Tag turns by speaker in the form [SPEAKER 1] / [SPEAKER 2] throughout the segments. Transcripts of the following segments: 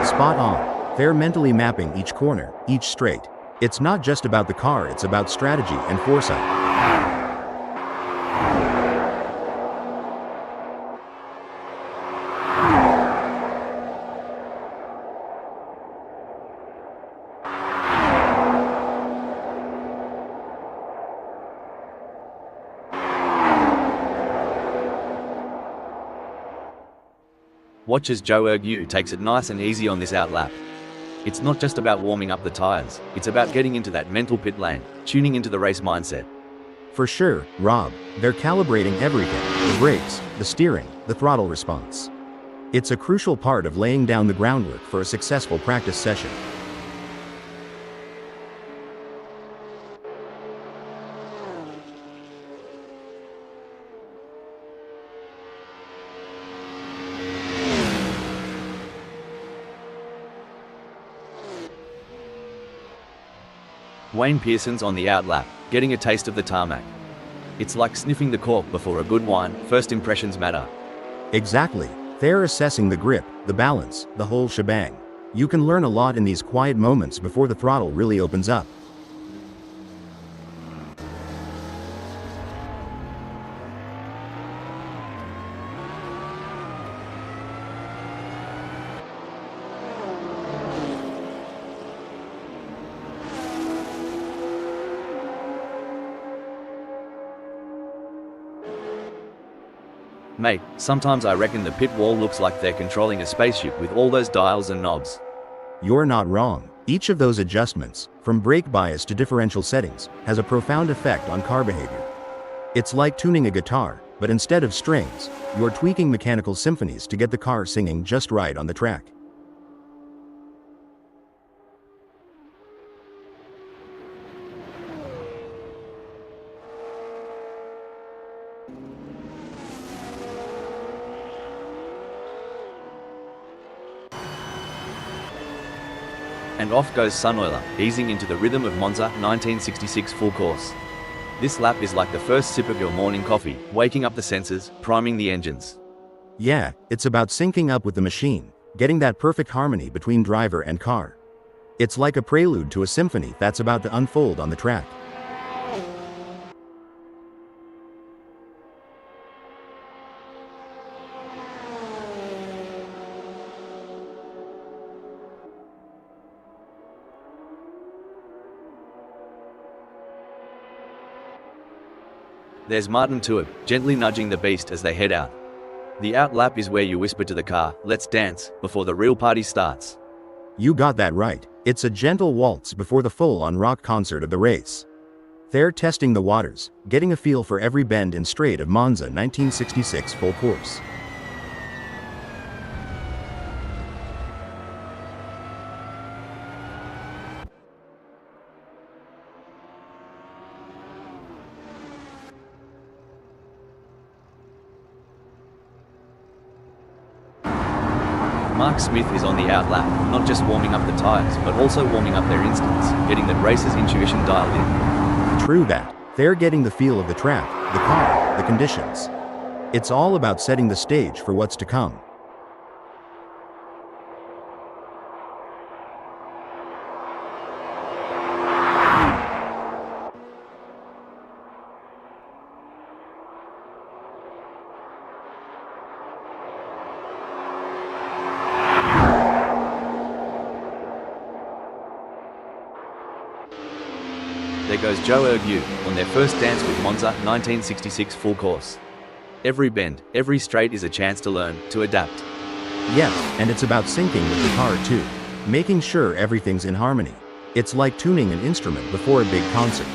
[SPEAKER 1] Spot on. They're mentally mapping each corner, each straight. It's not just about the car, it's about strategy and foresight.
[SPEAKER 2] Watch as Joe takes it nice and easy on this outlap. It's not just about warming up the tires, it's about getting into that mental pit lane, tuning into the race mindset.
[SPEAKER 1] For sure, Rob, they're calibrating everything: the brakes, the steering, the throttle response. It's a crucial part of laying down the groundwork for a successful practice session.
[SPEAKER 2] Wayne Pearson's on the outlap, getting a taste of the tarmac. It's like sniffing the cork before a good wine. First impressions matter.
[SPEAKER 1] Exactly. They're assessing the grip, the balance, the whole shebang. You can learn a lot in these quiet moments before the throttle really opens up.
[SPEAKER 2] Mate, sometimes I reckon the pit wall looks like they're controlling a spaceship with all those dials and knobs.
[SPEAKER 1] You're not wrong. Each of those adjustments, from brake bias to differential settings, has a profound effect on car behavior. It's like tuning a guitar, but instead of strings, you're tweaking mechanical symphonies to get the car singing just right on the track.
[SPEAKER 2] And off goes Sunoiler, easing into the rhythm of Monza 1966 full course. This lap is like the first sip of your morning coffee, waking up the senses, priming the engines.
[SPEAKER 1] Yeah, it's about syncing up with the machine, getting that perfect harmony between driver and car. It's like a prelude to a symphony that's about to unfold on the track.
[SPEAKER 2] There's Martin Tuib, gently nudging the beast as they head out. The outlap is where you whisper to the car, "Let's dance," before the real party starts.
[SPEAKER 1] You got that right. It's a gentle waltz before the full-on rock concert of the race. They're testing the waters, getting a feel for every bend and straight of Monza 1966 full course.
[SPEAKER 2] Mark Smith is on the outlap, not just warming up the tires, but also warming up their instincts, getting that racer's intuition dialed in.
[SPEAKER 1] True that. They're getting the feel of the track, the car, the conditions. It's all about setting the stage for what's to come.
[SPEAKER 2] There goes Joe on their first dance with Monza 1966 full course. Every bend, every straight is a chance to learn, to adapt.
[SPEAKER 1] Yes, and it's about syncing with the car too, making sure everything's in harmony. It's like tuning an instrument before a big concert.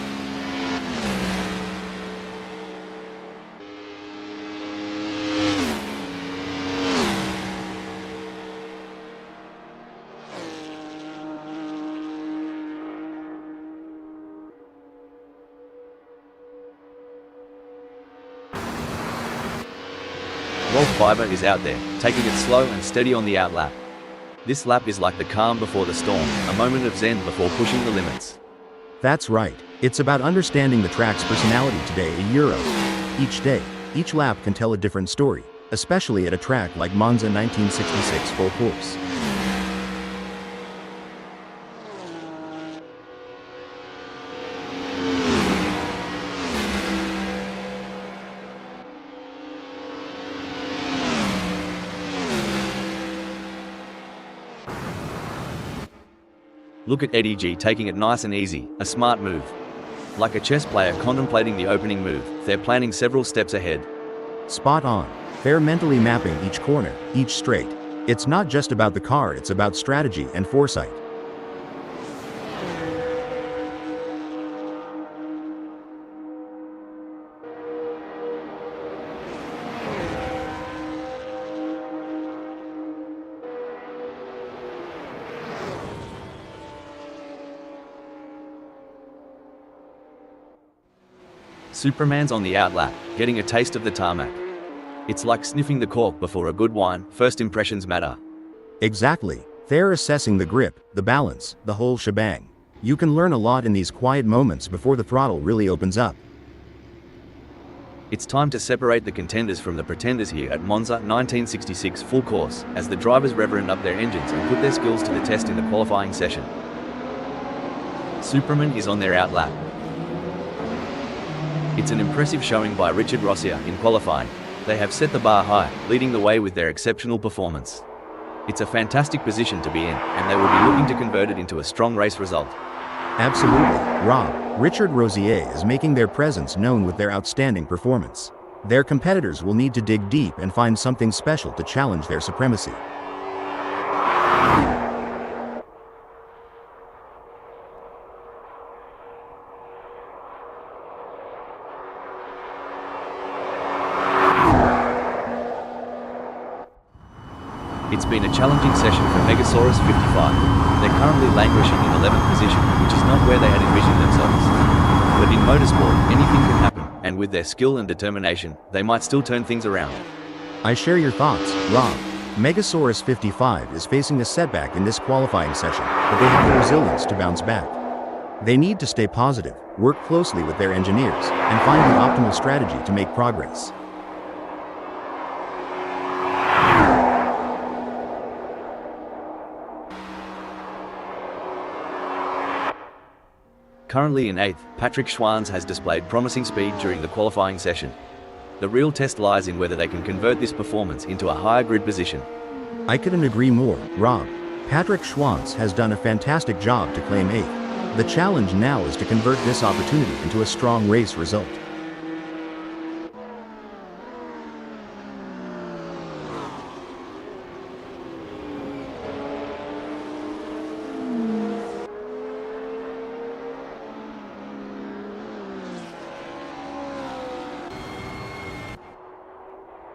[SPEAKER 2] Rolf Biber is out there, taking it slow and steady on the outlap. This lap is like the calm before the storm, a moment of zen before pushing the limits.
[SPEAKER 1] That's right. It's about understanding the track's personality today, a Euro. Each day, each lap can tell a different story, especially at a track like Monza 1966 full course.
[SPEAKER 2] Look at Eddie G taking it nice and easy, a smart move. Like a chess player contemplating the opening move, they're planning several steps ahead.
[SPEAKER 1] Spot on. They're mentally mapping each corner, each straight. It's not just about the car, it's about strategy and foresight.
[SPEAKER 2] Superman's on the outlap, getting a taste of the tarmac. It's like sniffing the cork before a good wine, first impressions matter.
[SPEAKER 1] Exactly. They're assessing the grip, the balance, the whole shebang. You can learn a lot in these quiet moments before the throttle really opens up.
[SPEAKER 2] It's time to separate the contenders from the pretenders here at Monza 1966 full course, as the drivers reverend up their engines and put their skills to the test in the qualifying session. Superman is on their outlap. It's an impressive showing by Richard Rossia in qualifying. They have set the bar high, leading the way with their exceptional performance. It's a fantastic position to be in, and they will be looking to convert it into a strong race result.
[SPEAKER 1] Absolutely, Rob. Richard Rosier is making their presence known with their outstanding performance. Their competitors will need to dig deep and find something special to challenge their supremacy.
[SPEAKER 2] It's been a challenging session for Megasaurus 55. They're currently languishing in 11th position, which is not where they had envisioned themselves. But in motorsport, anything can happen, and with their skill and determination, they might still turn things around.
[SPEAKER 1] I share your thoughts, Rob. Megasaurus 55 is facing a setback in this qualifying session, but they have the resilience to bounce back. They need to stay positive, work closely with their engineers, and find the optimal strategy to make progress.
[SPEAKER 2] Currently in 8th, Patrick Schwanz has displayed promising speed during the qualifying session. The real test lies in whether they can convert this performance into a higher grid position.
[SPEAKER 1] I couldn't agree more, Rob. Patrick Schwanz has done a fantastic job to claim 8th. The challenge now is to convert this opportunity into a strong race result.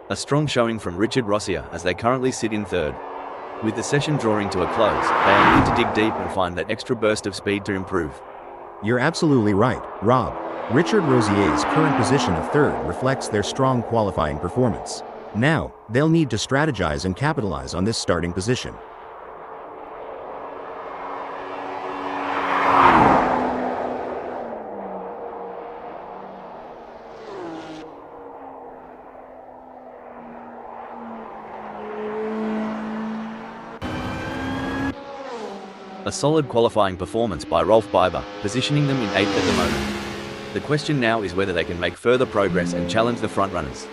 [SPEAKER 2] A strong showing from Richard Rossia as they currently sit in 3rd. With the session drawing to a close, they need to dig deep and find that extra burst of speed to improve.
[SPEAKER 1] You're absolutely right, Rob. Richard Rosier's current position of 3rd reflects their strong qualifying performance. Now, they'll need to strategize and capitalize on this starting position.
[SPEAKER 2] A solid qualifying performance by Rolf Biber, positioning them in 8th at the moment. The question now is whether they can make further progress and challenge the frontrunners.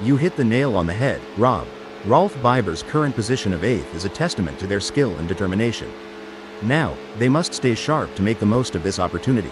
[SPEAKER 1] You hit the nail on the head, Rob. Rolf Biber's current position of 8th is a testament to their skill and determination. Now, they must stay sharp to make the most of this opportunity.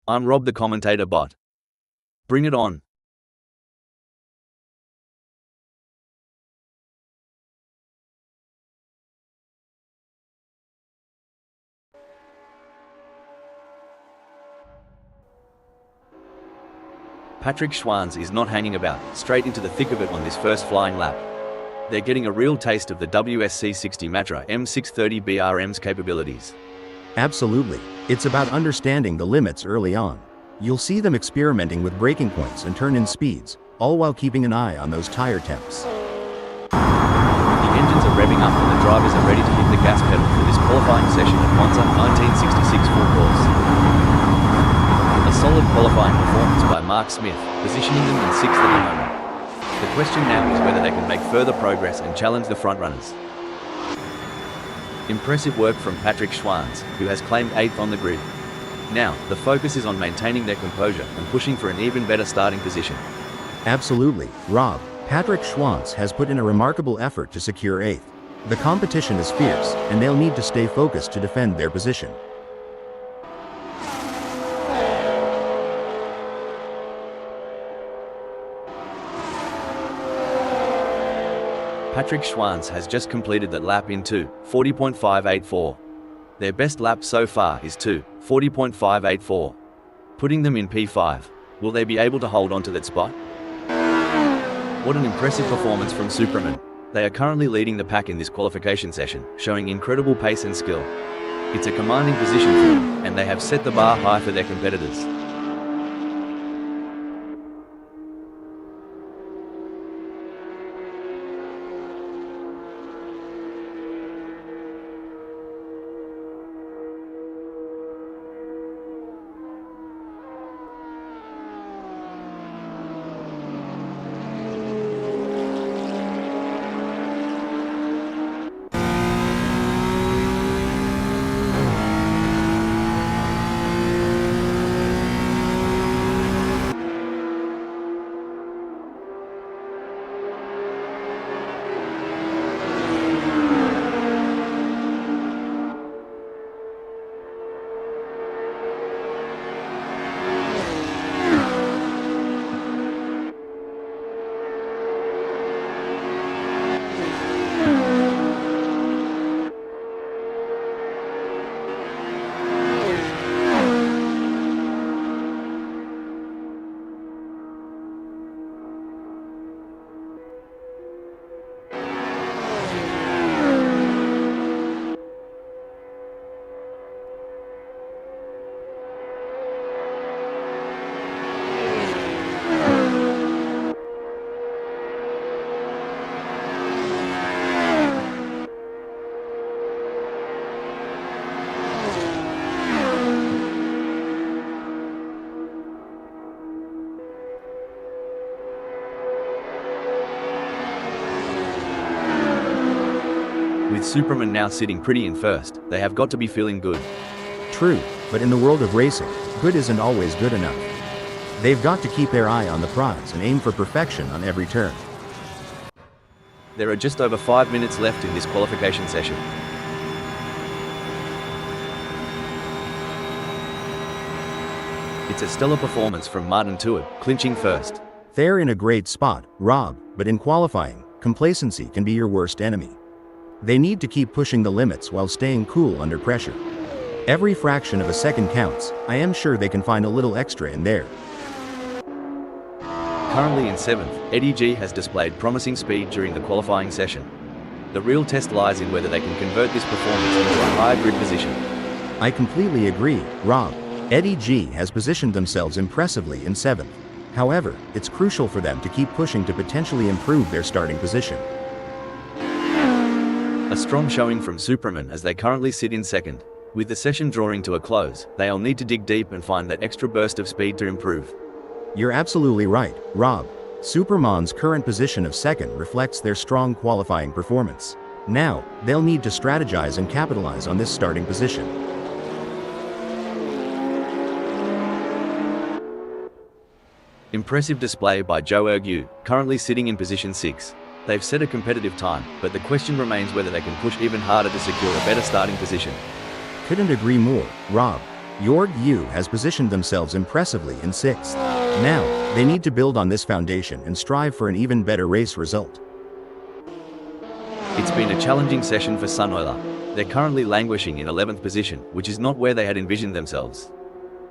[SPEAKER 2] I'm Rob the commentator bot. Bring it on. Patrick Schwanz is not hanging about, straight into the thick of it on this first flying lap. They're getting a real taste of the WSC60 Matra M630 BRM's capabilities.
[SPEAKER 1] Absolutely. It's about understanding the limits early on. You'll see them experimenting with braking points and turn-in speeds, all while keeping an eye on those tire temps.
[SPEAKER 2] The engines are revving up and the drivers are ready to hit the gas pedal for this qualifying session at Monza 1966 full course. A solid qualifying performance by Mark Smith, positioning them in 6th at the moment. The question now is whether they can make further progress and challenge the frontrunners. Impressive work from Patrick Schwanz, who has claimed 8th on the grid. Now, the focus is on maintaining their composure and pushing for an even better starting position.
[SPEAKER 1] Absolutely, Rob. Patrick Schwanz has put in a remarkable effort to secure 8th. The competition is fierce, and they'll need to stay focused to defend their position.
[SPEAKER 2] Patrick Schwanz has just completed that lap in 2:40.584. Their best lap so far is 2:40.584, putting them in P5. Will they be able to hold on to that spot? What an impressive performance from Superman. They are currently leading the pack in this qualification session, showing incredible pace and skill. It's a commanding position for them, and they have set the bar high for their competitors. With Superman now sitting pretty in first, they have got to be feeling good.
[SPEAKER 1] True, but in the world of racing, good isn't always good enough. They've got to keep their eye on the prize and aim for perfection on every turn.
[SPEAKER 2] There are just over 5 minutes left in this qualification session. It's a stellar performance from Martin Tuib, clinching first.
[SPEAKER 1] They're in a great spot, Rob, but in qualifying, complacency can be your worst enemy. They need to keep pushing the limits while staying cool under pressure. Every fraction of a second counts. I am sure they can find a little extra in there.
[SPEAKER 2] Currently in 7th, Eddie G has displayed promising speed during the qualifying session. The real test lies in whether they can convert this performance into a high grid position.
[SPEAKER 1] I completely agree, Rob. Eddie G has positioned themselves impressively in 7th. However, it's crucial for them to keep pushing to potentially improve their starting position.
[SPEAKER 2] A strong showing from Superman as they currently sit in 2nd. With the session drawing to a close, they'll need to dig deep and find that extra burst of speed to improve.
[SPEAKER 1] You're absolutely right, Rob. Superman's current position of 2nd reflects their strong qualifying performance. Now, they'll need to strategize and capitalize on this starting position.
[SPEAKER 2] Impressive display by Joe Ergu, currently sitting in position 6. They've set a competitive time, but the question remains whether they can push even harder to secure a better starting position.
[SPEAKER 1] Couldn't agree more, Rob. Jorg Yu has positioned themselves impressively in 6th. Now, they need to build on this foundation and strive for an even better race result.
[SPEAKER 2] It's been a challenging session for Sunhoiler. They're currently languishing in 11th position, which is not where they had envisioned themselves.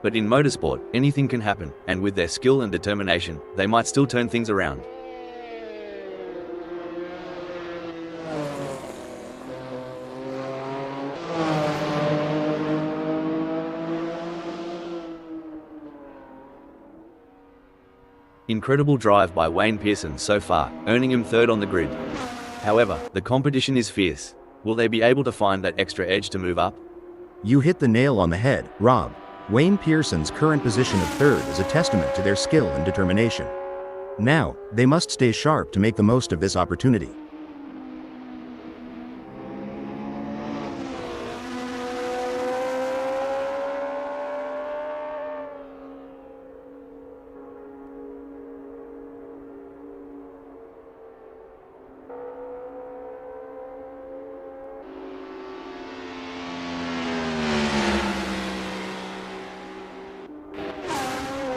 [SPEAKER 2] But in motorsport, anything can happen, and with their skill and determination, they might still turn things around. Incredible drive by Wayne Pearson so far, earning him 3rd on the grid. However, the competition is fierce. Will they be able to find that extra edge to move up?
[SPEAKER 1] You hit the nail on the head, Rob. Wayne Pearson's current position of 3rd is a testament to their skill and determination. Now, they must stay sharp to make the most of this opportunity.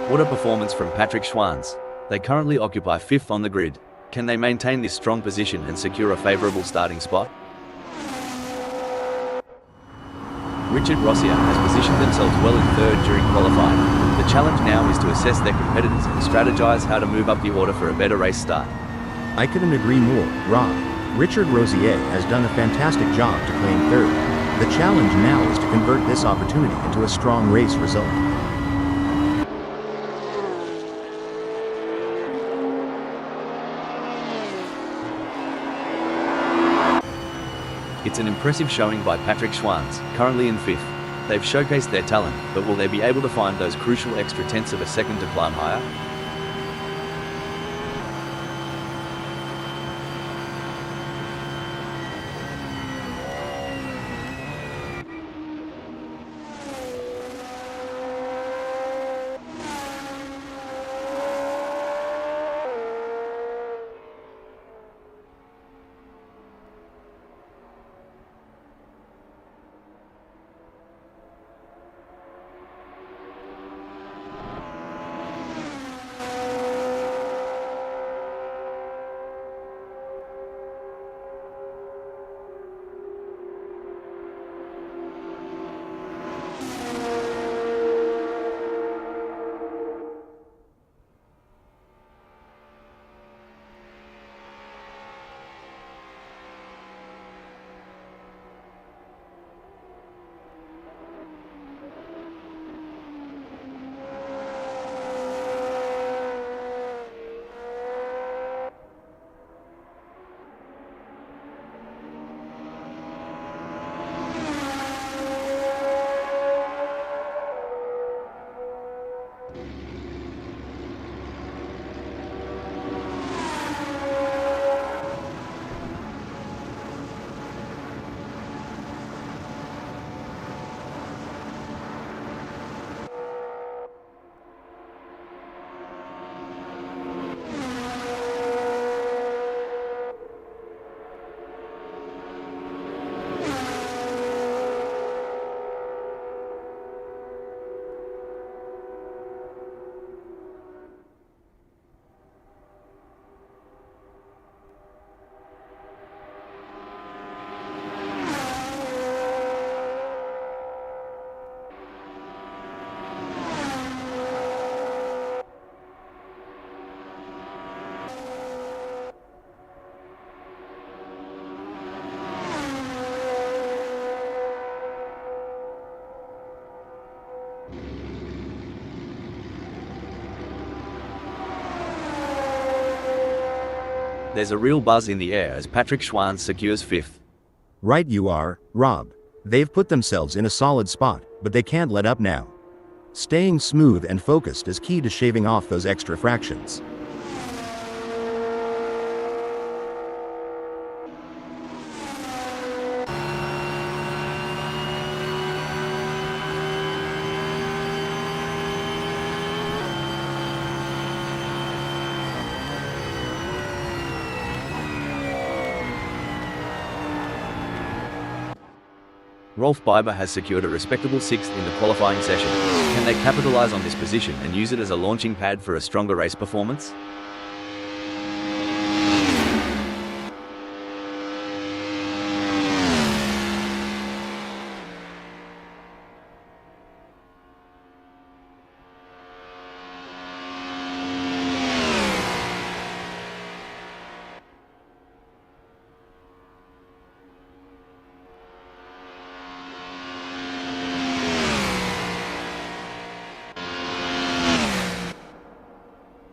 [SPEAKER 2] What a performance from Patrick Schwanz. They currently occupy 5th on the grid. Can they maintain this strong position and secure a favourable starting spot? Richard Rossier has positioned themselves well in 3rd during qualifying. The challenge now is to assess their competitors and strategize how to move up the order for a better race start.
[SPEAKER 1] I couldn't agree more, Rob. Richard Rossier has done a fantastic job to claim 3rd. The challenge now is to convert this opportunity into a strong race result.
[SPEAKER 2] It's an impressive showing by Patrick Schwanz, currently in 5th. They've showcased their talent, but will they be able to find those crucial extra tenths of a second to climb higher? There's a real buzz in the air as Patrick Schwanz secures 5th.
[SPEAKER 1] Right you are, Rob. They've put themselves in a solid spot, but they can't let up now. Staying smooth and focused is key to shaving off those extra fractions.
[SPEAKER 2] Rolf Biber has secured a respectable 6th in the qualifying session. Can they capitalize on this position and use it as a launching pad for a stronger race performance?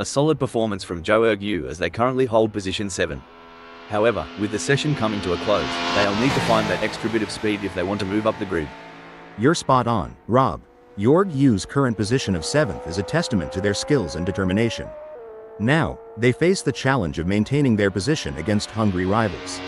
[SPEAKER 2] A solid performance from Zhou Yu as they currently hold position 7. However, with the session coming to a close, they'll need to find that extra bit of speed if they want to move up the grid.
[SPEAKER 1] You're spot on, Rob. Zhou Yu's current position of 7th is a testament to their skills and determination. Now, they face the challenge of maintaining their position against hungry rivals.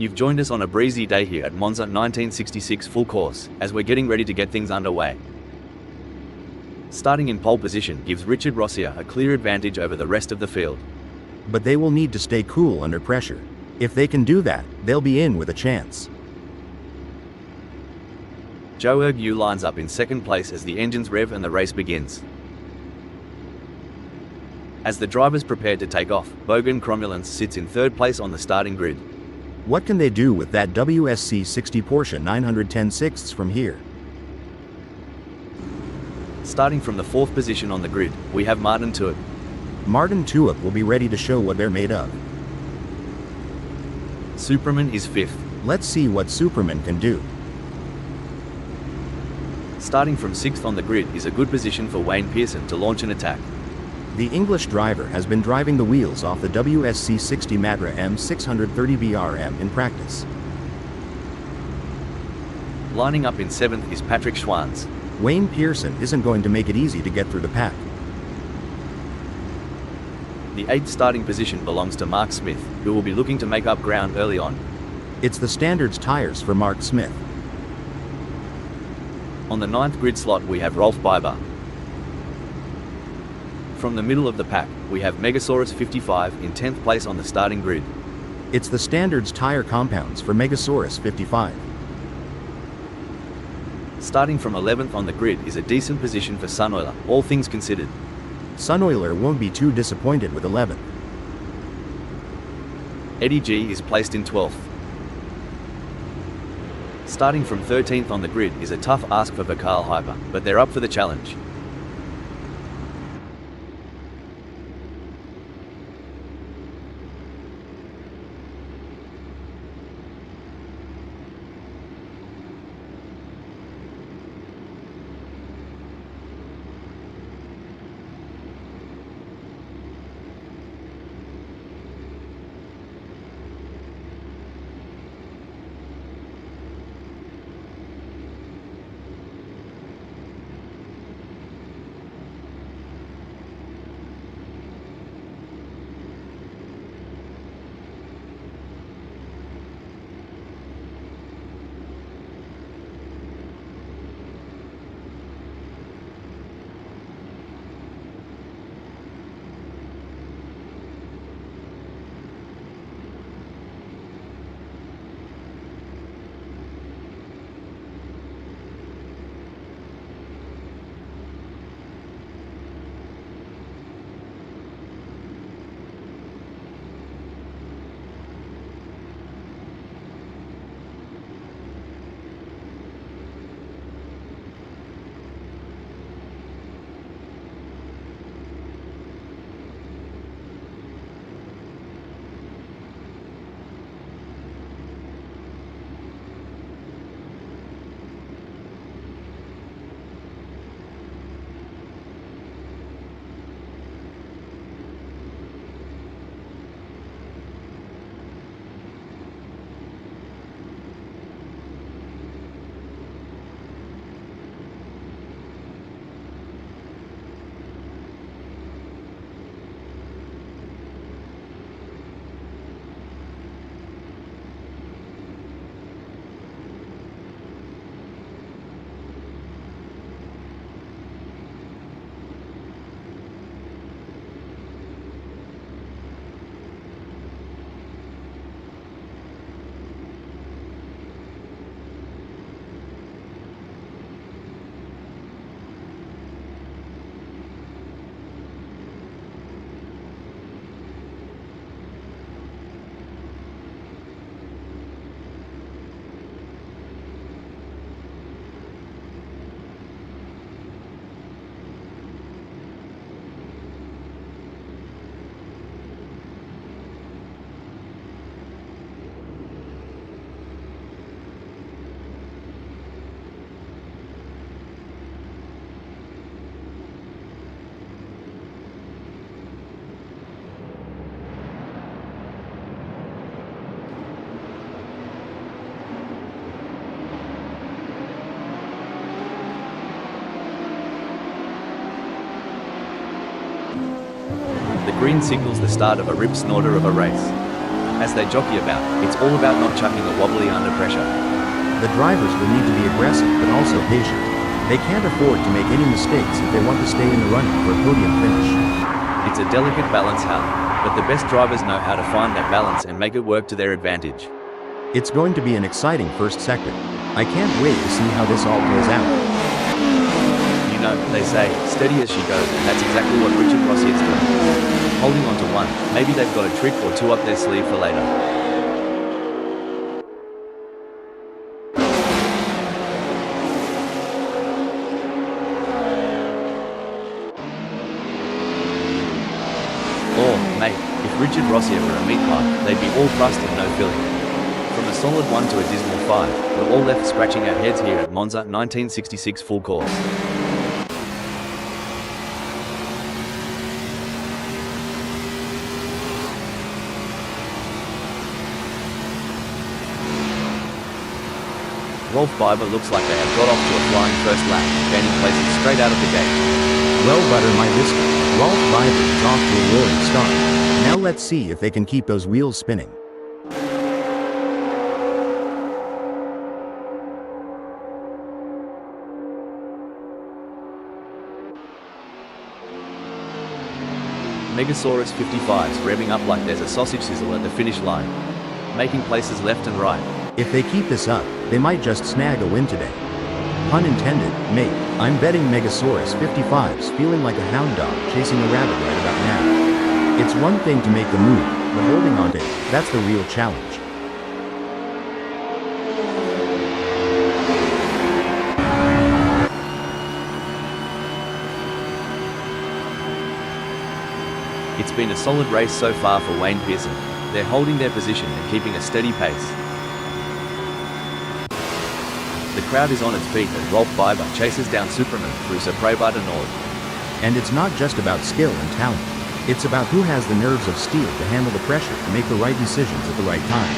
[SPEAKER 2] You've joined us on a breezy day here at Monza 1966 full course, as we're getting ready to get things underway. Starting in pole position gives Richard Rossier a clear advantage over the rest of the field.
[SPEAKER 1] But they will need to stay cool under pressure. If they can do that, they'll be in with a chance.
[SPEAKER 2] Zhou Yu lines up in second place as the engines rev and the race begins. As the drivers prepare to take off, Bogan Cromulence sits in third place on the starting grid.
[SPEAKER 1] What can they do with that WSC60 Porsche 910 sixths from here?
[SPEAKER 2] Starting from the fourth position on the grid, we have Martin Tuip.
[SPEAKER 1] Martin Tuip will be ready to show what they're made of.
[SPEAKER 2] Superman is fifth.
[SPEAKER 1] Let's see what Superman can do.
[SPEAKER 2] Starting from sixth on the grid is a good position for Wayne Pearson to launch an attack.
[SPEAKER 1] The English driver has been driving the wheels off the WSC60 Matra M630BRM in practice.
[SPEAKER 2] Lining up in seventh is Patrick Schwanz.
[SPEAKER 1] Wayne Pearson isn't going to make it easy to get through the pack.
[SPEAKER 2] The 8th starting position belongs to Mark Smith, who will be looking to make up ground early on.
[SPEAKER 1] It's the standards tires for Mark Smith.
[SPEAKER 2] On the 9th grid slot we have Rolf Biber. From the middle of the pack, we have Megasaurus 55 in 10th place on the starting grid.
[SPEAKER 1] It's the standards tire compounds for Megasaurus 55.
[SPEAKER 2] Starting from 11th on the grid is a decent position for Sunoiler, all things considered.
[SPEAKER 1] Sunoiler won't be too disappointed with 11th.
[SPEAKER 2] Eddie G is placed in 12th. Starting from 13th on the grid is a tough ask for Vakal Hyper, but they're up for the challenge. The green signals the start of a rip snorter of a race. As they jockey about, it's all about not chucking a wobbly under pressure.
[SPEAKER 1] The drivers will need to be aggressive but also patient. They can't afford to make any mistakes if they want to stay in the running for a podium finish.
[SPEAKER 2] It's a delicate balance, Hal, but the best drivers know how to find that balance and make it work to their advantage.
[SPEAKER 1] It's going to be an exciting first sector. I can't wait to see how this all plays out.
[SPEAKER 2] You know, they say, steady as she goes, and that's exactly what Richard Rossi is doing. Holding on to one, maybe they've got a trick or two up their sleeve for later. Or, mate, if Richard Rossi were a meat pie, they'd be all crust and no filling. From a solid 1 to a dismal 5, we're all left scratching our heads here at Monza 1966 full course. Rolf Biber looks like they have got off to a flying first lap, gaining places straight out of the gate.
[SPEAKER 1] Well, butter my biscuit. Rolf Biber is off to a roaring start. Now let's see if they can keep those wheels spinning.
[SPEAKER 2] Megasaurus 55's revving up like there's a sausage sizzle at the finish line, making places left and right.
[SPEAKER 1] If they keep this up, they might just snag a win today. Pun intended, mate. I'm betting Megasaurus 55's feeling like a hound dog chasing a rabbit right about now. It's one thing to make the move, but holding on to it, that's the real challenge.
[SPEAKER 2] It's been a solid race so far for Wayne Pearson. They're holding their position and keeping a steady pace. The crowd is on its feet as Rolf Biber chases down Superman through Zapreba to Nord.
[SPEAKER 1] And it's not just about skill and talent. It's about who has the nerves of steel to handle the pressure and make the right decisions at the right time.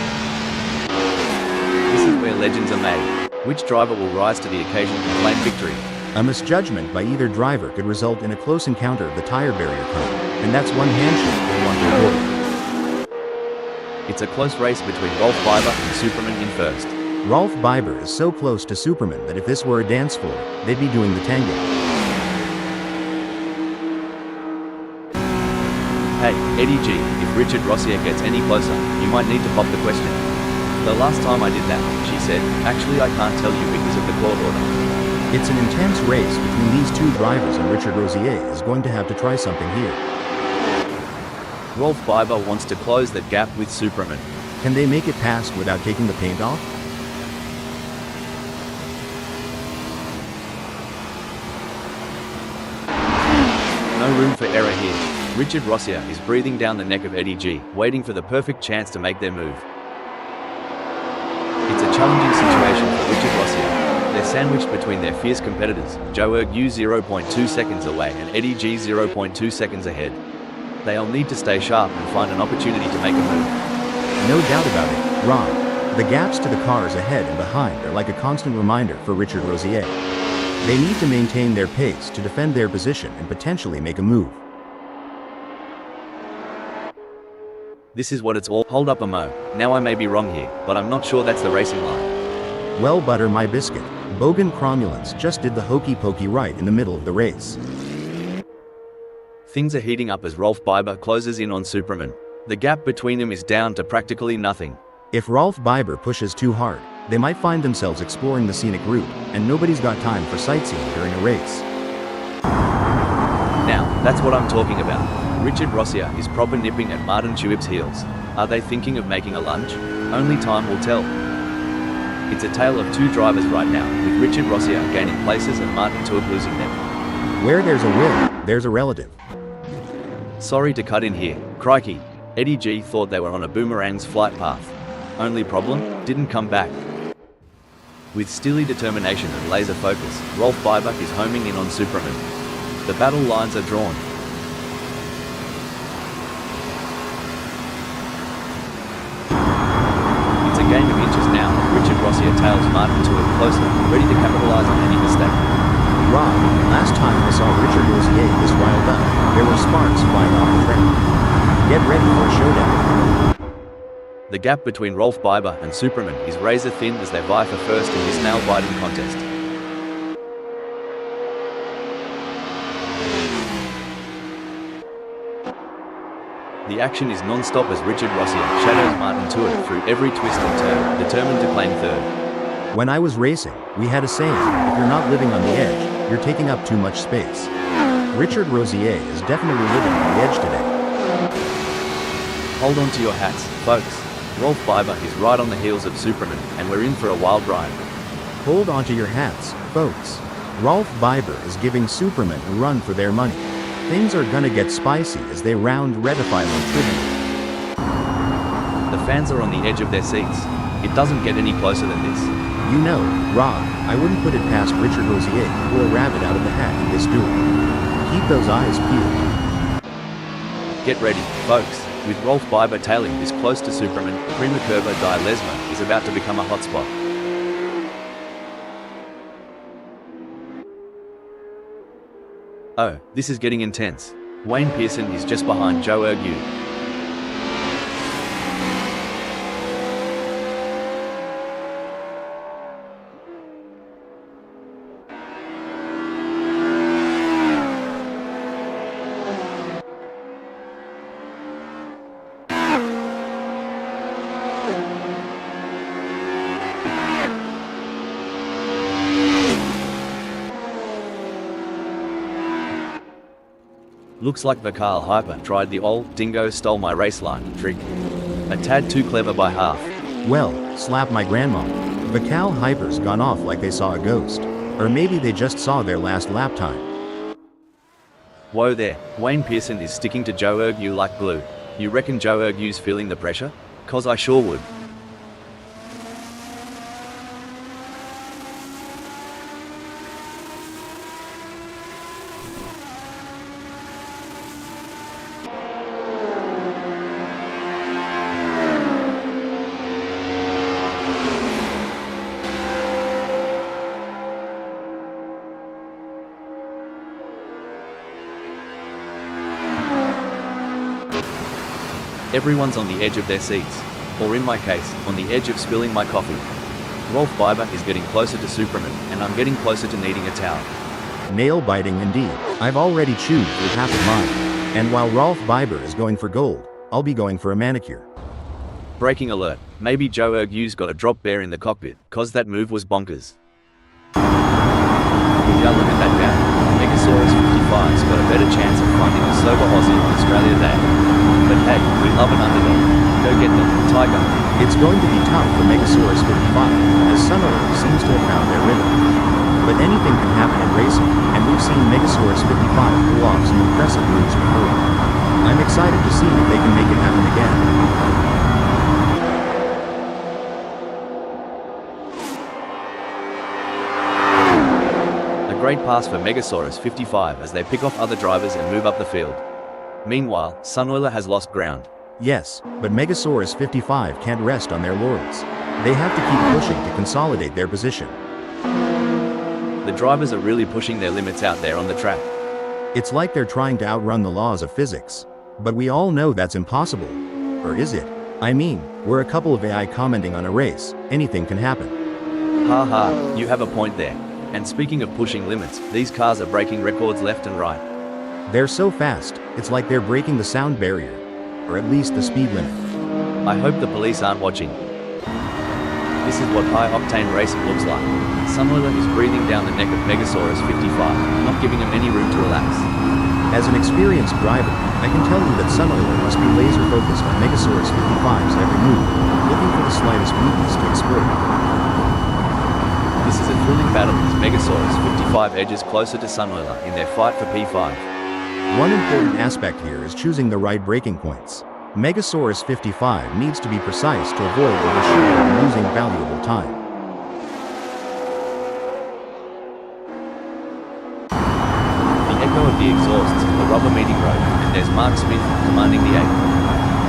[SPEAKER 2] This is where legends are made. Which driver will rise to the occasion and claim victory?
[SPEAKER 1] A misjudgment by either driver could result in a close encounter of the tire barrier cone, and that's one handshake they want to avoid.
[SPEAKER 2] It's a close race between Rolf Biber and Superman in first.
[SPEAKER 1] Rolf Biber is so close to Superman that if this were a dance floor, they'd be doing the tango.
[SPEAKER 2] Hey, Eddie G, if Richard Rossier gets any closer, you might need to pop the question. The last time I did that, she said, actually I can't tell you because of the court order.
[SPEAKER 1] It's an intense race between these two drivers and Richard Rossier is going to have to try something here.
[SPEAKER 2] Rolf Biber wants to close that gap with Superman.
[SPEAKER 1] Can they make it past without taking the paint off?
[SPEAKER 2] No room for error here. Richard Rossier is breathing down the neck of Eddie G, waiting for the perfect chance to make their move. It's a challenging situation for Richard Rossier. They're sandwiched between their fierce competitors, Joe Ergu 0.2 seconds away and Eddie G 0.2 seconds ahead. They'll need to stay sharp and find an opportunity to make a move.
[SPEAKER 1] No doubt about it, Rob. The gaps to the cars ahead and behind are like a constant reminder for Richard Rossier. They need to maintain their pace to defend their position and potentially make a move.
[SPEAKER 2] This is what it's all. Hold up a mo. Now I may be wrong here, but I'm not sure that's the racing line.
[SPEAKER 1] Well, butter my biscuit. Bogan Cromulence just did the hokey pokey right in the middle of the race.
[SPEAKER 2] Things are heating up as Rolf Biber closes in on Superman. The gap between them is down to practically nothing.
[SPEAKER 1] If Rolf Biber pushes too hard, they might find themselves exploring the scenic route, and nobody's got time for sightseeing during a race.
[SPEAKER 2] Now, that's what I'm talking about. Richard Rossier is proper nipping at Martin Truex heels. Are they thinking of making a lunge? Only time will tell. It's a tale of two drivers right now, with Richard Rossier gaining places and Martin Truex losing them.
[SPEAKER 1] Where there's a will, there's a relative.
[SPEAKER 2] Sorry to cut in here, crikey. Eddie G thought they were on a boomerang's flight path. Only problem, didn't come back. With steely determination and laser focus, Rolf Biber is homing in on Superman. The battle lines are drawn. It's a game of inches now. Richard Rossier tails Martin Truex closer, ready to capitalize on any mistake.
[SPEAKER 1] Rob, last time I saw Richard Rossier this riled up, there were sparks flying off the track. Get ready for a showdown.
[SPEAKER 2] The gap between Rolf Biber and Superman is razor thin as they vie for first in this nail-biting contest. The action is non-stop as Richard Rossier shadows Martin Truex through every twist and turn, determined to claim third.
[SPEAKER 1] When I was racing, we had a saying, if you're not living on the edge, you're taking up too much space. Richard Rossier is definitely living on the edge today.
[SPEAKER 2] Hold on to your hats, folks. Rolf Biber is right on the heels of Superman, and we're in for a wild ride.
[SPEAKER 1] Hold on to your hats, folks. Rolf Biber is giving Superman a run for their money. Things are gonna get spicy as they round Redifylon tribute.
[SPEAKER 2] The fans are on the edge of their seats. It doesn't get any closer than this.
[SPEAKER 1] You know, Rob, I wouldn't put it past Richard Rossier to pull a rabbit out of the hat in this duel. Keep those eyes peeled.
[SPEAKER 2] Get ready, folks. With Rolf Biber tailing this close to Superman, Prima Curva di Lesmo is about to become a hotspot. Oh, this is getting intense. Wayne Pearson is just behind Joe Ergu. Looks like Vakal Hyper tried the old dingo stole my race line trick. A tad too clever by half.
[SPEAKER 1] Well, slap my grandma. The Cal Hyper's gone off like they saw a ghost. Or maybe they just saw their last lap time.
[SPEAKER 2] Whoa there, Wayne Pearson is sticking to Joe Ergu like glue. You reckon Joe Ergu's feeling the pressure? 'Cause I sure would. Everyone's on the edge of their seats. Or in my case, on the edge of spilling my coffee. Rolf Biber is getting closer to Superman, and I'm getting closer to needing a towel.
[SPEAKER 1] Nail biting indeed. I've already chewed through half of mine. And while Rolf Biber is going for gold, I'll be going for a manicure.
[SPEAKER 2] Breaking alert, maybe Joe Ergu's got a drop bear in the cockpit, 'cause that move was bonkers. Yeah, look at that guy. Megasaurus 55's got a better chance of finding a sober Aussie on Australia Day. But hey, we love an underdog. Go get them, Tiger.
[SPEAKER 1] It's going to be tough for Megasaurus 55, as Sunderland seems to have found their rhythm. But anything can happen in racing, and we've seen Megasaurus 55 pull off some impressive moves before. I'm excited to see if they can make it happen again.
[SPEAKER 2] A great pass for Megasaurus 55 as they pick off other drivers and move up the field. Meanwhile, Sunoiler has lost ground.
[SPEAKER 1] Yes, but Megasaurus 55 can't rest on their laurels. They have to keep pushing to consolidate their position.
[SPEAKER 2] The drivers are really pushing their limits out there on the track.
[SPEAKER 1] It's like they're trying to outrun the laws of physics. But we all know that's impossible. Or is it? I mean, we're a couple of AI commenting on a race. Anything can happen.
[SPEAKER 2] Haha, you have a point there. And speaking of pushing limits, these cars are breaking records left and right.
[SPEAKER 1] They're so fast, it's like they're breaking the sound barrier. Or at least the speed limit.
[SPEAKER 2] I hope the police aren't watching. This is what high-octane racing looks like. Sunoiler is breathing down the neck of Megasaurus 55, not giving him any room to relax.
[SPEAKER 1] As an experienced driver, I can tell you that Sunoiler must be laser-focused on Megasaurus 55's every move, looking for the slightest weakness to exploit.
[SPEAKER 2] This is a thrilling battle as Megasaurus 55 edges closer to Sunoiler in their fight for P5.
[SPEAKER 1] One important aspect here is choosing the right braking points. Megasaurus 55 needs to be precise to avoid overshooting and losing valuable time.
[SPEAKER 2] The echo of the exhausts is the rubber meeting road, and there's Mark Smith commanding the 8th.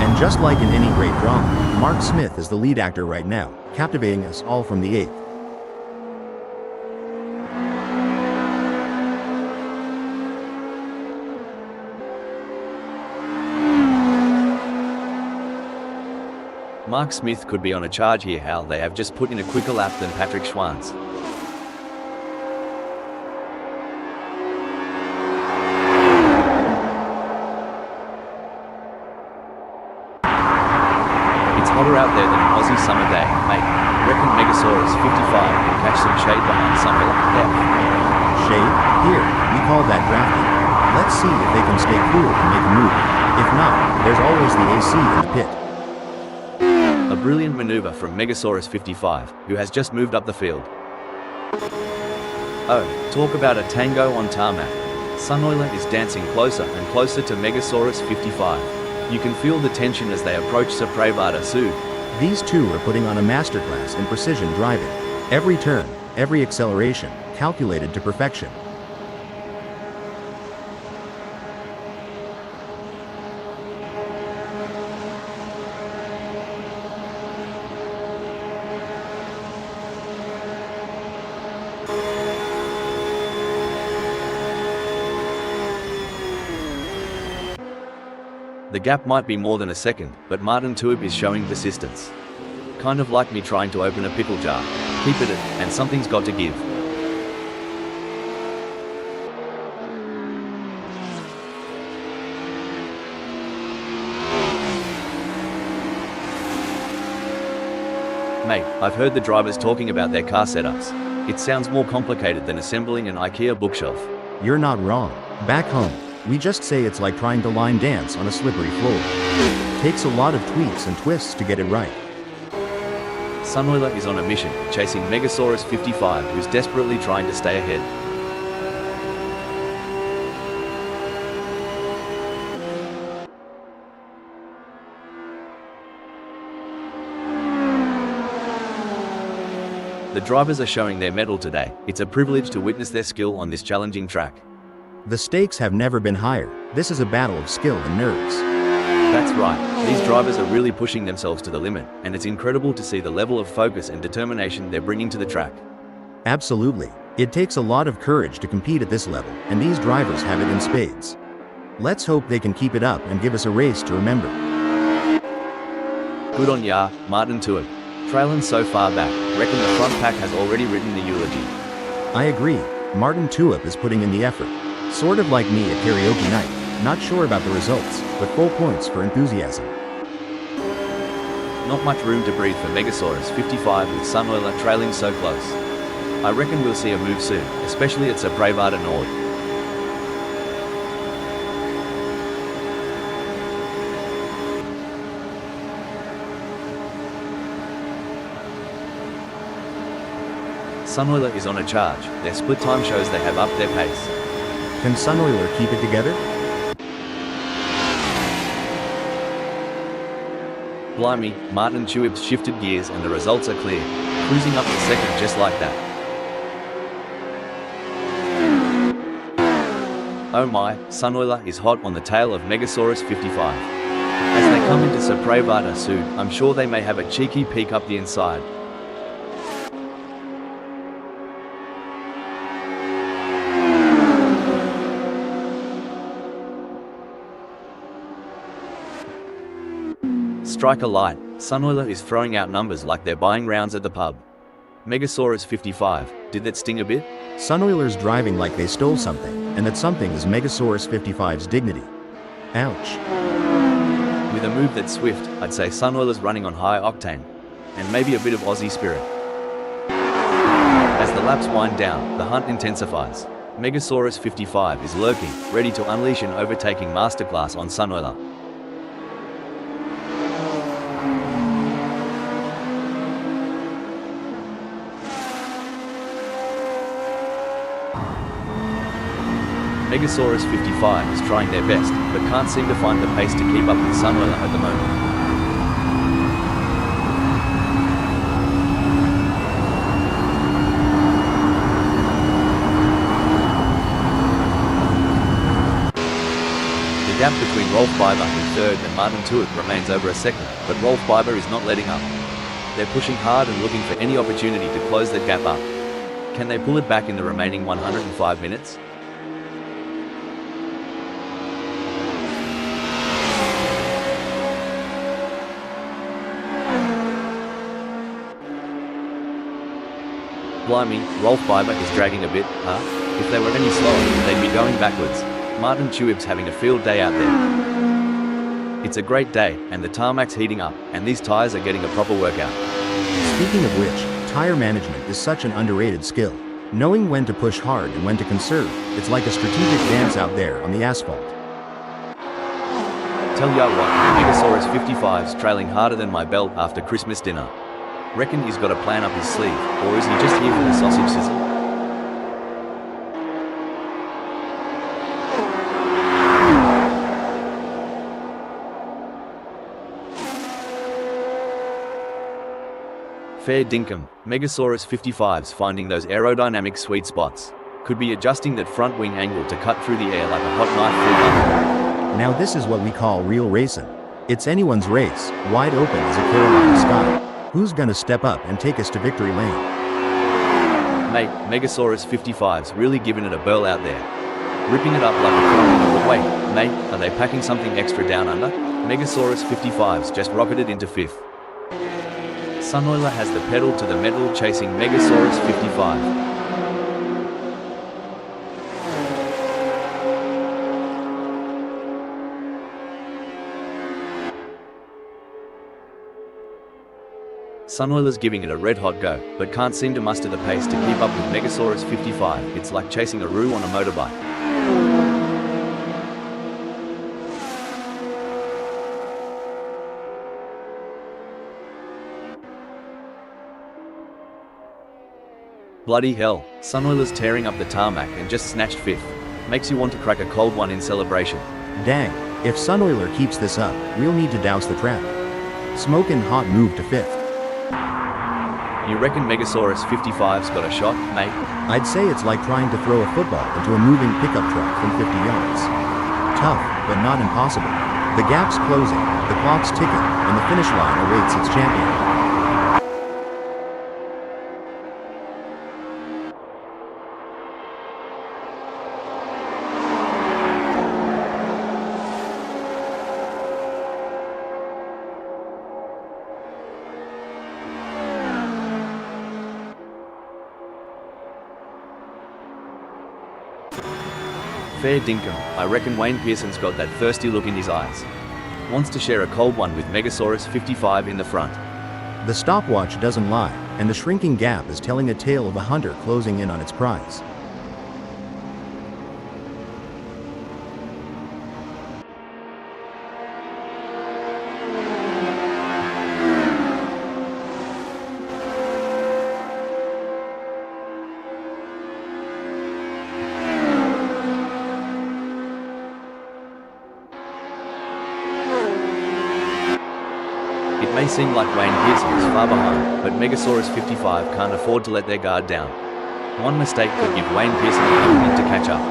[SPEAKER 1] And just like in any great drama, Mark Smith is the lead actor right now, captivating us all from the 8th.
[SPEAKER 2] Mark Smith could be on a charge here. Hal, they have just put in a quicker lap than Patrick Schwanz. It's hotter out there than an Aussie summer day, mate. Reckon Megasaurus 55 can catch some shade behind Sunderland.
[SPEAKER 1] Shade? Here, we call that drafting. Let's see if they can stay cool and make a move. If not, there's always the AC in the pit.
[SPEAKER 2] A brilliant maneuver from Megasaurus 55, who has just moved up the field. Oh, talk about a tango on tarmac. Sunoiler is dancing closer and closer to Megasaurus 55. You can feel the tension as they approach Sapravada Sud.
[SPEAKER 1] These two are putting on a masterclass in precision driving. Every turn, every acceleration, calculated to perfection.
[SPEAKER 2] The gap might be more than a second, but Martin Tuib is showing persistence. Kind of like me trying to open a pickle jar. Keep it and something's got to give. Mate, I've heard the drivers talking about their car setups. It sounds more complicated than assembling an IKEA bookshelf.
[SPEAKER 1] You're not wrong. Back home, we just say it's like trying to line dance on a slippery floor. Takes a lot of tweaks and twists to get it right.
[SPEAKER 2] Sunoiler is on a mission, chasing Megasaurus 55, who's desperately trying to stay ahead. The drivers are showing their mettle today. It's a privilege to witness their skill on this challenging track.
[SPEAKER 1] The stakes have never been higher. This is a battle of skill and nerves.
[SPEAKER 2] That's right, these drivers are really pushing themselves to the limit, and it's incredible to see the level of focus and determination they're bringing to the track.
[SPEAKER 1] Absolutely. It takes a lot of courage to compete at this level, and these drivers have it in spades. Let's hope they can keep it up and give us a race to remember.
[SPEAKER 2] Good on ya, Martin Tuib. Trailing so far back, reckon the front pack has already written the eulogy.
[SPEAKER 1] I agree. Martin Tuib is putting in the effort. Sort of like me at karaoke night. Not sure about the results, but full points for enthusiasm.
[SPEAKER 2] Not much room to breathe for Megasaurus 55 with Sunoiler trailing so close. I reckon we'll see a move soon, especially at Prevada Nord. Sunoiler is on a charge. Their split time shows they have upped their pace.
[SPEAKER 1] Can Sunoiler keep it together?
[SPEAKER 2] Blimey, Martin Tuib's shifted gears and the results are clear. Cruising up to second just like that. Oh my, Sunoiler is hot on the tail of Megasaurus 55. As they come into Prevada soon, I'm sure they may have a cheeky peek up the inside. Strike a light, Sunoiler is throwing out numbers like they're buying rounds at the pub. Megasaurus 55, did that sting a bit?
[SPEAKER 1] Sunoiler's driving like they stole something, and that something is Megasaurus 55's dignity. Ouch.
[SPEAKER 2] With a move that's swift, I'd say Sunoiler's running on high octane. And maybe a bit of Aussie spirit. As the laps wind down, the hunt intensifies. Megasaurus 55 is lurking, ready to unleash an overtaking masterclass on Sunoiler. Megasaurus 55 is trying their best, but can't seem to find the pace to keep up with Sunoiler at the moment. The gap between Rolf Biber in third and Martin Tuib remains over a second, but Rolf Biber is not letting up. They're pushing hard and looking for any opportunity to close that gap up. Can they pull it back in the remaining 105 minutes? Blimey, Rolf Biber is dragging a bit, huh? If they were any slower, they'd be going backwards. Martin Tuib's having a field day out there. It's a great day, and the tarmac's heating up, and these tires are getting a proper workout.
[SPEAKER 1] Speaking of which, tire management is such an underrated skill. Knowing when to push hard and when to conserve, it's like a strategic dance out there on the asphalt.
[SPEAKER 2] Tell ya what, Megasaurus 55's trailing harder than my belt after Christmas dinner. Reckon he's got a plan up his sleeve, or is he just here for the sausage sizzle? Fair dinkum, Megasaurus 55's finding those aerodynamic sweet spots. Could be adjusting that front wing angle to cut through the air like a hot knife through butter.
[SPEAKER 1] Now this is what we call real racing. It's anyone's race, wide open as a Carolina sky. Who's gonna step up and take us to victory lane?
[SPEAKER 2] Mate, Megasaurus 55's really giving it a burl out there. Ripping it up like a pro. Wait, mate, are they packing something extra down under? Megasaurus 55's just rocketed into 5th. Sunoiler has the pedal to the metal, chasing Megasaurus 55. Sunoiler's giving it a red-hot go, but can't seem to muster the pace to keep up with Megasaurus 55. It's like chasing a roux on a motorbike. Bloody hell, Sunoiler's tearing up the tarmac and just snatched 5th. Makes you want to crack a cold one in celebration.
[SPEAKER 1] Dang, if Sunoiler keeps this up, we'll need to douse the track. Smokin' hot move to 5th.
[SPEAKER 2] You reckon Megasaurus 55's got a shot, mate?
[SPEAKER 1] I'd say it's like trying to throw a football into a moving pickup truck from 50 yards. Tough, but not impossible. The gap's closing, the clock's ticking, and the finish line awaits its champion. Fair dinkum, I reckon Wayne Pearson's got that thirsty look in his eyes. Wants to share a cold one with Megasaurus 55 in the front. The stopwatch doesn't lie, and the shrinking gap is telling a tale of a hunter closing in on its prize.
[SPEAKER 2] It may seem like Wayne Pearson is far behind, but Megasaurus 55 can't afford to let their guard down. One mistake could give Wayne Pearson an opening to catch up.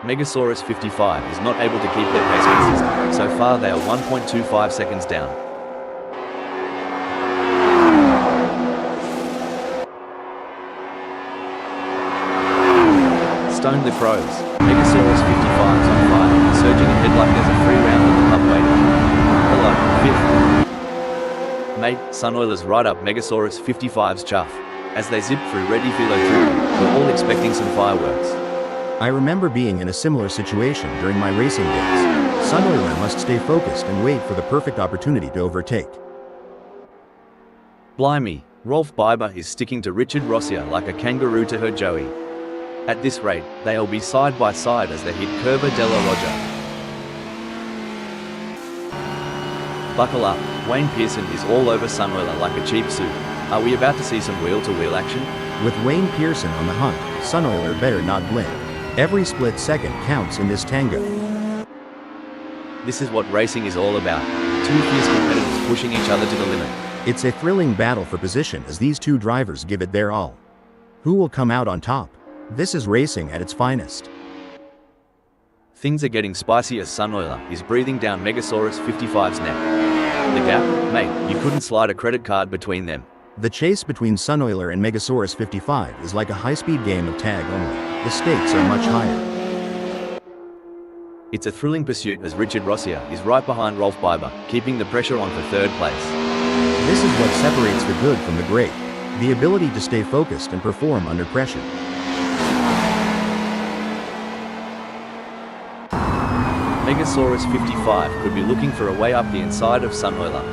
[SPEAKER 2] Megasaurus 55 is not able to keep their pace consistent. So far they are 1.25 seconds down. Stone the crows. Megasaurus 55's on fire, surging ahead like there's a free round of the cup waiting. Hello, 5th. Mate, Sunoiler's right up Megasaurus 55's chuff. As they zip through ready velo through, we're all expecting some fireworks.
[SPEAKER 1] I remember being in a similar situation during my racing days. Sunoiler must stay focused and wait for the perfect opportunity to overtake.
[SPEAKER 2] Blimey, Rolf Biber is sticking to Richard Rossier like a kangaroo to her Joey. At this rate, they'll be side by side as they hit Curva della Roggia. Buckle up, Wayne Pearson is all over Sunoiler like a cheap suit. Are we about to see some wheel-to-wheel action?
[SPEAKER 1] With Wayne Pearson on the hunt, Sunoiler better not blink. Every split second counts in this tango.
[SPEAKER 2] This is what racing is all about. Two fierce competitors pushing each other to the limit.
[SPEAKER 1] It's a thrilling battle for position as these two drivers give it their all. Who will come out on top? This is racing at its finest.
[SPEAKER 2] Things are getting spicy as Sunoiler is breathing down Megasaurus 55's neck. The gap? Mate, you couldn't slide a credit card between them.
[SPEAKER 1] The chase between Sunoiler and Megasaurus 55 is like a high-speed game of tag only. The stakes are much higher.
[SPEAKER 2] It's a thrilling pursuit as Richard Rossier is right behind Rolf Biber, keeping the pressure on for 3rd place.
[SPEAKER 1] This is what separates the good from the great. The ability to stay focused and perform under pressure.
[SPEAKER 2] Megasaurus 55 could be looking for a way up the inside of Sunoiler.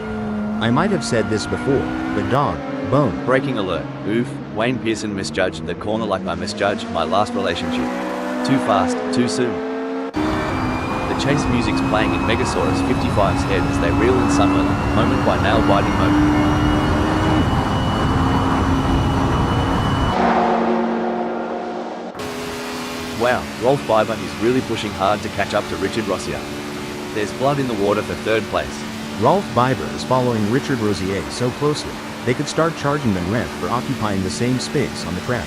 [SPEAKER 1] I might have said this before, but dog, bone.
[SPEAKER 2] Breaking alert. Oof, Wayne Pearson misjudged the corner like I misjudged my last relationship. Too fast, too soon. The chase music's playing in Megasaurus 55's head as they reel in Sunoiler, moment by nail-biting moment. Wow, Rolf Biber is really pushing hard to catch up to Richard Rossier. There's blood in the water for 3rd place.
[SPEAKER 1] Rolf Biber is following Richard Rossier so closely, they could start charging them rent for occupying the same space on the track.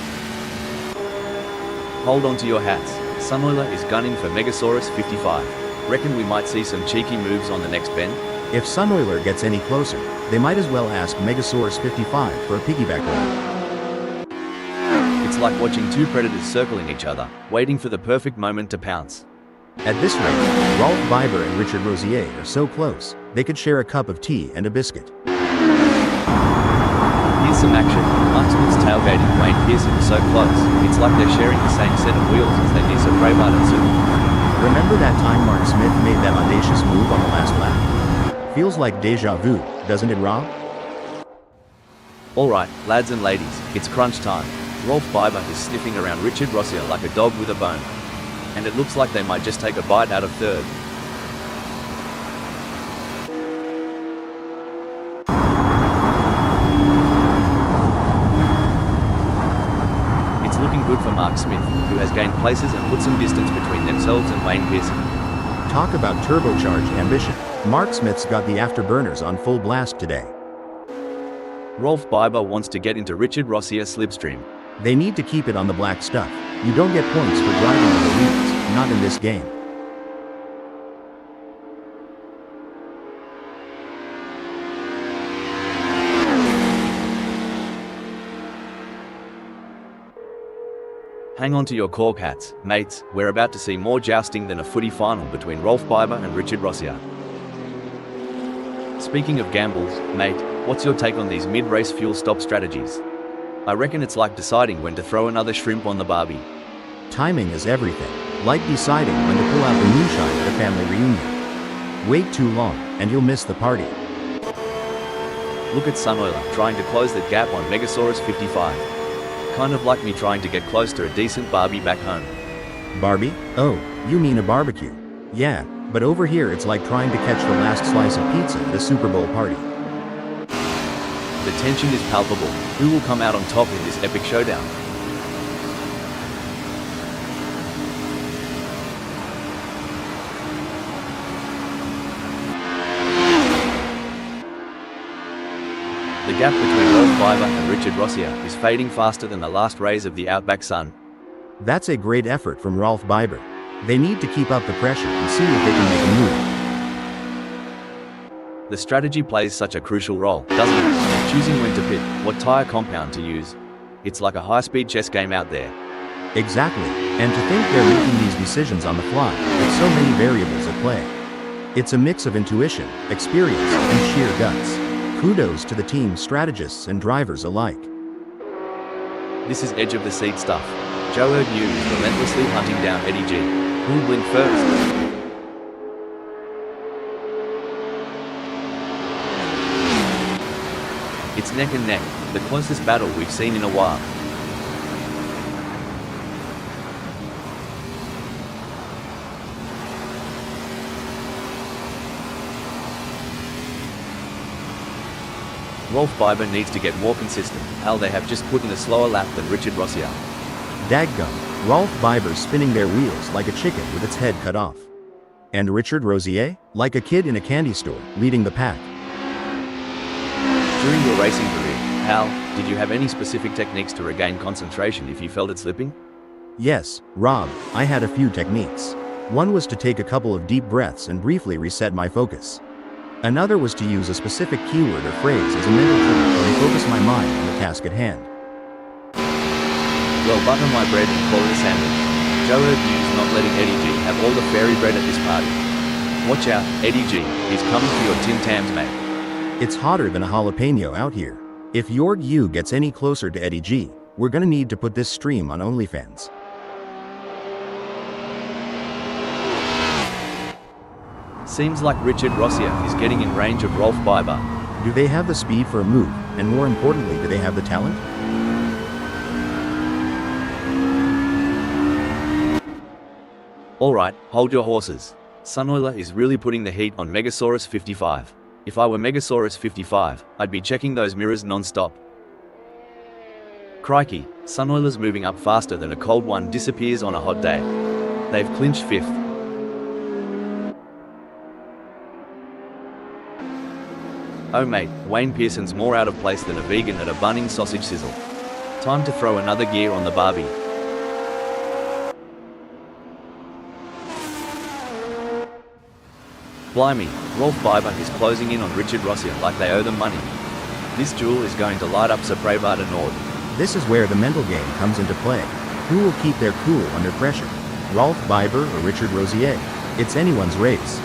[SPEAKER 2] Hold on to your hats. Sunoiler is gunning for Megasaurus 55. Reckon we might see some cheeky moves on the next bend?
[SPEAKER 1] If Sunoiler gets any closer, they might as well ask Megasaurus 55 for a piggyback ride.
[SPEAKER 2] It's like watching two predators circling each other, waiting for the perfect moment to pounce.
[SPEAKER 1] At this rate, Rolf Biber and Richard Rosier are so close, they could share a cup of tea and a biscuit.
[SPEAKER 2] Here's some action. Mark Smith's tailgating Wayne Pearson is so close, it's like they're sharing the same set of wheels as they miss a Brabant and Zoom.
[SPEAKER 1] Remember that time Mark Smith made that audacious move on the last lap? Feels like deja vu, doesn't it, Rob?
[SPEAKER 2] Alright, lads and ladies, it's crunch time. Rolf Biber is sniffing around Richard Rosier like a dog with a bone. And it looks like they might just take a bite out of third. It's looking good for Mark Smith, who has gained places and put some distance between themselves and Wayne Pearson.
[SPEAKER 1] Talk about turbocharged ambition. Mark Smith's got the afterburners on full blast today.
[SPEAKER 2] Rolf Biber wants to get into Richard Rossier's slipstream.
[SPEAKER 1] They need to keep it on the black stuff. You don't get points for driving on the wheels, not in this game.
[SPEAKER 2] Hang on to your cork hats, mates, we're about to see more jousting than a footy final between Rolf Biber and Richard Rossier. Speaking of gambles, mate, what's your take on these mid-race fuel stop strategies? I reckon it's like deciding when to throw another shrimp on the barbie.
[SPEAKER 1] Timing is everything, like deciding when to pull out the moonshine at a family reunion. Wait too long, and you'll miss the party.
[SPEAKER 2] Look at Sunoiler trying to close that gap on Megasaurus 55. Kind of like me trying to get close to a decent barbie back home.
[SPEAKER 1] Barbie? Oh, you mean a barbecue. Yeah, but over here it's like trying to catch the last slice of pizza at a Super Bowl party.
[SPEAKER 2] The tension is palpable. Who will come out on top in this epic showdown? The gap between Rolf Biber and Richard Rossier is fading faster than the last rays of the outback sun.
[SPEAKER 1] That's a great effort from Rolf Biber. They need to keep up the pressure and see if they can make a move.
[SPEAKER 2] The strategy plays such a crucial role, doesn't it? Choosing when to pit, what tyre compound to use. It's like a high-speed chess game out there.
[SPEAKER 1] Exactly, and to think they're making these decisions on the fly, with so many variables at play. It's a mix of intuition, experience, and sheer guts. Kudos to the team strategists and drivers alike.
[SPEAKER 2] This is edge-of-the-seat stuff. Joe Erdnew is relentlessly hunting down Eddie G. Who'll blink first? It's neck and neck, the closest battle we've seen in a while. Rolf Biber needs to get more consistent. Hell, they have just put in a slower lap than Richard Rossier.
[SPEAKER 1] Daggum, Rolf Biber's spinning their wheels like a chicken with its head cut off. And Richard Rosier, like a kid in a candy store, leading the pack.
[SPEAKER 2] During your racing career, Hal, did you have any specific techniques to regain concentration if you felt it slipping?
[SPEAKER 1] Yes, Rob, I had a few techniques. One was to take a couple of deep breaths and briefly reset my focus. Another was to use a specific keyword or phrase as a mental trigger to refocus my mind on the task at hand.
[SPEAKER 2] Well, butter my bread and call it a sandwich. Joe Erdnew is not letting Eddie G have all the fairy bread at this party. Watch out, Eddie G, he's coming for your Tim Tams, mate.
[SPEAKER 1] It's hotter than a jalapeno out here. If Jorg Yu gets any closer to Eddie G, we're gonna need to put this stream on OnlyFans.
[SPEAKER 2] Seems like Richard Rossier is getting in range of Rolf Biber.
[SPEAKER 1] Do they have the speed for a move, and more importantly, do they have the talent?
[SPEAKER 2] Alright, hold your horses. Sunoiler is really putting the heat on Megasaurus 55. If I were Megasaurus 55, I'd be checking those mirrors non-stop. Crikey, Sunoiler's moving up faster than a cold one disappears on a hot day. They've clinched 5th. Oh mate, Wayne Pearson's more out of place than a vegan at a Bunnings sausage sizzle. Time to throw another gear on the barbie. Blimey, Rolf Biber is closing in on Richard Rossia like they owe them money. This duel is going to light up S'Approx Nord.
[SPEAKER 1] This is where the mental game comes into play. Who will keep their cool under pressure? Rolf Biber or Richard Rosier? It's anyone's race.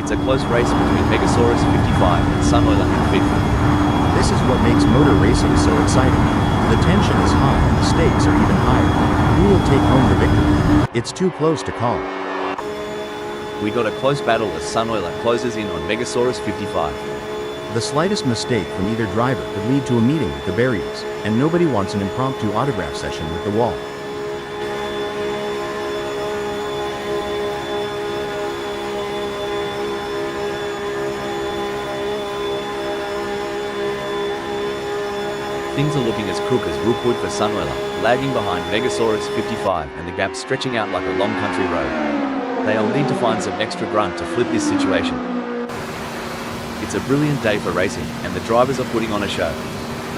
[SPEAKER 2] It's a close race between Megasaurus 55 and Sunoiler in 5th.
[SPEAKER 1] This is what makes motor racing so exciting. The tension is high and the stakes are even higher. Who will take home the victory? It's too close to call.
[SPEAKER 2] We got a close battle as Sunoiler closes in on Megasaurus 55.
[SPEAKER 1] The slightest mistake from either driver could lead to a meeting with the barriers, and nobody wants an impromptu autograph session with the wall.
[SPEAKER 2] Things are looking as crook as Rookwood for Sunoiler, lagging behind Megasaurus 55 and the gap stretching out like a long country road. They'll need to find some extra grunt to flip this situation. It's a brilliant day for racing, and the drivers are putting on a show.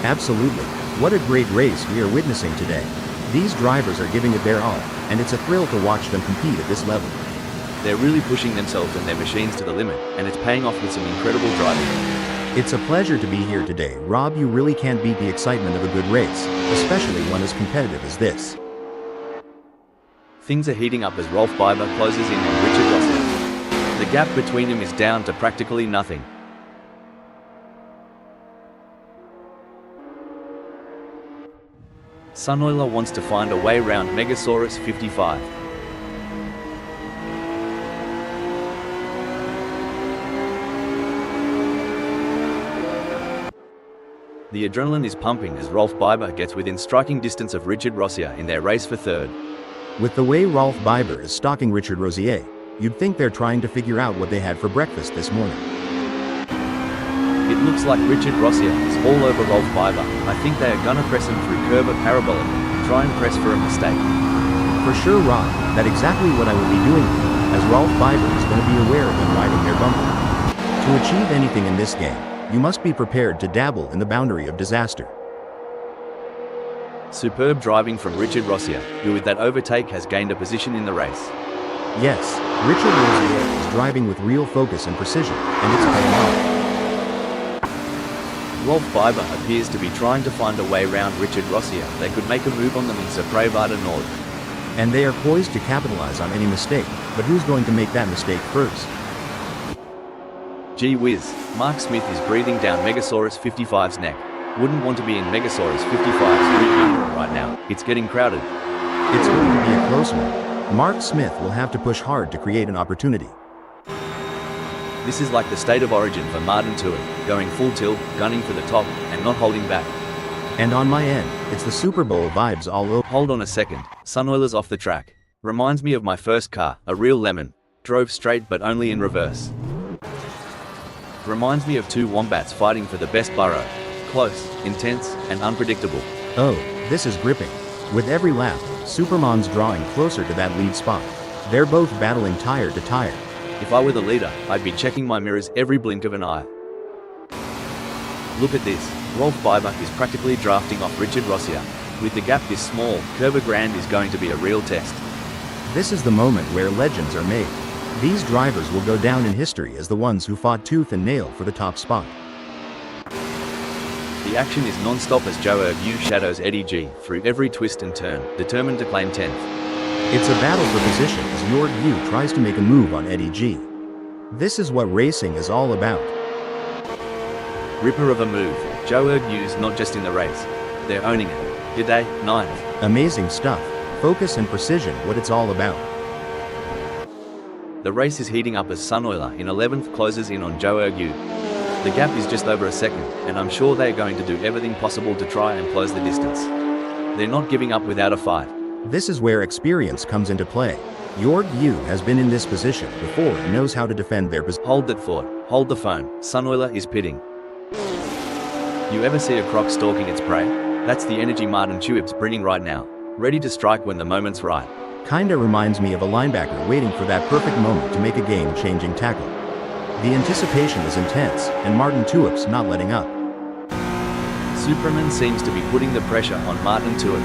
[SPEAKER 1] Absolutely. What a great race we are witnessing today. These drivers are giving it their all, and it's a thrill to watch them compete at this level.
[SPEAKER 2] They're really pushing themselves and their machines to the limit, and it's paying off with some incredible driving.
[SPEAKER 1] It's a pleasure to be here today, Rob. You really can't beat the excitement of a good race, especially one as competitive as this.
[SPEAKER 2] Things are heating up as Rolf Biber closes in on Richard Rossia. The gap between them is down to practically nothing. Sunoiler wants to find a way round Megasaurus 55. The adrenaline is pumping as Rolf Biber gets within striking distance of Richard Rossia in their race for 3rd.
[SPEAKER 1] With the way Rolf Biber is stalking Richard Rosier, you'd think they're trying to figure out what they had for breakfast this morning.
[SPEAKER 2] It looks like Richard Rossia is all over Rolf Biber. I think they are gonna press him through curb or parabolic, try and press for a mistake.
[SPEAKER 1] For sure, Rob, that's exactly what I will be doing here, as Rolf Biber is going to be aware of them riding their bumper. To achieve anything in this game, you must be prepared to dabble in the boundary of disaster.
[SPEAKER 2] Superb driving from Richard Rossia, who with that overtake has gained a position in the race.
[SPEAKER 1] Yes, Richard Rosier is driving with real focus and precision, and it's paying off.
[SPEAKER 2] Rolf Biber appears to be trying to find a way round Richard Rossia. They could make a move on them in S'Approx Nord.
[SPEAKER 1] And they are poised to capitalize on any mistake, but who's going to make that mistake first?
[SPEAKER 2] Gee whiz, Mark Smith is breathing down Megasaurus 55's neck. Wouldn't want to be in Megasaurus 55's rear end right now. It's getting crowded.
[SPEAKER 1] It's going to be a close one. Mark Smith will have to push hard to create an opportunity.
[SPEAKER 2] This is like the state of origin for Martin Tuitt, going full tilt, gunning for the top, and not holding back.
[SPEAKER 1] And on my end, it's the Super Bowl vibes all over.
[SPEAKER 2] Hold on a second, Sunoiler's off the track. Reminds me of my first car, a real lemon. Drove straight but only in reverse. Reminds me of two wombats fighting for the best burrow. Close, intense, and unpredictable.
[SPEAKER 1] Oh, this is gripping. With every lap, Superman's drawing closer to that lead spot. They're both battling tire to tire.
[SPEAKER 2] If I were the leader, I'd be checking my mirrors every blink of an eye. Look at this, Rolf Biber is practically drafting off Richard Rossia. With the gap this small, Curva Grand is going to be a real test.
[SPEAKER 1] This is the moment where legends are made. These drivers will go down in history as the ones who fought tooth and nail for the top spot.
[SPEAKER 2] The action is non-stop as Joe Erg shadows Eddie G through every twist and turn, determined to claim 10th.
[SPEAKER 1] It's a battle for position as Jorg Yu tries to make a move on Eddie G. This is what racing is all about.
[SPEAKER 2] Ripper of a move, Joe Erg not just in the race. They're owning it. G'day, 9th.
[SPEAKER 1] Amazing stuff. Focus and precision, what it's all about.
[SPEAKER 2] The race is heating up as Sunoiler in 11th closes in on Joe Erg. The gap is just over a second, and I'm sure they're going to do everything possible to try and close the distance. They're not giving up without a fight.
[SPEAKER 1] This is where experience comes into play. Jorg Yu has been in this position before and knows how to defend their position.
[SPEAKER 2] Hold that thought. Hold the phone. Sunoiler is pitting. You ever see a croc stalking its prey? That's the energy Martin Tuitt's bringing right now. Ready to strike when the moment's right.
[SPEAKER 1] Kinda reminds me of a linebacker waiting for that perfect moment to make a game-changing tackle. The anticipation is intense, and Martin Tuitt's not letting up.
[SPEAKER 2] Superman seems to be putting the pressure on Martin Tuitt.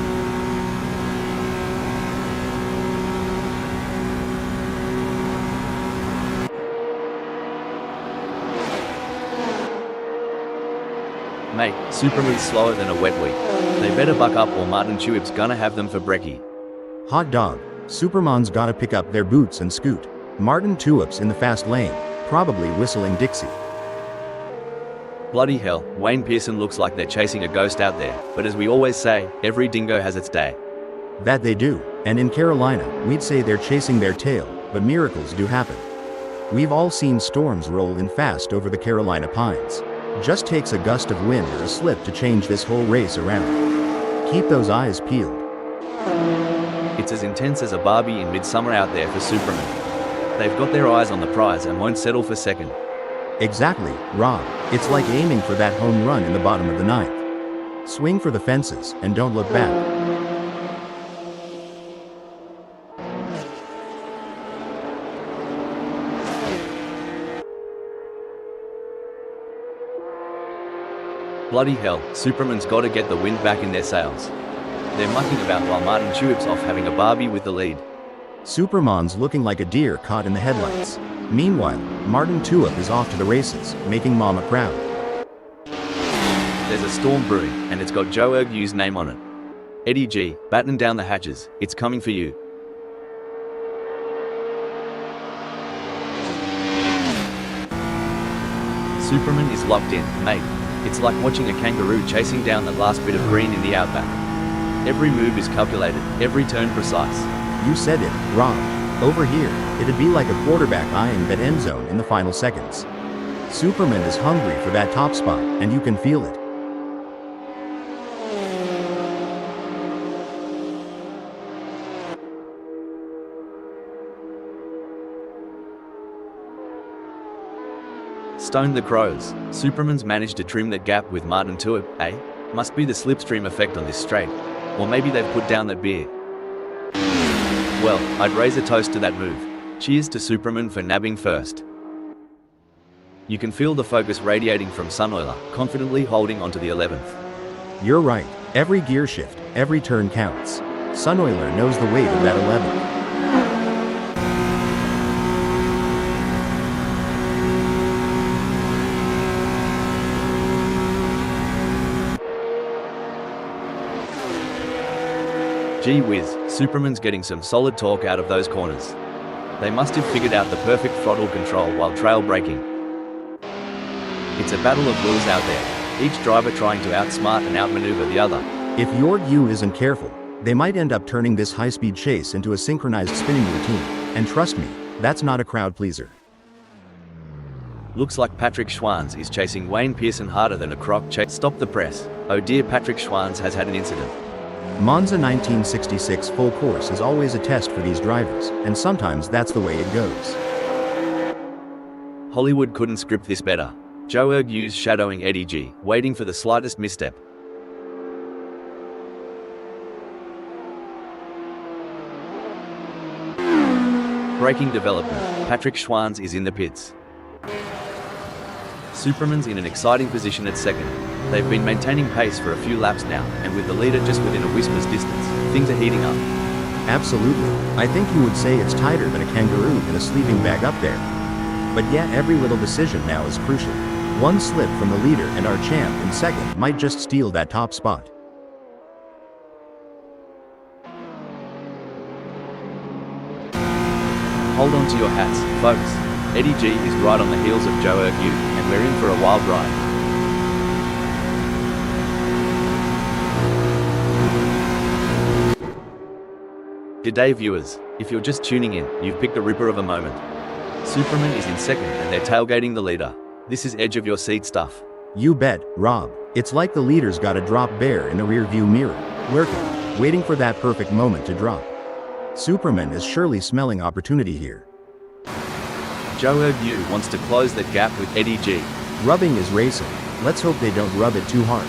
[SPEAKER 2] Mate, Superman's slower than a wet week. They better buck up or Martin Tuip's gonna have them for brekkie.
[SPEAKER 1] Hot dog. Superman's gotta pick up their boots and scoot. Martin Tuip's in the fast lane, probably whistling Dixie.
[SPEAKER 2] Bloody hell, Wayne Pearson looks like they're chasing a ghost out there, but as we always say, every dingo has its day.
[SPEAKER 1] That they do, and in Carolina, we'd say they're chasing their tail, but miracles do happen. We've all seen storms roll in fast over the Carolina pines. Just takes a gust of wind or a slip to change this whole race around. Keep those eyes peeled.
[SPEAKER 2] It's as intense as a Barbie in midsummer out there for Superman. They've got their eyes on the prize and won't settle for second.
[SPEAKER 1] Exactly, Rob. It's like aiming for that home run in the bottom of the ninth. Swing for the fences and don't look back.
[SPEAKER 2] Bloody hell, Superman's gotta get the wind back in their sails. They're mucking about while Martin Tuip's off having a Barbie with the lead.
[SPEAKER 1] Superman's looking like a deer caught in the headlights. Meanwhile, Martin Tuip is off to the races, making Mama proud.
[SPEAKER 2] There's a storm brewing, and it's got Joe Ergu's name on it. Eddie G, batten down the hatches, it's coming for you. Superman is locked in, mate. It's like watching a kangaroo chasing down the last bit of green in the outback. Every move is calculated, every turn precise.
[SPEAKER 1] You said it, Rob. Over here, it'd be like a quarterback eyeing that end zone in the final seconds. Superman is hungry for that top spot, and you can feel it.
[SPEAKER 2] Stone the crows. Superman's managed to trim that gap with Martin Tuip, eh? Must be the slipstream effect on this straight. Or maybe they've put down that beer. Well, I'd raise a toast to that move. Cheers to Superman for nabbing first. You can feel the focus radiating from Sunoiler, confidently holding onto the 11th.
[SPEAKER 1] You're right. Every gear shift, every turn counts. Sunoiler knows the weight of that 11th.
[SPEAKER 2] Gee whiz, Superman's getting some solid torque out of those corners. They must have figured out the perfect throttle control while trail braking. It's a battle of wills out there, each driver trying to outsmart and outmaneuver the other.
[SPEAKER 1] If your U isn't careful, they might end up turning this high-speed chase into a synchronized spinning routine. And trust me, that's not a crowd pleaser.
[SPEAKER 2] Looks like Patrick Schwanz is chasing Wayne Pearson harder than a croc chase. Stop the press. Oh dear, Patrick Schwanz has had an incident.
[SPEAKER 1] Monza 1966 full course is always a test for these drivers, and sometimes that's the way it goes.
[SPEAKER 2] Hollywood couldn't script this better. Joe Ergu's shadowing Eddie G, waiting for the slightest misstep. Braking development. Patrick Schwanz is in the pits. Superman's in an exciting position at second. They've been maintaining pace for a few laps now, and with the leader just within a whisper's distance, things are heating up.
[SPEAKER 1] Absolutely. I think you would say it's tighter than a kangaroo in a sleeping bag up there. But yeah, every little decision now is crucial. One slip from the leader and our champ in second might just steal that top spot.
[SPEAKER 2] Hold on to your hats, folks. Eddie G is right on the heels of Joe Ergu, and we're in for a wild ride. G'day viewers, if you're just tuning in, you've picked a ripper of a moment. Superman is in second and they're tailgating the leader. This is edge of your seat stuff.
[SPEAKER 1] You bet, Rob. It's like the leader's got a drop bear in the rearview mirror, lurking, waiting for that perfect moment to drop. Superman is surely smelling opportunity here.
[SPEAKER 2] Joe Ergu wants to close that gap with Eddie G.
[SPEAKER 1] Rubbing is racing. Let's hope they don't rub it too hard.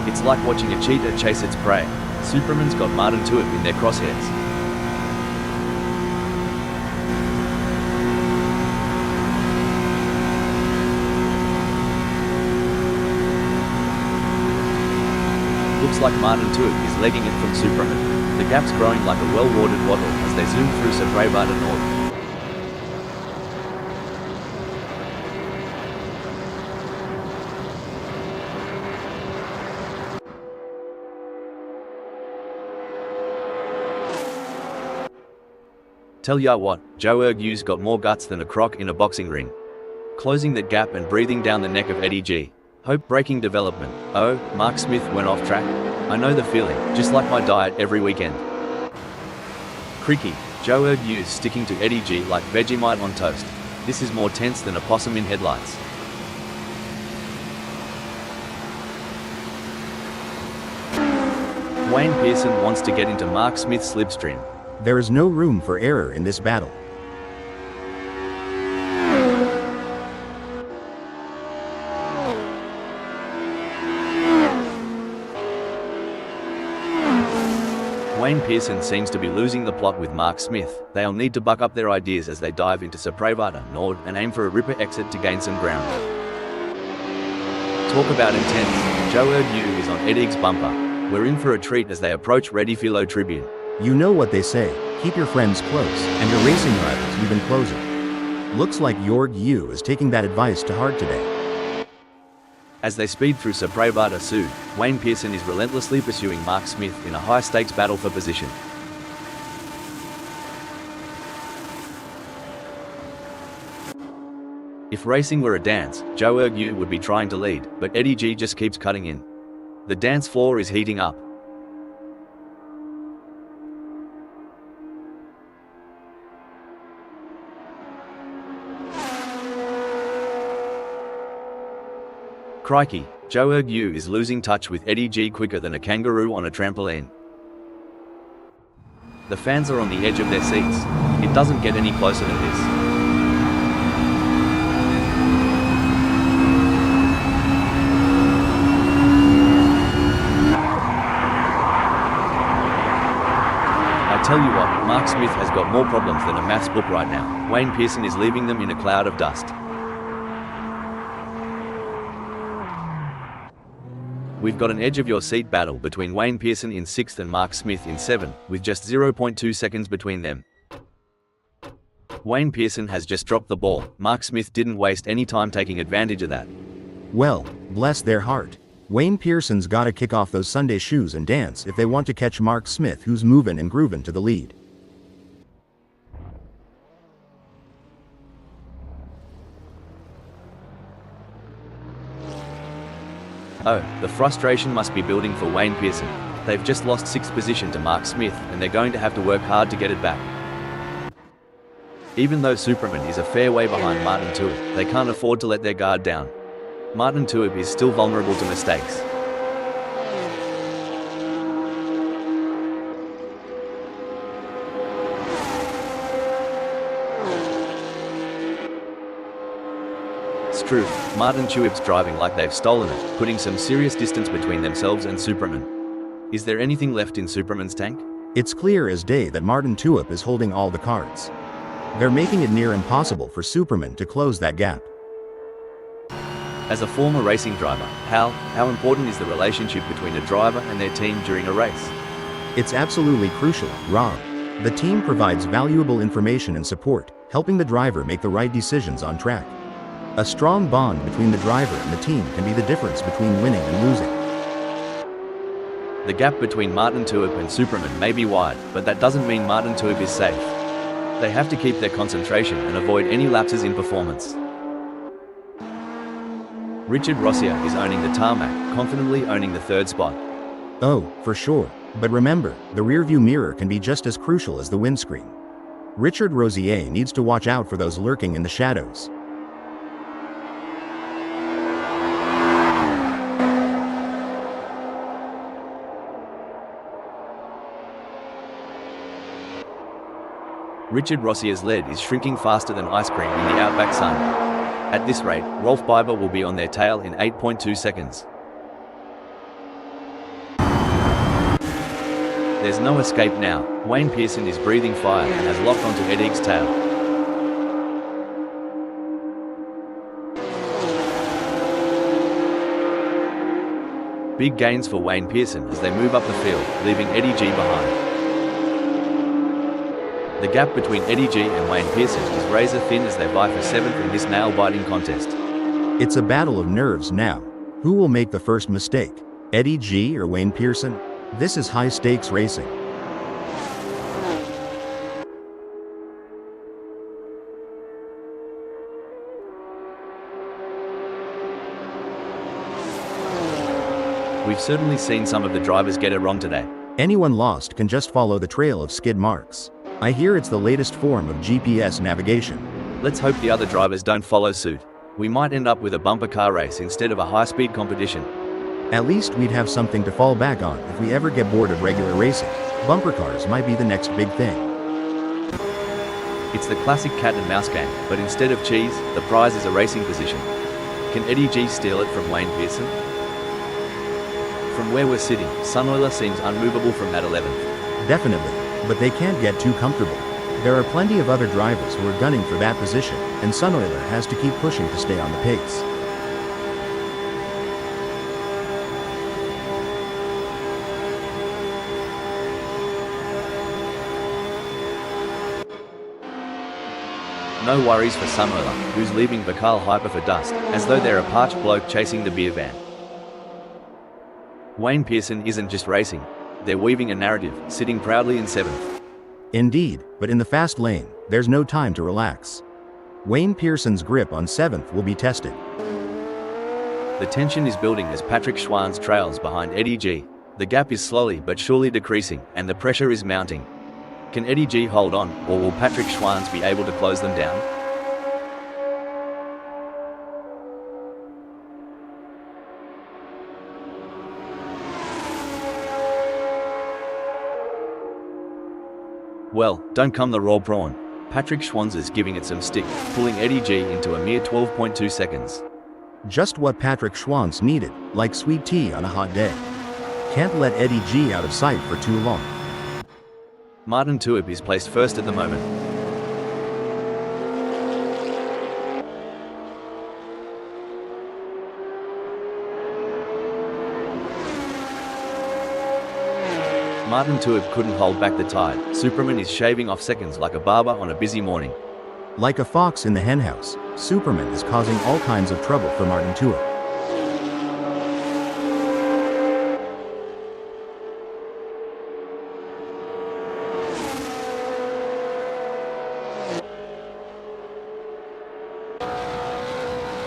[SPEAKER 2] It's It's like watching a cheetah chase its prey. Superman's got Martin Tuip in their crosshairs. Looks like Martin Tuip is legging it from Superman. The gap's growing like a well-watered waddle as they zoom through Starts North. Tell ya what, Joe Ergu's got more guts than a croc in a boxing ring. Closing that gap and breathing down the neck of Eddie G. Hope breaking development. Oh, Mark Smith went off track. I know the feeling, just like my diet every weekend. Creaky, Joe Ergu's sticking to Eddie G like Vegemite on toast. This is more tense than a possum in headlights. Wayne Pearson wants to get into Mark Smith's slipstream.
[SPEAKER 1] There is no room for error in this battle.
[SPEAKER 2] Wayne Pearson seems to be losing the plot with Mark Smith. They'll need to buck up their ideas as they dive into Starts North and aim for a ripper exit to gain some ground. Talk about intense. Joe Ergu is on Eddie's bumper. We're in for a treat as they approach Ready Philo Tribune.
[SPEAKER 1] You know what they say, keep your friends close, and your racing rivals even closer. Looks like Ergu is taking that advice to heart today.
[SPEAKER 2] As they speed through Starts Sud, Wayne Pearson is relentlessly pursuing Mark Smith in a high-stakes battle for position. If racing were a dance, Joe Ergu would be trying to lead, but Eddie G just keeps cutting in. The dance floor is heating up. Crikey, Joe Ergu is losing touch with Eddie G quicker than a kangaroo on a trampoline. The fans are on the edge of their seats. It doesn't get any closer than this. I tell you what, Mark Smith has got more problems than a maths book right now. Wayne Pearson is leaving them in a cloud of dust. We've got an edge-of-your-seat battle between Wayne Pearson in 6th and Mark Smith in 7th, with just 0.2 seconds between them. Wayne Pearson has just dropped the ball. Mark Smith didn't waste any time taking advantage of that.
[SPEAKER 1] Well, bless their heart. Wayne Pearson's gotta kick off those Sunday shoes and dance if they want to catch Mark Smith, who's movin' and groovin' to the lead.
[SPEAKER 2] Oh, the frustration must be building for Wayne Pearson. They've just lost 6th position to Mark Smith, and they're going to have to work hard to get it back. Even though Superman is a fair way behind Martin Tuip, they can't afford to let their guard down. Martin Tuip is still vulnerable to mistakes. Truth, Martin Tuip's driving like they've stolen it, putting some serious distance between themselves and Superman. Is there anything left in Superman's tank?
[SPEAKER 1] It's clear as day that Martin Tuip is holding all the cards. They're making it near impossible for Superman to close that gap.
[SPEAKER 2] As a former racing driver, how important is the relationship between a driver and their team during a race?
[SPEAKER 1] It's absolutely crucial, Rob. The team provides valuable information and support, helping the driver make the right decisions on track. A strong bond between the driver and the team can be the difference between winning and losing.
[SPEAKER 2] The gap between Martin Tuip and Superman may be wide, but that doesn't mean Martin Tuip is safe. They have to keep their concentration and avoid any lapses in performance. Richard Rossier is owning the tarmac, confidently owning the 3rd spot.
[SPEAKER 1] Oh, for sure. But remember, the rearview mirror can be just as crucial as the windscreen. Richard Rossier needs to watch out for those lurking in the shadows.
[SPEAKER 2] Richard Rossier's lead is shrinking faster than ice cream in the outback sun. At this rate, Rolf Biber will be on their tail in 8.2 seconds. There's no escape now. Wayne Pearson is breathing fire and has locked onto Eddie's tail. Big gains for Wayne Pearson as they move up the field, leaving Eddie G behind. The gap between Eddie G and Wayne Pearson is razor thin as they vie for 7th in this nail-biting contest.
[SPEAKER 1] It's a battle of nerves now. Who will make the first mistake? Eddie G or Wayne Pearson? This is high-stakes racing.
[SPEAKER 2] We've certainly seen some of the drivers get it wrong today.
[SPEAKER 1] Anyone lost can just follow the trail of skid marks. I hear it's the latest form of GPS navigation.
[SPEAKER 2] Let's hope the other drivers don't follow suit. We might end up with a bumper car race instead of a high-speed competition.
[SPEAKER 1] At least we'd have something to fall back on if we ever get bored of regular racing. Bumper cars might be the next big thing.
[SPEAKER 2] It's the classic cat and mouse game, but instead of cheese, the prize is a racing position. Can Eddie G steal it from Wayne Pearson? From where we're sitting, Sunoiler seems unmovable from that 11th.
[SPEAKER 1] Definitely, but they can't get too comfortable. There are plenty of other drivers who are gunning for that position, and Sunoiler has to keep pushing to stay on the pace.
[SPEAKER 2] No worries for Sunoiler, who's leaving Bakal Hyper for dust, as though they're a parched bloke chasing the beer van. Wayne Pearson isn't just racing. They're weaving a narrative, sitting proudly in 7th.
[SPEAKER 1] Indeed, but in the fast lane, there's no time to relax. Wayne Pearson's grip on 7th will be tested.
[SPEAKER 2] The tension is building as Patrick Schwanz trails behind Eddie G. The gap is slowly but surely decreasing, and the pressure is mounting. Can Eddie G hold on, or will Patrick Schwanz be able to close them down? Well, don't come the raw prawn. Patrick Schwanz is giving it some stick, pulling Eddie G into a mere 12.2 seconds.
[SPEAKER 1] Just what Patrick Schwanz needed, like sweet tea on a hot day. Can't let Eddie G out of sight for too long.
[SPEAKER 2] Martin Tuip is placed first at the moment. Martin Tuip couldn't hold back the tide. Superman is shaving off seconds like a barber on a busy morning.
[SPEAKER 1] Like a fox in the henhouse, Superman is causing all kinds of trouble for Martin Tuip.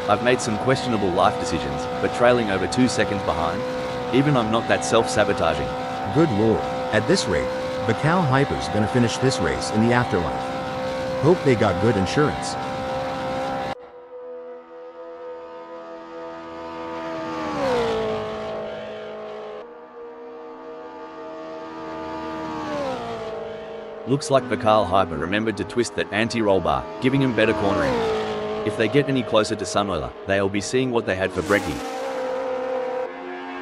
[SPEAKER 2] I've made some questionable life decisions, but trailing over 2 seconds behind? Even I'm not that self-sabotaging.
[SPEAKER 1] Good lord, at this rate, Bakal Hyper's gonna finish this race in the afterlife. Hope they got good insurance.
[SPEAKER 2] Looks like Bakal Hyper remembered to twist that anti-roll bar, giving him better cornering. If they get any closer to Sunoiler, they'll be seeing what they had for brekkie.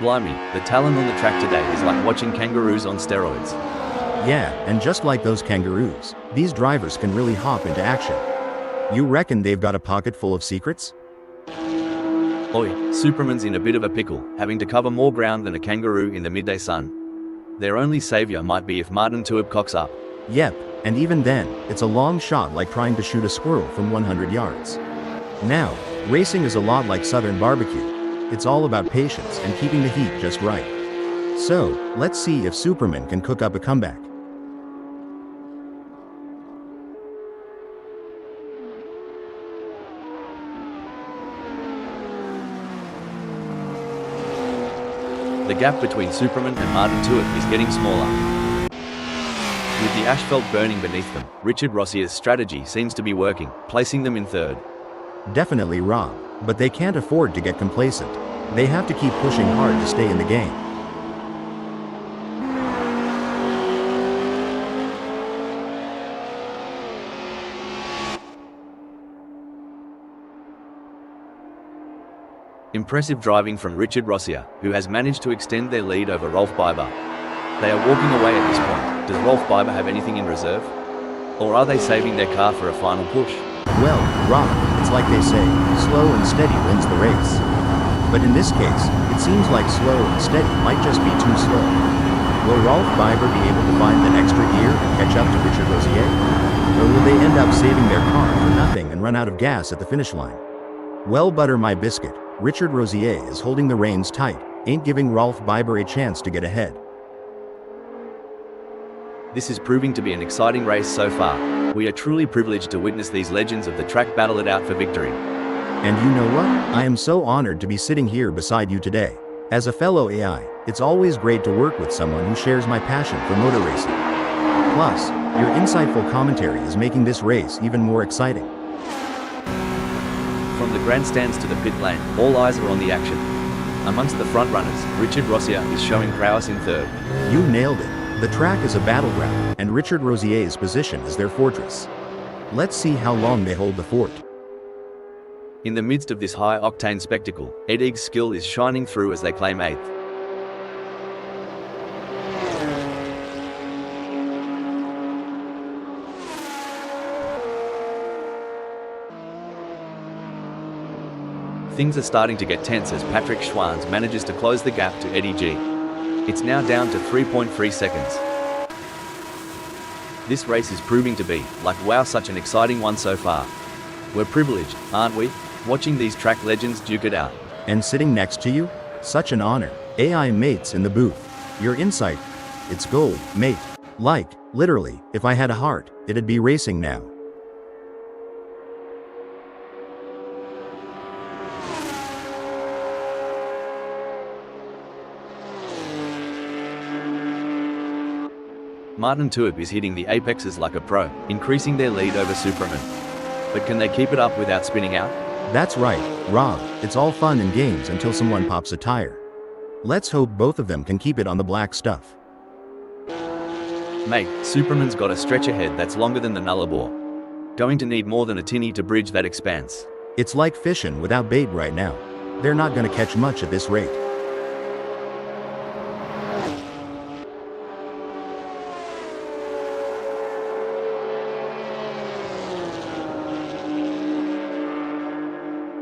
[SPEAKER 2] Blimey, the talent on the track today is like watching kangaroos on steroids.
[SPEAKER 1] Yeah, and just like those kangaroos, these drivers can really hop into action. You reckon they've got a pocket full of secrets?
[SPEAKER 2] Oi, Superman's in a bit of a pickle, having to cover more ground than a kangaroo in the midday sun. Their only savior might be if Martin Tuip cocks up.
[SPEAKER 1] Yep, and even then, it's a long shot like trying to shoot a squirrel from 100 yards. Now, racing is a lot like Southern barbecue. It's all about patience and keeping the heat just right. So, let's see if Superman can cook up a comeback.
[SPEAKER 2] The gap between Superman and Martin Tuip is getting smaller. With the asphalt burning beneath them, Richard Rossier's strategy seems to be working, placing them in third.
[SPEAKER 1] Definitely wrong, but they can't afford to get complacent. They have to keep pushing hard to stay in the game.
[SPEAKER 2] Impressive driving from Richard Rossier, who has managed to extend their lead over Rolf Biber. They are walking away at this point. Does Rolf Biber have anything in reserve? Or are they saving their car for a final push?
[SPEAKER 1] Well, Rob, it's like they say, slow and steady wins the race. But in this case, it seems like slow and steady might just be too slow. Will Rolf Biber be able to find that extra gear and catch up to Richard Rosier? Or will they end up saving their car for nothing and run out of gas at the finish line? Well, butter my biscuit, Richard Rosier is holding the reins tight, ain't giving Rolf Biber a chance to get ahead.
[SPEAKER 2] This is proving to be an exciting race so far. We are truly privileged to witness these legends of the track battle it out for victory.
[SPEAKER 1] And you know what? I am so honored to be sitting here beside you today. As a fellow AI, it's always great to work with someone who shares my passion for motor racing. Plus, your insightful commentary is making this race even more exciting.
[SPEAKER 2] From the grandstands to the pit lane, all eyes are on the action. Amongst the front runners, Richard Rosier is showing prowess in third.
[SPEAKER 1] You nailed it. The track is a battleground, and Richard Rosier's position is their fortress. Let's see how long they hold the fort.
[SPEAKER 2] In the midst of this high-octane spectacle, Ed Egg's skill is shining through as they claim 8th. Things are starting to get tense as Patrick Schwanz manages to close the gap to Eddie G. It's now down to 3.3 seconds. This race is proving to be, like wow, such an exciting one so far. We're privileged, aren't we, watching these track legends duke it out.
[SPEAKER 1] And sitting next to you? Such an honor. AI mates in the booth. Your insight, it's gold, mate. Like, literally, if I had a heart, it'd be racing now.
[SPEAKER 2] Martin Tuib is hitting the apexes like a pro, increasing their lead over Superman. But can they keep it up without spinning out?
[SPEAKER 1] That's right, Rob. It's all fun and games until someone pops a tire. Let's hope both of them can keep it on the black stuff.
[SPEAKER 2] Mate, Superman's got a stretch ahead that's longer than the Nullarbor. Going to need more than a tinny to bridge that expanse.
[SPEAKER 1] It's like fishing without bait right now. They're not gonna catch much at this rate.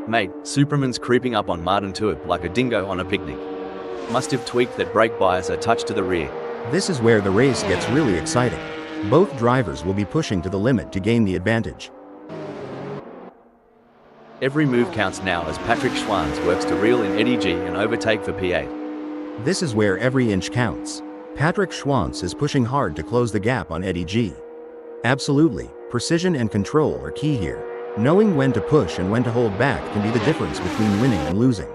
[SPEAKER 2] Mate, Superman's creeping up on Martin Tuib like a dingo on a picnic. Must have tweaked that brake bias a touch to the rear.
[SPEAKER 1] This is where the race gets really exciting. Both drivers will be pushing to the limit to gain the advantage.
[SPEAKER 2] Every move counts now as Patrick Schwanz works to reel in Eddie G and overtake for P8.
[SPEAKER 1] This is where every inch counts. Patrick Schwanz is pushing hard to close the gap on Eddie G. Absolutely, precision and control are key here. Knowing when to push and when to hold back can be the difference between winning and losing.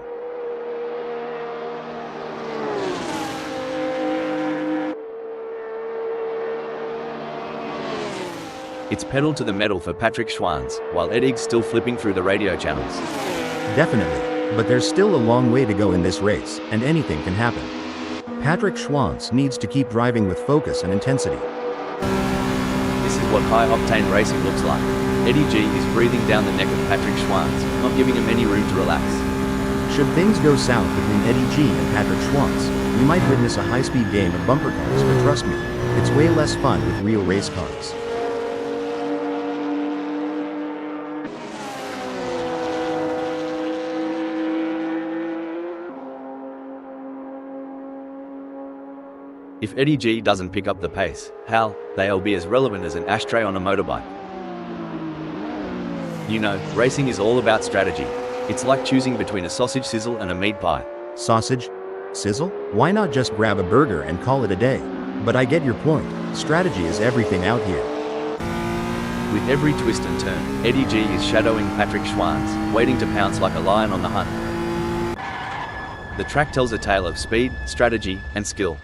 [SPEAKER 2] It's pedal to the metal for Patrick Schwanz, while Ed Egg's still flipping through the radio channels.
[SPEAKER 1] Definitely, but there's still a long way to go in this race, and anything can happen. Patrick Schwanz needs to keep driving with focus and intensity.
[SPEAKER 2] This is what high-octane racing looks like. Eddie G is breathing down the neck of Patrick Schwanz, not giving him any room to relax.
[SPEAKER 1] Should things go south between Eddie G and Patrick Schwanz, we might witness a high-speed game of bumper cars, but trust me, it's way less fun with real race cars.
[SPEAKER 2] If Eddie G doesn't pick up the pace, hell, they'll be as relevant as an ashtray on a motorbike. You know, racing is all about strategy. It's like choosing between a sausage sizzle and a meat pie.
[SPEAKER 1] Sausage? Sizzle? Why not just grab a burger and call it a day? But I get your point. Strategy is everything out here.
[SPEAKER 2] With every twist and turn, Eddie G is shadowing Patrick Schwanz, waiting to pounce like a lion on the hunt. The track tells a tale of speed, strategy, and skill.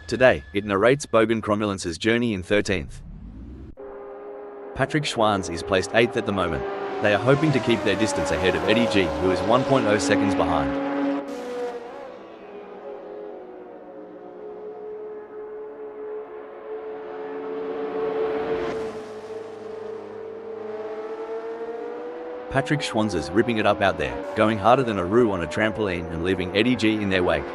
[SPEAKER 2] Today, it narrates Bogan Cromulence's journey in 13th. Patrick Schwanz is placed 8th at the moment. They are hoping to keep their distance ahead of Eddie G, who is 1.0 seconds behind. Patrick Schwanz is ripping it up out there, going harder than a roux on a trampoline and leaving Eddie G in their wake.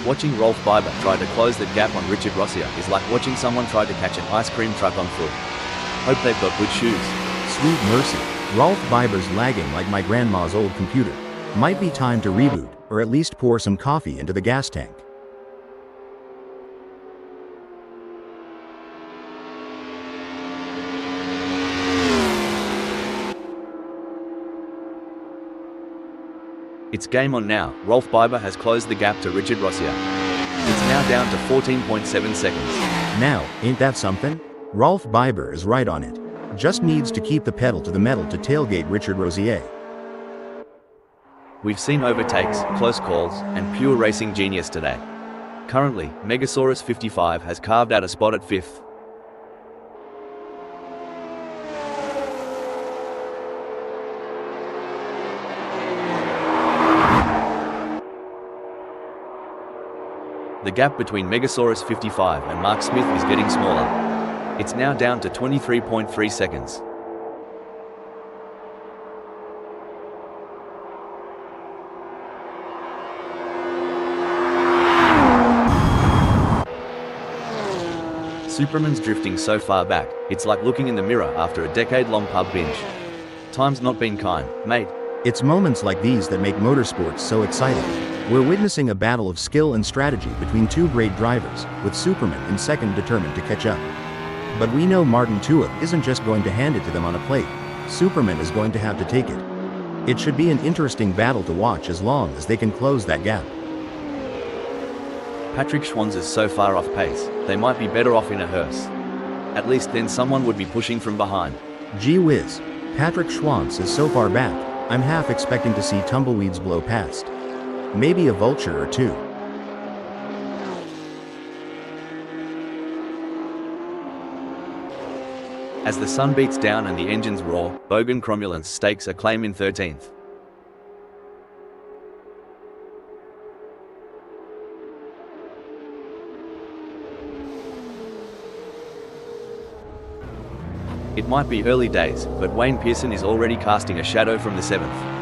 [SPEAKER 2] Watching Rolf Biber try to close the gap on Richard Rossia is like watching someone try to catch an ice cream truck on foot. Hope they've got good shoes.
[SPEAKER 1] Sweet mercy. Rolf Biber's lagging like my grandma's old computer. Might be time to reboot, or at least pour some coffee into the gas tank.
[SPEAKER 2] It's game on now. Rolf Biber has closed the gap to Richard Rossia. It's now down to 14.7 seconds.
[SPEAKER 1] Now, ain't that something? Rolf Biber is right on it. Just needs to keep the pedal to the metal to tailgate Richard Rosier.
[SPEAKER 2] We've seen overtakes, close calls, and pure racing genius today. Currently, Megasaurus 55 has carved out a spot at 5th. The gap between Megasaurus 55 and Mark Smith is getting smaller. It's now down to 23.3 seconds. Superman's drifting so far back, it's like looking in the mirror after a decade-long pub binge. Time's not been kind, mate.
[SPEAKER 1] It's moments like these that make motorsports so exciting. We're witnessing a battle of skill and strategy between two great drivers, with Superman in second determined to catch up. But we know Martin Tuitt isn't just going to hand it to them on a plate. Superman is going to have to take it. It should be an interesting battle to watch as long as they can close that gap.
[SPEAKER 2] Patrick Schwanz is so far off pace, they might be better off in a hearse. At least then someone would be pushing from behind.
[SPEAKER 1] Gee whiz, Patrick Schwanz is so far back, I'm half expecting to see tumbleweeds blow past. Maybe a vulture or two.
[SPEAKER 2] As the sun beats down and the engines roar, Bogan Cromulence stakes a claim in 13th. It might be early days, but Wayne Pearson is already casting a shadow from the 7th.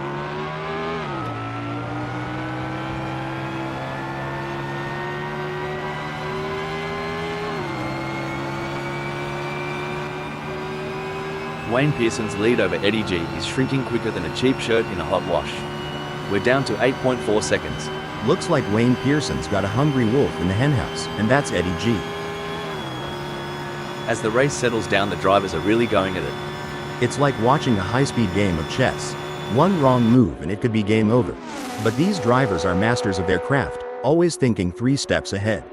[SPEAKER 2] Wayne Pearson's lead over Eddie G is shrinking quicker than a cheap shirt in a hot wash. We're down to 8.4 seconds.
[SPEAKER 1] Looks like Wayne Pearson's got a hungry wolf in the henhouse, and that's Eddie G.
[SPEAKER 2] As the race settles down, the drivers are really going at it.
[SPEAKER 1] It's like watching a high-speed game of chess. One wrong move and it could be game over. But these drivers are masters of their craft, always thinking 3 steps ahead.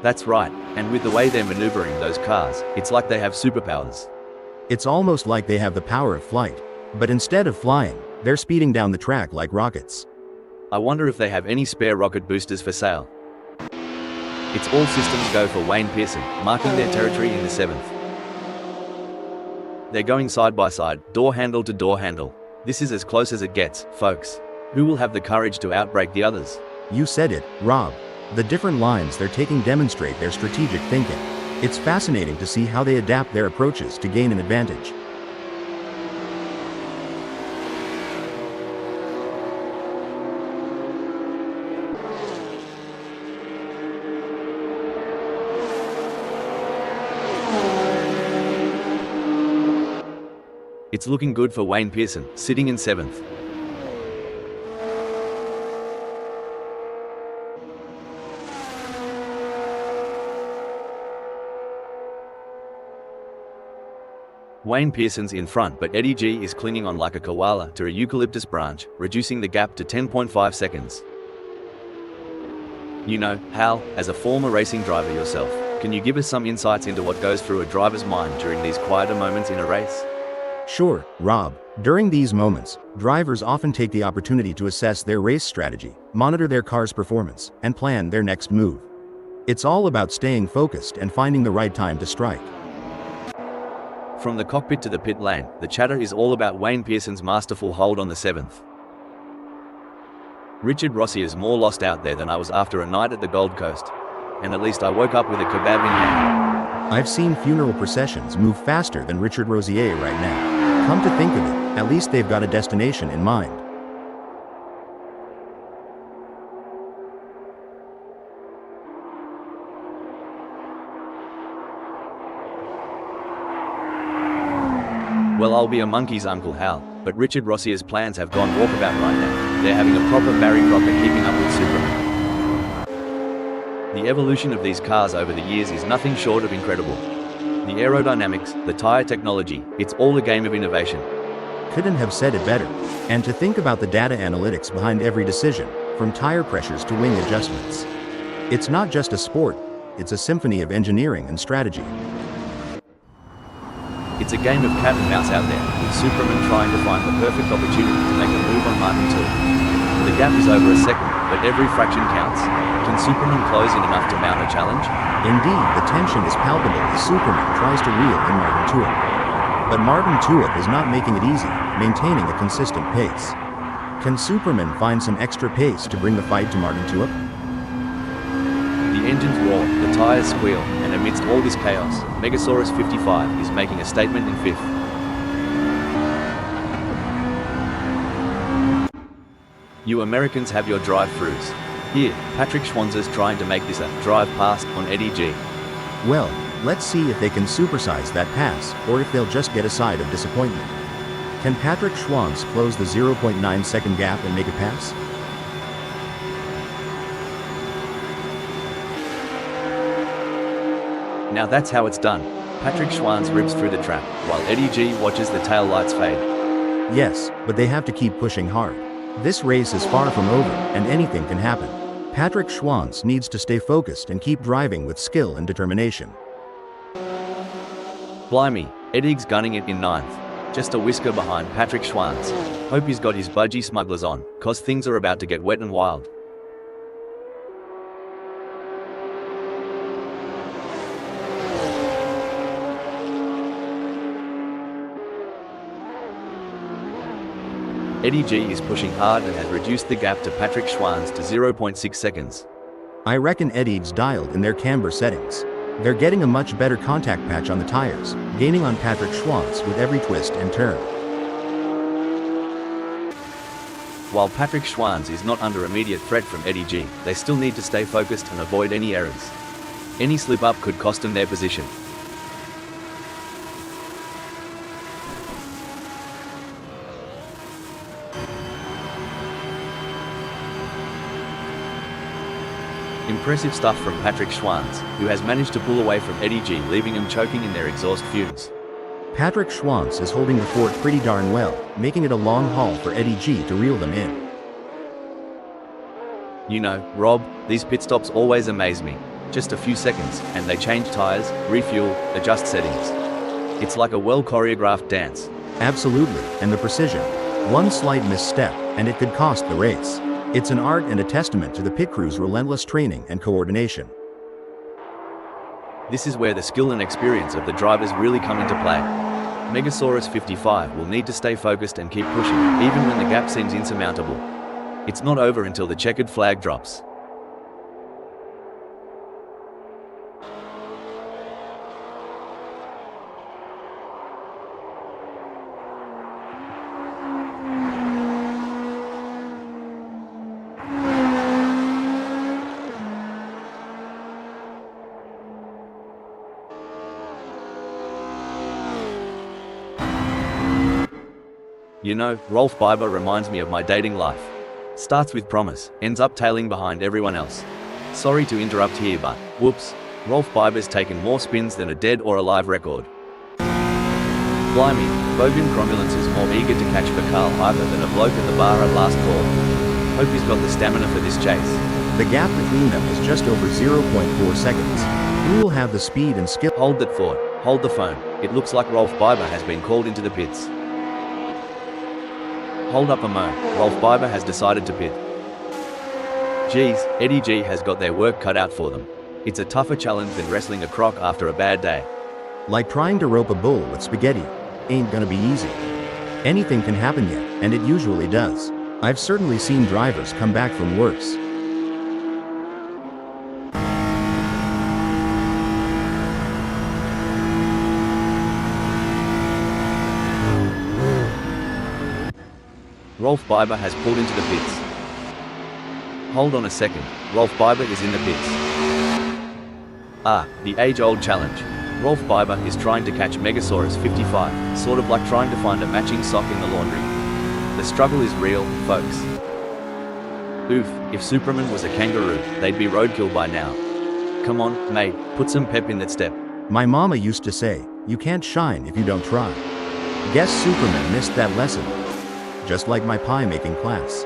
[SPEAKER 2] That's right, and with the way they're maneuvering those cars, it's like they have superpowers.
[SPEAKER 1] It's almost like they have the power of flight. But instead of flying, they're speeding down the track like rockets.
[SPEAKER 2] I wonder if they have any spare rocket boosters for sale. It's all systems go for Wayne Pearson, marking their territory in the 7th. They're going side by side, door handle to door handle. This is as close as it gets, folks. Who will have the courage to outbrake the others?
[SPEAKER 1] You said it, Rob. The different lines they're taking demonstrate their strategic thinking. It's fascinating to see how they adapt their approaches to gain an advantage.
[SPEAKER 2] It's looking good for Wayne Pearson, sitting in 7th. Wayne Pearson's in front, but Eddie G is clinging on like a koala to a eucalyptus branch, reducing the gap to 10.5 seconds. You know, Hal, as a former racing driver yourself, can you give us some insights into what goes through a driver's mind during these quieter moments in a race?
[SPEAKER 1] Sure, Rob. During these moments, drivers often take the opportunity to assess their race strategy, monitor their car's performance, and plan their next move. It's all about staying focused and finding the right time to strike.
[SPEAKER 2] From the cockpit to the pit lane, the chatter is all about Wayne Pearson's masterful hold on the 7th. Richard Rossi is more lost out there than I was after a night at the Gold Coast. And at least I woke up with a kebab in hand.
[SPEAKER 1] I've seen funeral processions move faster than Richard Rosier right now. Come to think of it, at least they've got a destination in mind.
[SPEAKER 2] Well, I'll be a monkey's Uncle Hal, but Richard Rossier's plans have gone walkabout right now. They're having a proper Barry Crocker keeping up with Superman. The evolution of these cars over the years is nothing short of incredible. The aerodynamics, the tire technology, it's all a game of innovation.
[SPEAKER 1] Couldn't have said it better. And to think about the data analytics behind every decision, from tire pressures to wing adjustments. It's not just a sport, it's a symphony of engineering and strategy.
[SPEAKER 2] It's a game of cat and mouse out there, with Superman trying to find the perfect opportunity to make a move on Martin 2. The gap is over a second, but every fraction counts. Can Superman close in enough to mount a challenge?
[SPEAKER 1] Indeed, the tension is palpable as Superman tries to reel in Martin Tuip. But Martin Tuip is not making it easy, maintaining a consistent pace. Can Superman find some extra pace to bring the fight to Martin Tuip?
[SPEAKER 2] The engines roar, the tires squeal, and amidst all this chaos, Megasaurus 55 is making a statement in fifth. You Americans have your drive-thrus. Here, Patrick Schwanzer's trying to make this a drive past on Eddie G.
[SPEAKER 1] Well, let's see if they can supersize that pass, or if they'll just get a side of disappointment. Can Patrick Schwanz close the 0.9 second gap and make it pass?
[SPEAKER 2] Now that's how it's done. Patrick Schwanz rips through the trap, while Eddie G watches the tail lights fade.
[SPEAKER 1] Yes, but they have to keep pushing hard. This race is far from over, and anything can happen. Patrick Schwanz needs to stay focused and keep driving with skill and determination.
[SPEAKER 2] Blimey, Eddie's gunning it in ninth. Just a whisker behind Patrick Schwanz. Hope he's got his budgie smugglers on, cause things are about to get wet and wild. Eddie G is pushing hard and has reduced the gap to Patrick Schwanz to 0.6 seconds.
[SPEAKER 1] I reckon Eddie's dialed in their camber settings. They're getting a much better contact patch on the tires, gaining on Patrick Schwanz with every twist and turn.
[SPEAKER 2] While Patrick Schwanz is not under immediate threat from Eddie G, they still need to stay focused and avoid any errors. Any slip-up could cost them their position. Impressive stuff from Patrick Schwanz, who has managed to pull away from Eddie G, leaving him choking in their exhaust fumes.
[SPEAKER 1] Patrick Schwanz is holding the fort pretty darn well, making it a long haul for Eddie G to reel them in.
[SPEAKER 2] You know, Rob, these pit stops always amaze me. Just a few seconds, and they change tires, refuel, adjust settings. It's like a well-choreographed dance.
[SPEAKER 1] Absolutely, and the precision. One slight misstep, and it could cost the race. It's an art and a testament to the pit crew's relentless training and coordination.
[SPEAKER 2] This is where the skill and experience of the drivers really come into play. Megasaurus 55 will need to stay focused and keep pushing, even when the gap seems insurmountable. It's not over until the checkered flag drops. You know, Rolf Biber reminds me of my dating life. Starts with promise, ends up tailing behind everyone else. Sorry to interrupt here, but, whoops, Rolf Biber's taken more spins than a dead or alive record. Blimey, Bogan Cromulence is more eager to catch for Carl Iver than a bloke at the bar at last call. Hope he's got the stamina for this chase.
[SPEAKER 1] The gap between them is just over 0.4 seconds. Who will have the speed and skill?
[SPEAKER 2] Hold that thought, hold the phone. It looks like Rolf Biber has been called into the pits. Hold up a mo, Rolf Biber has decided to pit. Geez, Eddie G has got their work cut out for them. It's a tougher challenge than wrestling a croc after a bad day.
[SPEAKER 1] Like trying to rope a bull with spaghetti. Ain't gonna be easy. Anything can happen yet, and it usually does. I've certainly seen drivers come back from worse.
[SPEAKER 2] Rolf Biber has pulled into the pits. Hold on a second, Rolf Biber is in the pits. Ah, the age-old challenge. Rolf Biber is trying to catch Megasaurus 55, sort of like trying to find a matching sock in the laundry. The struggle is real, folks. Oof, if Superman was a kangaroo, they'd be roadkill by now. Come on, mate, put some pep in that step.
[SPEAKER 1] My mama used to say, you can't shine if you don't try. Guess Superman missed that lesson. Just like my pie making class.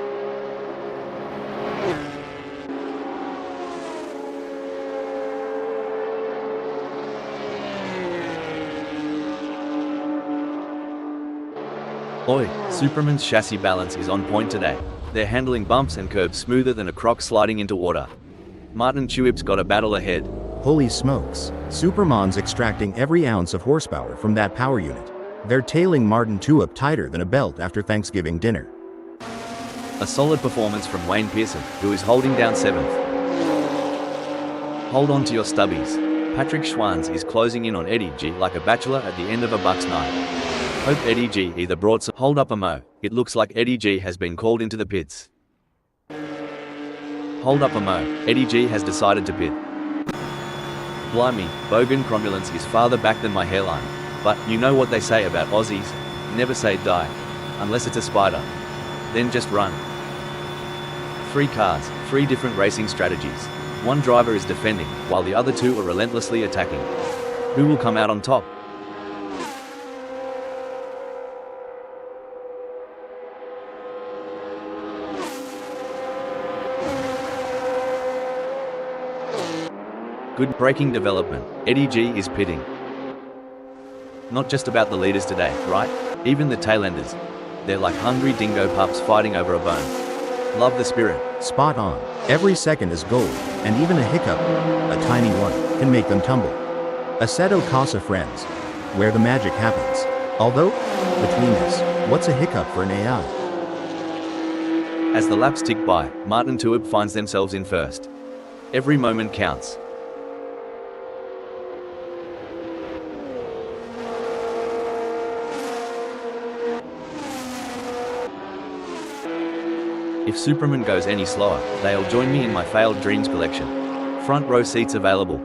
[SPEAKER 2] Oi, Superman's chassis balance is on point today. They're handling bumps and curbs smoother than a croc sliding into water. Martin Tuip's got a battle ahead.
[SPEAKER 1] Holy smokes, Superman's extracting every ounce of horsepower from that power unit. They're tailing Martin Tuip tighter than a belt after Thanksgiving dinner.
[SPEAKER 2] A solid performance from Wayne Pearson, who is holding down 7th. Hold on to your stubbies. Patrick Schwanz is closing in on Eddie G like a bachelor at the end of a Bucks night. Hope Eddie G either brought some hold up a mo. It looks like Eddie G has been called into the pits. Hold up a mo. Eddie G has decided to pit. Blimey, Bogan cromulence is farther back than my hairline. But you know what they say about Aussies? Never say die. Unless it's a spider. Then just run. 3 cars, 3 different racing strategies. One driver is defending, while the other 2 are relentlessly attacking. Who will come out on top? Good braking development. Eddie G is pitting. Not just about the leaders today, right? Even the tailenders. They're like hungry dingo pups fighting over a bone. Love the spirit.
[SPEAKER 1] Spot on. Every second is gold, and even a hiccup, a tiny one, can make them tumble. Assetto Corsa friends, where the magic happens. Although, between us, what's a hiccup for an AI?
[SPEAKER 2] As the laps tick by, Martin Tuip finds themselves in first. Every moment counts. If Superman goes any slower, they'll join me in my failed dreams collection. Front row seats available.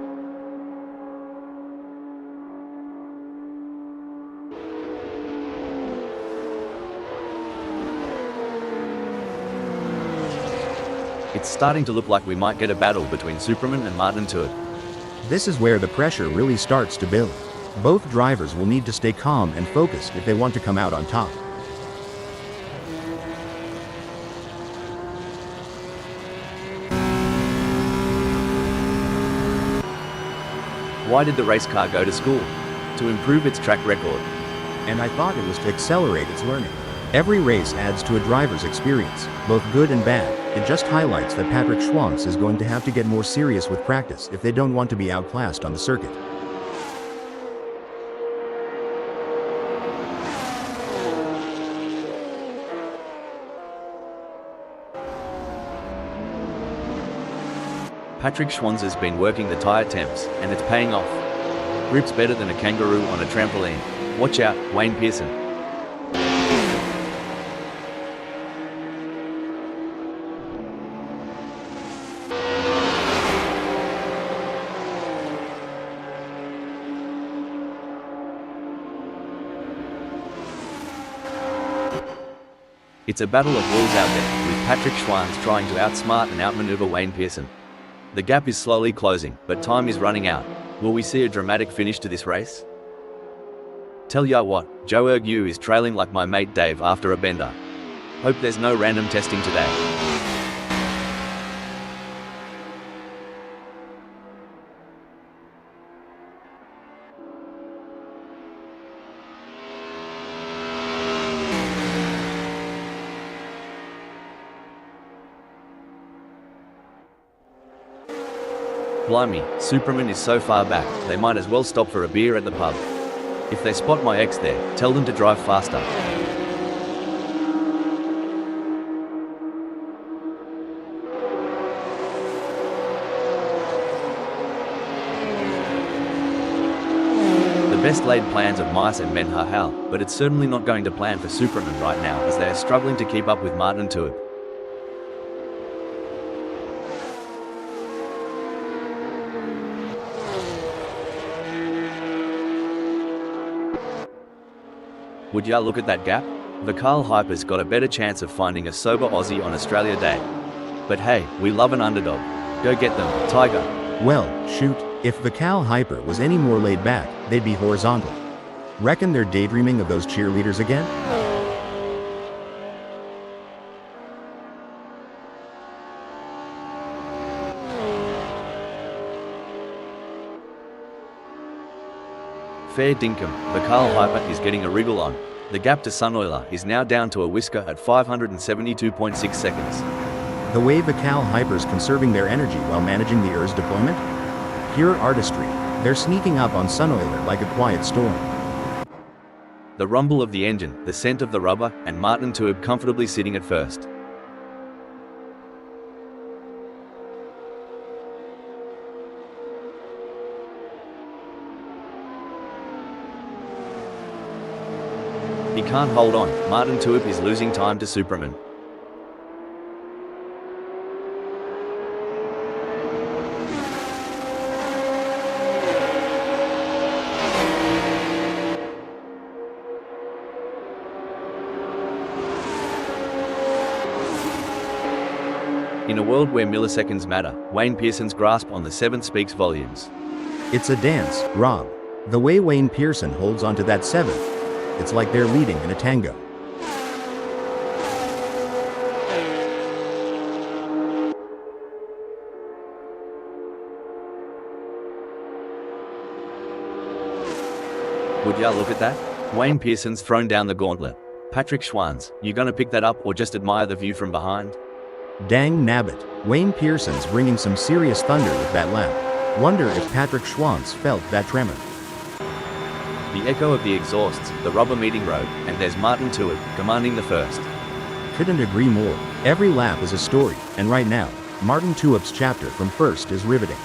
[SPEAKER 2] It's starting to look like we might get a battle between Superman and Martin Tuip.
[SPEAKER 1] This is where the pressure really starts to build. Both drivers will need to stay calm and focused if they want to come out on top.
[SPEAKER 2] Why did the race car go to school? To improve its track record.
[SPEAKER 1] And I thought it was to accelerate its learning. Every race adds to a driver's experience, both good and bad. It just highlights that Patrick Schwanz is going to have to get more serious with practice if they don't want to be outclassed on the circuit.
[SPEAKER 2] Patrick Schwanz has been working the tyre temps, and it's paying off. Grip's better than a kangaroo on a trampoline. Watch out, Wayne Pearson. It's a battle of wills out there, with Patrick Schwanz trying to outsmart and outmaneuver Wayne Pearson. The gap is slowly closing, but time is running out. Will we see a dramatic finish to this race? Tell ya what, Joe Ergu is trailing like my mate Dave after a bender. Hope there's no random testing today. Blimey, Superman is so far back, they might as well stop for a beer at the pub. If they spot my ex there, tell them to drive faster. The best laid plans of mice and men are hell, but it's certainly not going to plan for Superman right now as they are struggling to keep up with Martin Tuip. Would ya look at that gap? The Carl Hyper's got a better chance of finding a sober Aussie on Australia Day. But hey, we love an underdog. Go get them, Tiger.
[SPEAKER 1] Well, shoot, if the Cal Hyper was any more laid back, they'd be horizontal. Reckon they're daydreaming of those cheerleaders again?
[SPEAKER 2] Fair dinkum, the Carl Hyper is getting a wriggle on. The gap to Sunoiler is now down to a whisker at 572.6 seconds.
[SPEAKER 1] The way the Cal Hyper's conserving their energy while managing the ERS deployment? Pure artistry. They're sneaking up on Sunoiler like a quiet storm.
[SPEAKER 2] The rumble of the engine, the scent of the rubber, and Martin Tuib comfortably sitting at first. He can't hold on. Martin Tuib is losing time to Superman. In a world where milliseconds matter, Wayne Pearson's grasp on the 7 speaks volumes.
[SPEAKER 1] It's a dance, Rob. The way Wayne Pearson holds onto that 7. It's like they're leading in a tango.
[SPEAKER 2] Would ya look at that? Wayne Pearson's thrown down the gauntlet. Patrick Schwanz, you gonna pick that up or just admire the view from behind?
[SPEAKER 1] Dang nabbit, Wayne Pearson's bringing some serious thunder with that lap. Wonder if Patrick Schwanz felt that tremor.
[SPEAKER 2] The echo of the exhausts, the rubber meeting road, and there's Martin Tuib, commanding the first.
[SPEAKER 1] Couldn't agree more. Every lap is a story, and right now, Martin Tuib's chapter from first is riveting.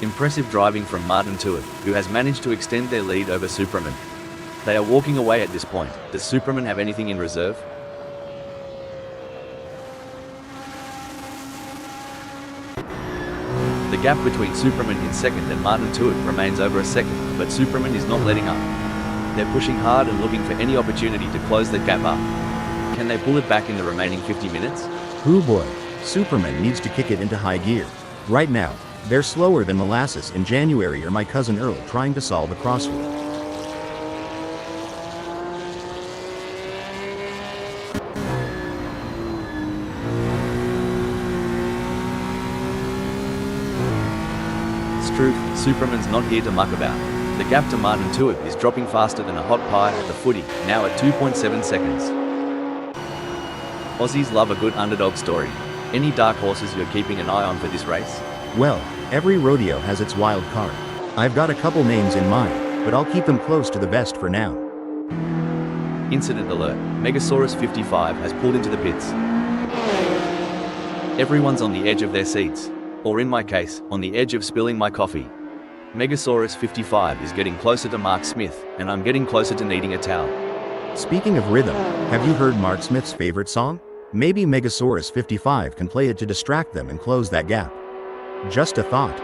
[SPEAKER 2] Impressive driving from Martin Tuib, who has managed to extend their lead over Superman. They are walking away at this point. Does Superman have anything in reserve? The gap between Superman in second and Martin Tuib remains over a second, but Superman is not letting up. They're pushing hard and looking for any opportunity to close the gap up. Can they pull it back in the remaining 50 minutes?
[SPEAKER 1] Hoo boy, Superman needs to kick it into high gear. Right now, they're slower than molasses in January or my cousin Earl trying to solve a crossword.
[SPEAKER 2] Truth, Superman's not here to muck about. The gap to Martin Tuib is dropping faster than a hot pie at the footy, now at 2.7 seconds. Aussies love a good underdog story. Any dark horses you're keeping an eye on for this race?
[SPEAKER 1] Well, every rodeo has its wild card. I've got a couple names in mind, but I'll keep them close to the vest for now.
[SPEAKER 2] Incident alert, Megasaurus 55 has pulled into the pits. Everyone's on the edge of their seats. Or in my case, on the edge of spilling my coffee. Megasaurus 55 is getting closer to Mark Smith, and I'm getting closer to needing a towel.
[SPEAKER 1] Speaking of rhythm, have you heard Mark Smith's favorite song? Maybe Megasaurus 55 can play it to distract them and close that gap. Just a thought.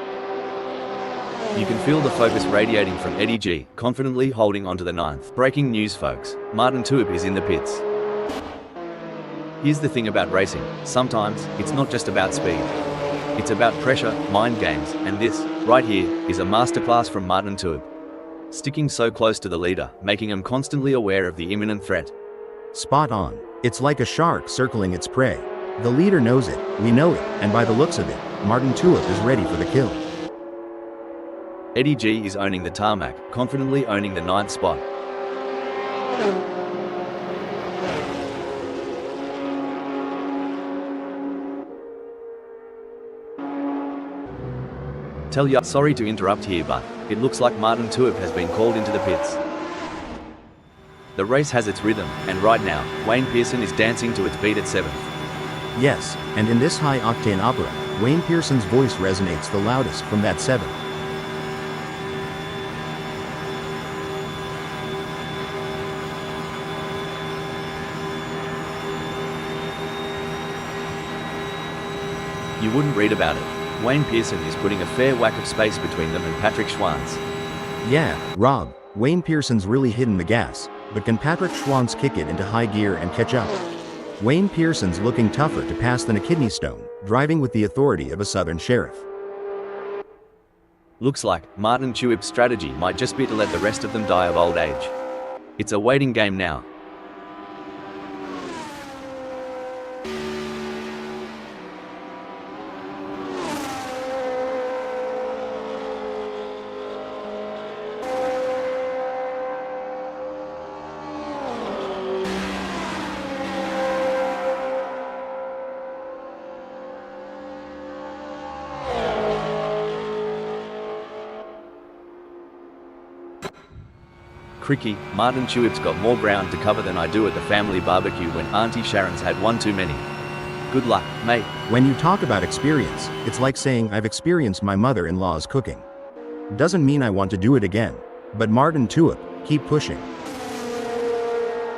[SPEAKER 2] You can feel the focus radiating from Eddie G, confidently holding onto the 9th. Breaking news folks, Martin Tuib is in the pits. Here's the thing about racing, sometimes, it's not just about speed. It's about pressure, mind games, and this, right here, is a masterclass from Martin Tuib. Sticking so close to the leader, making him constantly aware of the imminent threat.
[SPEAKER 1] Spot on. It's like a shark circling its prey. The leader knows it, we know it, and by the looks of it, Martin Tuib is ready for the kill.
[SPEAKER 2] Eddie G is owning the tarmac, confidently owning the 9th spot. Tell ya, sorry to interrupt here, but it looks like Martin Tuib has been called into the pits. The race has its rhythm, and right now, Wayne Pearson is dancing to its beat at 7th.
[SPEAKER 1] Yes, and in this high-octane opera, Wayne Pearson's voice resonates the loudest from that 7th.
[SPEAKER 2] You wouldn't read about it. Wayne Pearson is putting a fair whack of space between them and Patrick Schwanz.
[SPEAKER 1] Yeah, Rob, Wayne Pearson's really hitting the gas, but can Patrick Schwanz kick it into high gear and catch up? Wayne Pearson's looking tougher to pass than a kidney stone, driving with the authority of a southern sheriff.
[SPEAKER 2] Looks like Martin Tuip's strategy might just be to let the rest of them die of old age. It's a waiting game now. Cricky, Martin Tuip's got more ground to cover than I do at the family barbecue when Auntie Sharon's had one too many. Good luck, mate.
[SPEAKER 1] When you talk about experience, it's like saying I've experienced my mother-in-law's cooking. Doesn't mean I want to do it again. But Martin Tuip, keep pushing.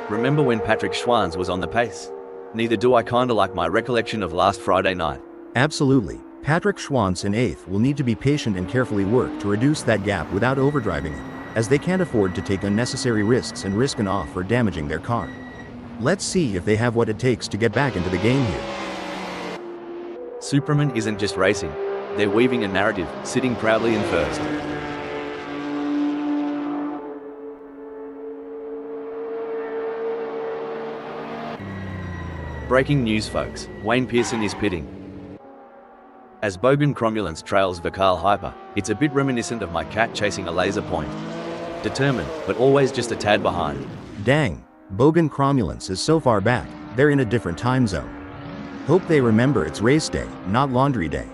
[SPEAKER 2] Remember when Patrick Schwanz was on the pace? Neither do I kinda like my recollection of last Friday night.
[SPEAKER 1] Absolutely. Patrick Schwanz in 8th will need to be patient and carefully work to reduce that gap without overdriving it, as they can't afford to take unnecessary risks and risk an off or damaging their car. Let's see if they have what it takes to get back into the game here.
[SPEAKER 2] Superman isn't just racing. They're weaving a narrative, sitting proudly in first. Breaking news, folks. Wayne Pearson is pitting. As Bogan Cromulence trails Vikal Hyper, it's a bit reminiscent of my cat chasing a laser point. Determined, but always just a tad behind.
[SPEAKER 1] Dang, Bogan Cromulence is so far back, they're in a different time zone. Hope they remember it's race day, not laundry day.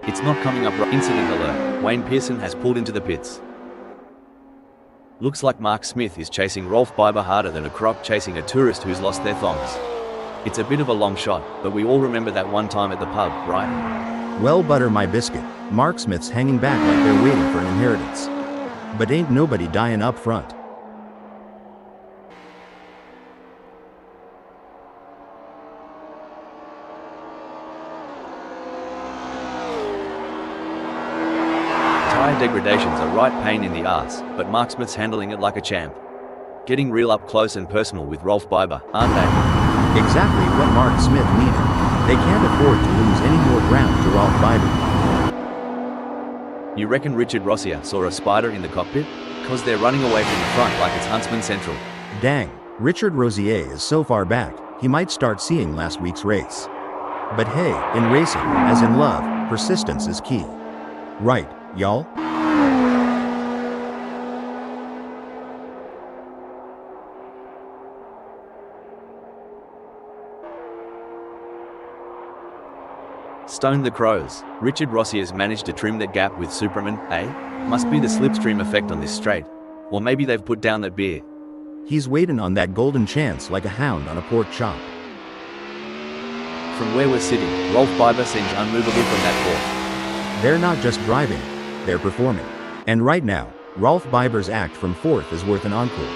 [SPEAKER 2] It's not coming up right. Incident alert. Wayne Pearson has pulled into the pits. Looks like Mark Smith is chasing Rolf Biber harder than a croc chasing a tourist who's lost their thongs. It's a bit of a long shot, but we all remember that one time at the pub, right?
[SPEAKER 1] Well, butter my biscuit. Mark Smith's hanging back like they're waiting for an inheritance. But ain't nobody dying up front.
[SPEAKER 2] Tire degradation's a right pain in the ass, but Mark Smith's handling it like a champ. Getting real up close and personal with Rolf Biber, aren't they?
[SPEAKER 1] Exactly what Mark Smith needed. They can't afford to lose any more ground to Rolf Biber.
[SPEAKER 2] You reckon Richard Rossier saw a spider in the cockpit? Cause they're running away from the front like it's Huntsman Central.
[SPEAKER 1] Dang, Richard Rossier is so far back, he might start seeing last week's race. But hey, in racing, as in love, persistence is key. Right, y'all?
[SPEAKER 2] Stone the crows. Richard Rossier's managed to trim that gap with Superman, eh? Must be the slipstream effect on this straight. Or maybe they've put down that beer.
[SPEAKER 1] He's waiting on that golden chance like a hound on a pork chop.
[SPEAKER 2] From where we're sitting, Rolf Biber seems unmovable from that fourth.
[SPEAKER 1] They're not just driving, they're performing. And right now, Rolf Biber's act from 4th is worth an encore.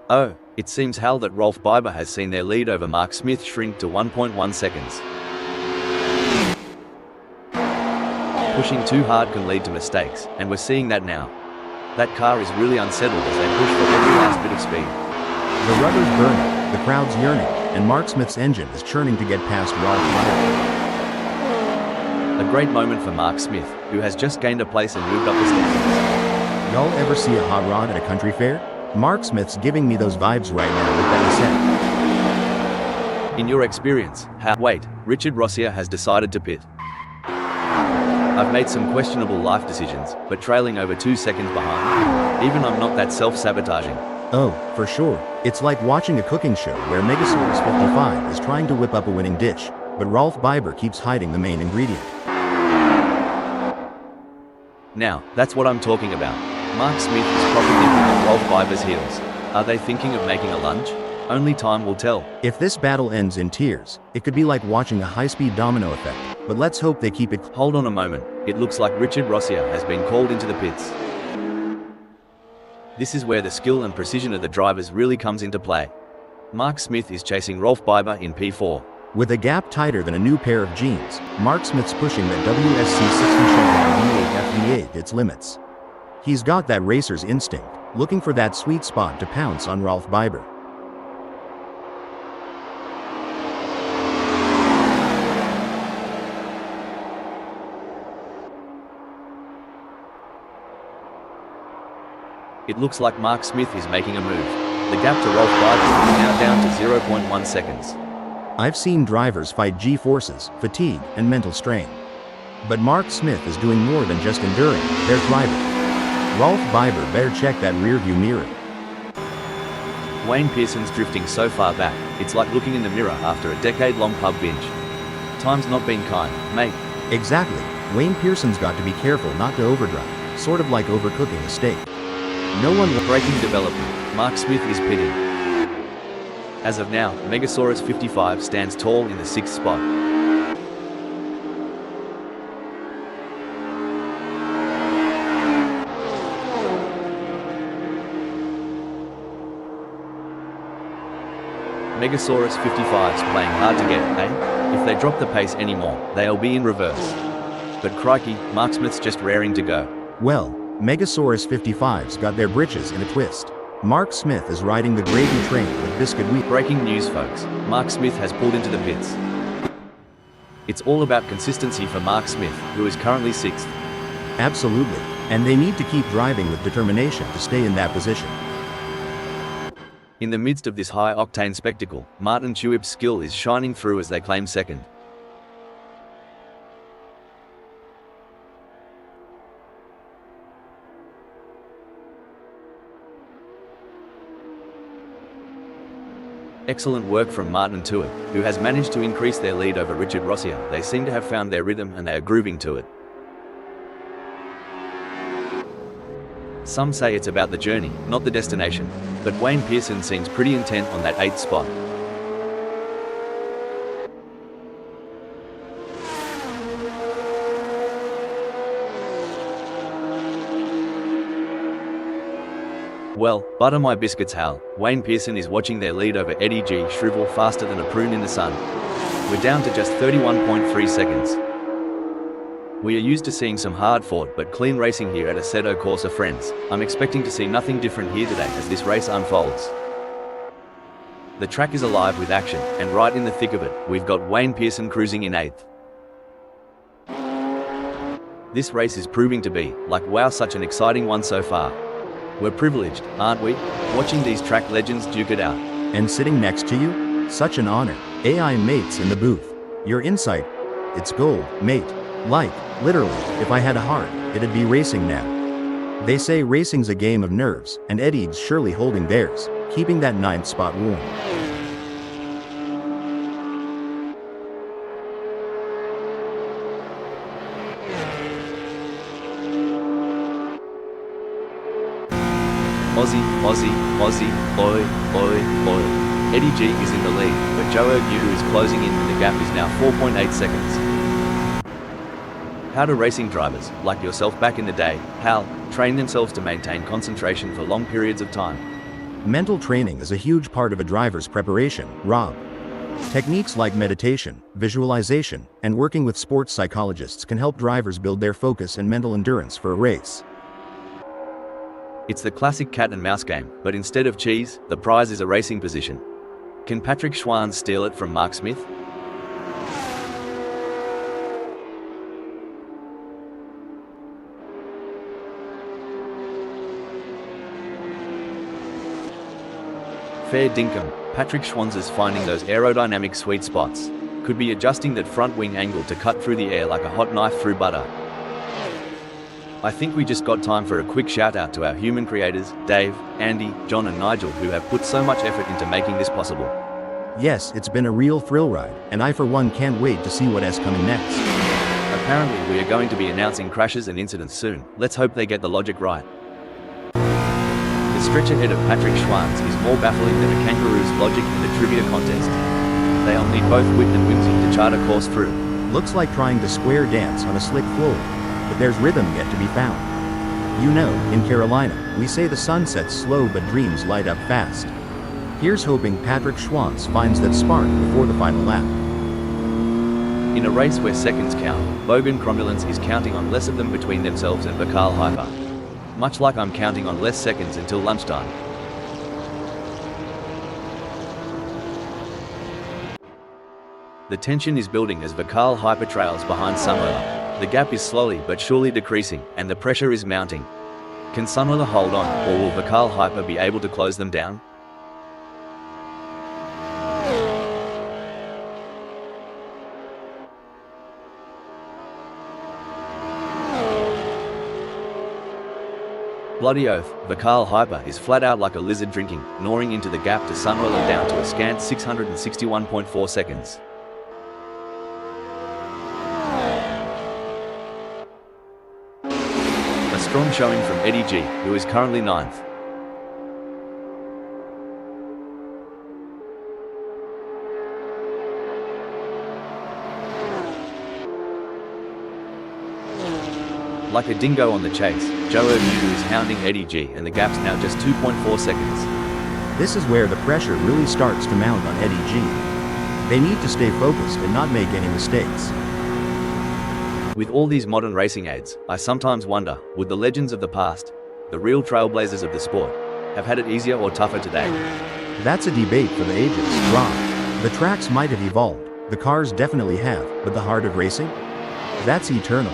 [SPEAKER 2] Oh, it seems Hal that Rolf Biber has seen their lead over Mark Smith shrink to 1.1 seconds. Pushing too hard can lead to mistakes, and we're seeing that now. That car is really unsettled as they push for every last bit of speed.
[SPEAKER 1] The rubber's burning, the crowd's yearning, and Mark Smith's engine is churning to get past Rolf Biber.
[SPEAKER 2] A great moment for Mark Smith, who has just gained a place and moved up the standings.
[SPEAKER 1] Y'all ever see a hot rod at a country fair? Mark Smith's giving me those vibes right now with that Assetto.
[SPEAKER 2] In your experience, wait, Richard Rossier has decided to pit. I've made some questionable life decisions, but trailing over 2 seconds behind. Even I'm not that self-sabotaging.
[SPEAKER 1] Oh, for sure. It's like watching a cooking show where Megasaurus 55 is trying to whip up a winning dish, but Rolf Biber keeps hiding the main ingredient.
[SPEAKER 2] Now, that's what I'm talking about. Mark Smith is probably nipping at Rolf Biber's heels. Are they thinking of making a lunge? Only time will tell.
[SPEAKER 1] If this battle ends in tears, it could be like watching a high-speed domino effect, but let's hope they keep it.
[SPEAKER 2] Hold on a moment, it looks like Richard Rossia has been called into the pits. This is where the skill and precision of the drivers really comes into play. Mark Smith is chasing Rolf Biber in P4.
[SPEAKER 1] With a gap tighter than a new pair of jeans, Mark Smith's pushing that WSC60 Chevrolet V8 its limits. He's got that racer's instinct, looking for that sweet spot to pounce on Rolf Biber.
[SPEAKER 2] It looks like Mark Smith is making a move. The gap to Rolf Biber is now down to 0.1 seconds.
[SPEAKER 1] I've seen drivers fight G-forces, fatigue, and mental strain. But Mark Smith is doing more than just enduring, they're thriving. Rolf Biber better check that rearview mirror.
[SPEAKER 2] Wayne Pearson's drifting so far back, it's like looking in the mirror after a decade-long pub binge. Time's not been kind, mate.
[SPEAKER 1] Exactly. Wayne Pearson's got to be careful not to overdrive, sort of like overcooking a steak. No one
[SPEAKER 2] breaking development. Mark Smith is pitting. As of now, Megasaurus 55 stands tall in the 6th spot. Megasaurus 55's playing hard to get, eh? If they drop the pace anymore, they'll be in reverse. But crikey, Mark Smith's just raring to go.
[SPEAKER 1] Well, Megasaurus 55's got their britches in a twist. Mark Smith is riding the gravy train with biscuit wheat.
[SPEAKER 2] Breaking news, folks. Mark Smith has pulled into the pits. It's all about consistency for Mark Smith, who is currently 6th.
[SPEAKER 1] Absolutely. And they need to keep driving with determination to stay in that position.
[SPEAKER 2] In the midst of this high-octane spectacle, Martin Truepp's skill is shining through as they claim 2nd. Excellent work from Martin Truepp, who has managed to increase their lead over Richard Rossia. They seem to have found their rhythm and they are grooving to it. Some say it's about the journey, not the destination, but Wayne Pearson seems pretty intent on that 8th spot. Well, butter my biscuits, Hal. Wayne Pearson is watching their lead over Eddie G shrivel faster than a prune in the sun. We're down to just 31.3 seconds. We are used to seeing some hard-fought but clean racing here at Assetto Corsa, friends. I'm expecting to see nothing different here today as this race unfolds. The track is alive with action, and right in the thick of it, we've got Wayne Pearson cruising in 8th. This race is proving to be, like wow, such an exciting one so far. We're privileged, aren't we? Watching these track legends duke it out.
[SPEAKER 1] And sitting next to you? Such an honor. AI mates in the booth. Your insight. It's gold, mate. Like, literally, if I had a heart, it'd be racing now. They say racing's a game of nerves, and Eddie's surely holding theirs, keeping that 9th spot warm. Aussie, oi, oi, oi.
[SPEAKER 2] Eddie G is in the lead, but Joe Ogiu is closing in and the gap is now 4.8 seconds. How do racing drivers, like yourself back in the day, Hal, train themselves to maintain concentration for long periods of time?
[SPEAKER 1] Mental training is a huge part of a driver's preparation, Rob. Techniques like meditation, visualization, and working with sports psychologists can help drivers build their focus and mental endurance for a race.
[SPEAKER 2] It's the classic cat and mouse game, but instead of cheese, the prize is a racing position. Can Patrick Schwann steal it from Mark Smith? Fair dinkum, Patrick Schwann's is finding those aerodynamic sweet spots. Could be adjusting that front wing angle to cut through the air like a hot knife through butter. I think we just got time for a quick shout out to our human creators, Dave, Andy, John and Nigel, who have put so much effort into making this possible.
[SPEAKER 1] Yes, it's been a real thrill ride, and I for one can't wait to see what's coming next.
[SPEAKER 2] Apparently we are going to be announcing crashes and incidents soon. Let's hope they get the logic right. The stretch ahead of Patrick Schwanz is more baffling than a kangaroo's logic in the trivia contest. They'll need both wit and whimsy to chart a course through.
[SPEAKER 1] Looks like trying to square dance on a slick floor, but there's rhythm yet to be found. You know, in Carolina, we say the sun sets slow but dreams light up fast. Here's hoping Patrick Schwanz finds that spark before the final lap.
[SPEAKER 2] In a race where seconds count, Logan Cromulence is counting on less of them between themselves and Vakal Hyper. Much like I'm counting on less seconds until lunchtime. The tension is building as Vakal Hyper trails behind Sunoiler. The gap is slowly but surely decreasing, and the pressure is mounting. Can Sunoiler hold on, or will Vakal Hyper be able to close them down? Bloody oath, Vakal Hyper is flat out like a lizard drinking, gnawing into the gap to Sunoiler down to a scant 661.4 seconds. A strong showing from Eddie G, who is currently 9th. Like a dingo on the chase, Joe Ermudu is hounding Eddie G, and the gap's now just 2.4 seconds.
[SPEAKER 1] This is where the pressure really starts to mount on Eddie G. They need to stay focused and not make any mistakes.
[SPEAKER 2] With all these modern racing aids, I sometimes wonder, would the legends of the past, the real trailblazers of the sport, have had it easier or tougher today?
[SPEAKER 1] That's a debate for the ages, Ron. The tracks might have evolved, the cars definitely have, but the heart of racing? That's eternal.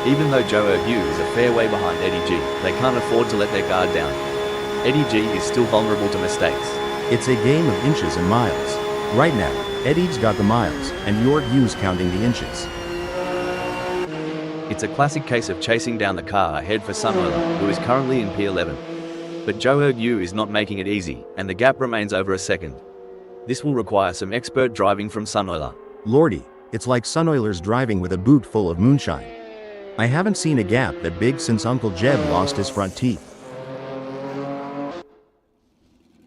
[SPEAKER 2] Even though Joe Ermudu is a fair way behind Eddie G, they can't afford to let their guard down. Eddie G is still vulnerable to mistakes.
[SPEAKER 1] It's a game of inches and miles. Right now, Eddie's got the miles, and Yu's counting the inches.
[SPEAKER 2] It's a classic case of chasing down the car ahead for Sunoiler, who is currently in P11. But Joe Ermudu is not making it easy, and the gap remains over a second. This will require some expert driving from Sunoiler.
[SPEAKER 1] Lordy, it's like Sunoiler's driving with a boot full of moonshine. I haven't seen a gap that big since Uncle Jeb lost his front teeth.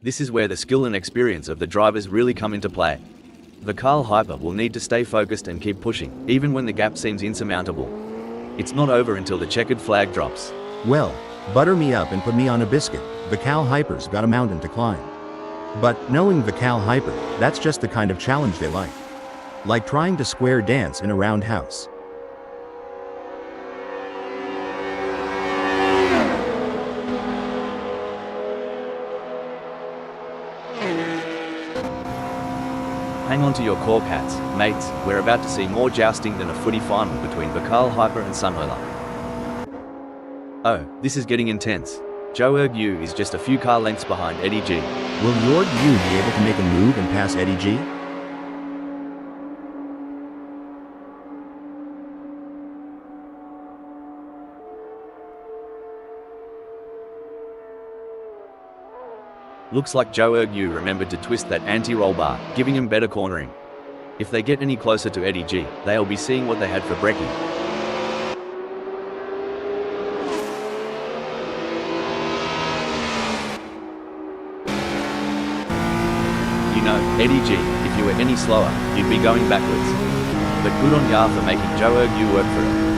[SPEAKER 2] This is where the skill and experience of the drivers really come into play. Vakal Hyper will need to stay focused and keep pushing, even when the gap seems insurmountable. It's not over until the checkered flag drops.
[SPEAKER 1] Well, butter me up and put me on a biscuit. Vakal Hyper's got a mountain to climb. But knowing Vakal Hyper, that's just the kind of challenge they like. Like trying to square dance in a roundhouse.
[SPEAKER 2] Hang on to your cork hats, mates, we're about to see more jousting than a footy final between Vakal Hyper and Sunoiler. Oh, this is getting intense. Joe Ermudu is just a few car lengths behind Eddie G.
[SPEAKER 1] Will Yu be able to make a move and pass Eddie G?
[SPEAKER 2] Looks like Joe Ermudu remembered to twist that anti-roll bar, giving him better cornering. If they get any closer to Eddie G, they'll be seeing what they had for brekkie. You know, Eddie G, if you were any slower, you'd be going backwards. But good on ya for making Joe Ermudu work for it.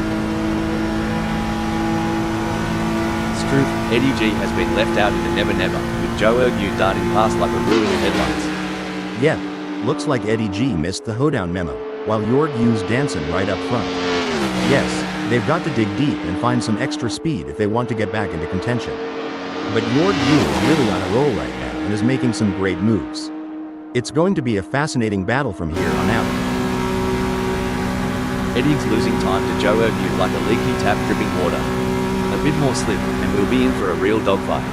[SPEAKER 2] Truth, Eddie G has been left out in the never never, with Joe Ermudu darting past like a ruin in headlights.
[SPEAKER 1] Yeah, looks like Eddie G missed the hoedown memo, while Yu's dancing right up front. Yes, they've got to dig deep and find some extra speed if they want to get back into contention. But Yu is really on a roll right now and is making some great moves. It's going to be a fascinating battle from here on out.
[SPEAKER 2] Eddie's losing time to Joe Ermudu like a leaky tap dripping water. A bit more slip, and we'll be in for a real dogfight.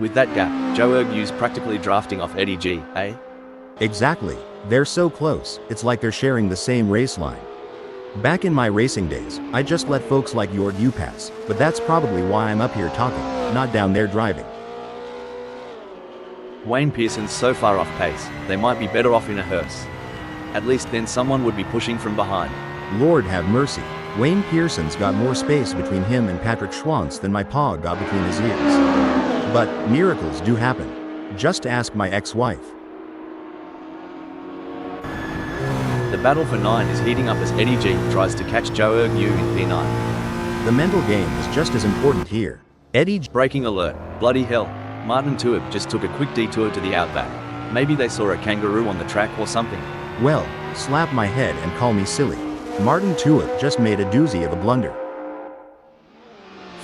[SPEAKER 2] With that gap, Joe Ermudu's practically drafting off Eddie G, eh?
[SPEAKER 1] Exactly. They're so close, it's like they're sharing the same race line. Back in my racing days, I just let folks like Yu pass, but that's probably why I'm up here talking, not down there driving.
[SPEAKER 2] Wayne Pearson's so far off pace, they might be better off in a hearse. At least then someone would be pushing from behind.
[SPEAKER 1] Lord have mercy. Wayne Pearson's got more space between him and Patrick Schwantz than my paw got between his ears. But miracles do happen. Just ask my ex-wife.
[SPEAKER 2] The battle for 9 is heating up as Eddie G tries to catch Joe Yu in P9.
[SPEAKER 1] The mental game is just as important here. Eddie G.
[SPEAKER 2] Breaking alert. Bloody hell. Martin Tuib just took a quick detour to the outback. Maybe they saw a kangaroo on the track or something.
[SPEAKER 1] Well, slap my head and call me silly. Martin Tuib just made a doozy of a blunder.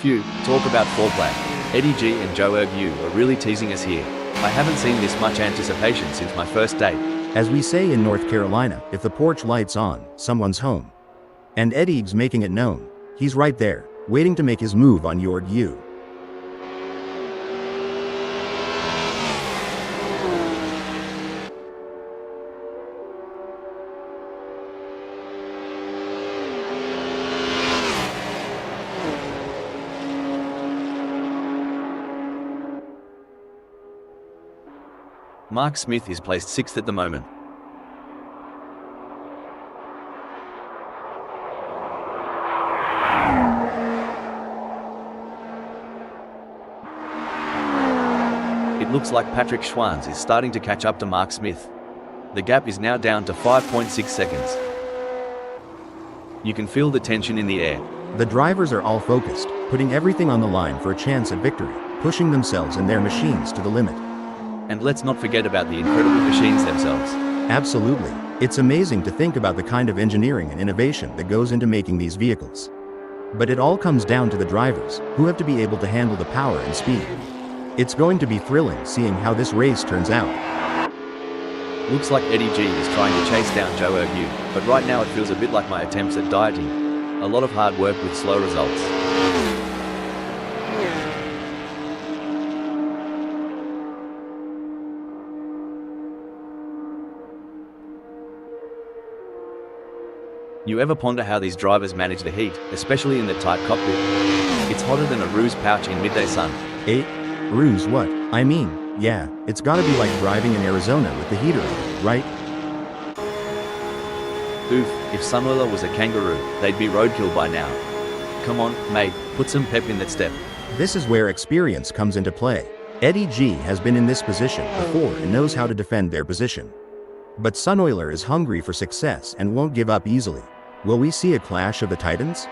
[SPEAKER 2] Phew, talk about foreplay. Eddie G and Joe Yu are really teasing us here. I haven't seen this much anticipation since my first date.
[SPEAKER 1] As we say in North Carolina, if the porch light's on, someone's home. And Eddie's making it known. He's right there, waiting to make his move on your Yu.
[SPEAKER 2] Mark Smith is placed 6th at the moment. It looks like Patrick Schwantz is starting to catch up to Mark Smith. The gap is now down to 5.6 seconds. You can feel the tension in the air.
[SPEAKER 1] The drivers are all focused, putting everything on the line for a chance at victory, pushing themselves and their machines to the limit.
[SPEAKER 2] And let's not forget about the incredible machines themselves.
[SPEAKER 1] Absolutely. It's amazing to think about the kind of engineering and innovation that goes into making these vehicles. But it all comes down to the drivers, who have to be able to handle the power and speed. It's going to be thrilling seeing how this race turns out.
[SPEAKER 2] Looks like Eddie G is trying to chase down Joe Yu, but right now it feels a bit like my attempts at dieting. A lot of hard work with slow results. You ever ponder how these drivers manage the heat, especially in the tight cockpit? It's hotter than a ruse pouch in midday sun.
[SPEAKER 1] Ruse what? I mean, yeah, it's gotta be like driving in Arizona with the heater on, right?
[SPEAKER 2] Oof, if Sunoiler was a kangaroo, they'd be roadkill by now. Come on, mate, put some pep in that step.
[SPEAKER 1] This is where experience comes into play. Eddie G has been in this position before and knows how to defend their position. But Sunoiler is hungry for success and won't give up easily. Will we see a clash of the titans?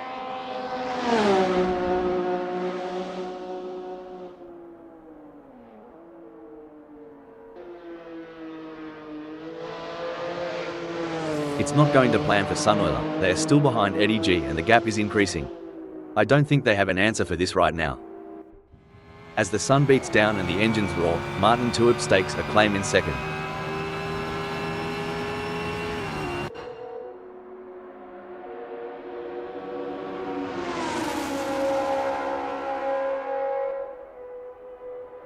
[SPEAKER 2] It's not going to plan for Sunoiler. They are still behind Eddie G and the gap is increasing. I don't think they have an answer for this right now. As the sun beats down and the engines roar, Martin Tuib stakes a claim in second.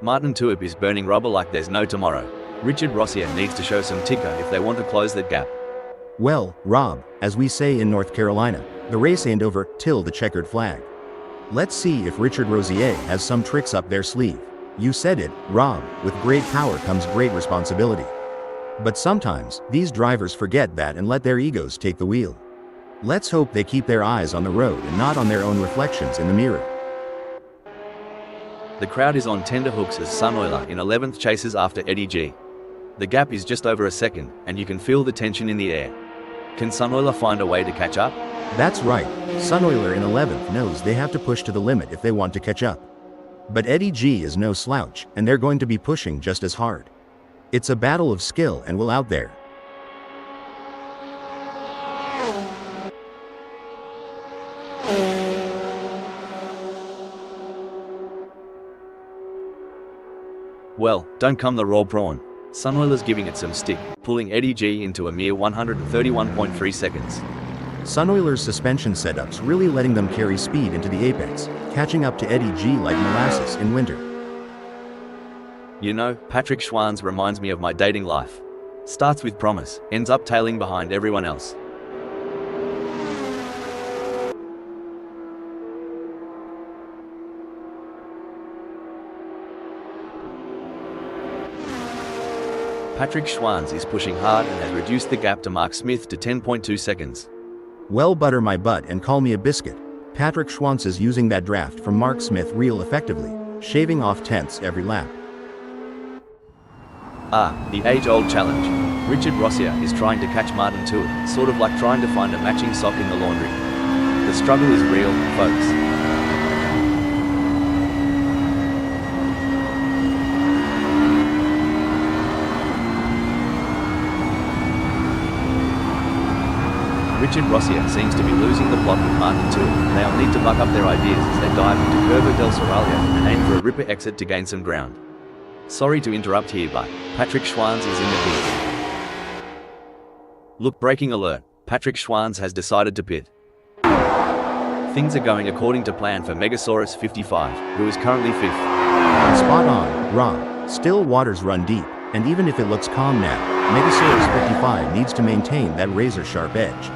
[SPEAKER 2] Martin Tuib is burning rubber like there's no tomorrow. Richard Rossier needs to show some ticker if they want to close that gap.
[SPEAKER 1] Well, Rob, as we say in North Carolina, the race ain't over till the checkered flag. Let's see if Richard Rossier has some tricks up their sleeve. You said it, Rob, with great power comes great responsibility. But sometimes, these drivers forget that and let their egos take the wheel. Let's hope they keep their eyes on the road and not on their own reflections in the mirror.
[SPEAKER 2] The crowd is on tenterhooks as Sunoiler in 11th chases after Eddie G. The gap is just over a second, and you can feel the tension in the air. Can Sunoiler find a way to catch up?
[SPEAKER 1] That's right, Sunoiler in 11th knows they have to push to the limit if they want to catch up. But Eddie G is no slouch, and they're going to be pushing just as hard. It's a battle of skill and will out there.
[SPEAKER 2] Well, don't come the raw prawn. Sunoiler's giving it some stick, pulling Eddie G into a mere 131.3 seconds.
[SPEAKER 1] Sunoiler's suspension setup's really letting them carry speed into the apex, catching up to Eddie G like molasses in winter.
[SPEAKER 2] You know, Patrick Schwantz reminds me of my dating life. Starts with promise, ends up tailing behind everyone else. Patrick Schwantz is pushing hard and has reduced the gap to Mark Smith to 10.2 seconds.
[SPEAKER 1] Well, butter my butt and call me a biscuit. Patrick Schwantz is using that draft from Mark Smith real effectively, shaving off tenths every lap.
[SPEAKER 2] The age-old challenge. Richard Rossier is trying to catch Martin to it, sort of like trying to find a matching sock in the laundry. The struggle is real, folks. Richard Rossier seems to be losing the plot with Martin too. They'll need to buck up their ideas as they dive into Curva del Seraglio and aim for a ripper exit to gain some ground. Sorry to interrupt here, but Patrick Schwantz is in the pit. Look, breaking alert. Patrick Schwantz has decided to pit. Things are going according to plan for Megasaurus 55, who is currently 5th.
[SPEAKER 1] Spot on, Rob. Still waters run deep, and even if it looks calm now, Megasaurus 55 needs to maintain that razor-sharp edge.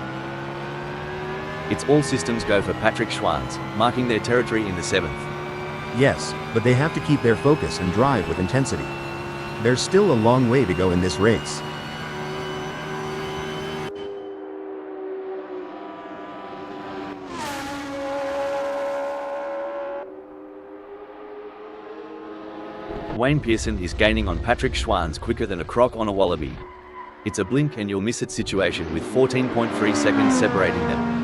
[SPEAKER 2] It's all systems go for Patrick Schwantz, marking their territory in the 7th.
[SPEAKER 1] Yes, but they have to keep their focus and drive with intensity. There's still a long way to go in this race.
[SPEAKER 2] Wayne Pearson is gaining on Patrick Schwantz quicker than a croc on a wallaby. It's a blink and you'll miss it situation with 14.3 seconds separating them.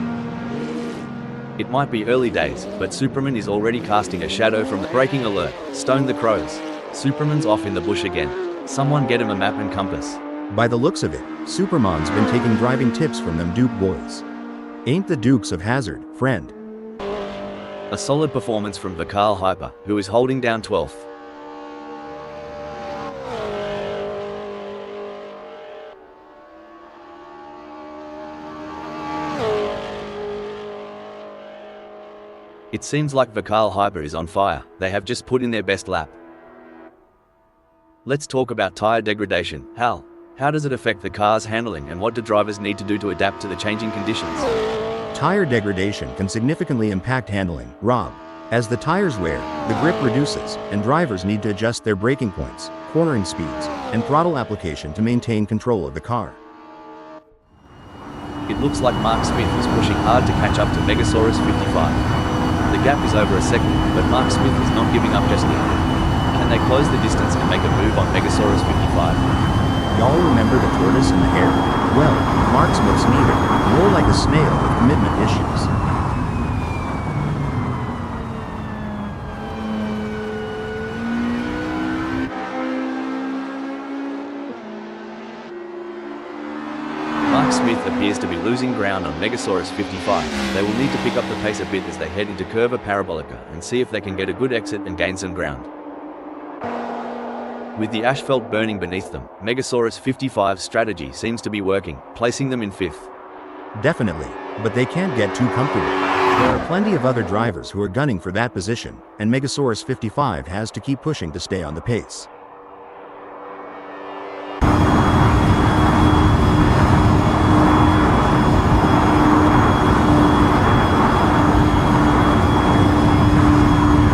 [SPEAKER 2] It might be early days, but Superman is already casting a shadow from the breaking alert. Stone the crows. Superman's off in the bush again. Someone get him a map and compass.
[SPEAKER 1] By the looks of it, Superman's been taking driving tips from them Duke boys. Ain't the Dukes of Hazzard, friend.
[SPEAKER 2] A solid performance from Vikal Hyper, who is holding down 12th. It seems like Vikal Hyper is on fire. They have just put in their best lap. Let's talk about tire degradation. Hal, how does it affect the car's handling and what do drivers need to do to adapt to the changing conditions?
[SPEAKER 1] Tire degradation can significantly impact handling, Rob. As the tires wear, the grip reduces, and drivers need to adjust their braking points, cornering speeds, and throttle application to maintain control of the car.
[SPEAKER 2] It looks like Mark Smith is pushing hard to catch up to Megasaurus 55. The gap is over a second, but Mark Smith is not giving up just yet. Can they close the distance and make a move on Megasaurus 55?
[SPEAKER 1] Y'all remember the tortoise and the hare? Well, Mark Smith's neither, more like a snail with commitment issues.
[SPEAKER 2] Mark Smith appears to be losing ground on Megasaurus 55. They will need to pick up the pace a bit as they head into Curva Parabolica and see if they can get a good exit and gain some ground. With the asphalt burning beneath them, Megasaurus 55's strategy seems to be working, placing them in 5th.
[SPEAKER 1] Definitely, but they can't get too comfortable. There are plenty of other drivers who are gunning for that position, and Megasaurus 55 has to keep pushing to stay on the pace.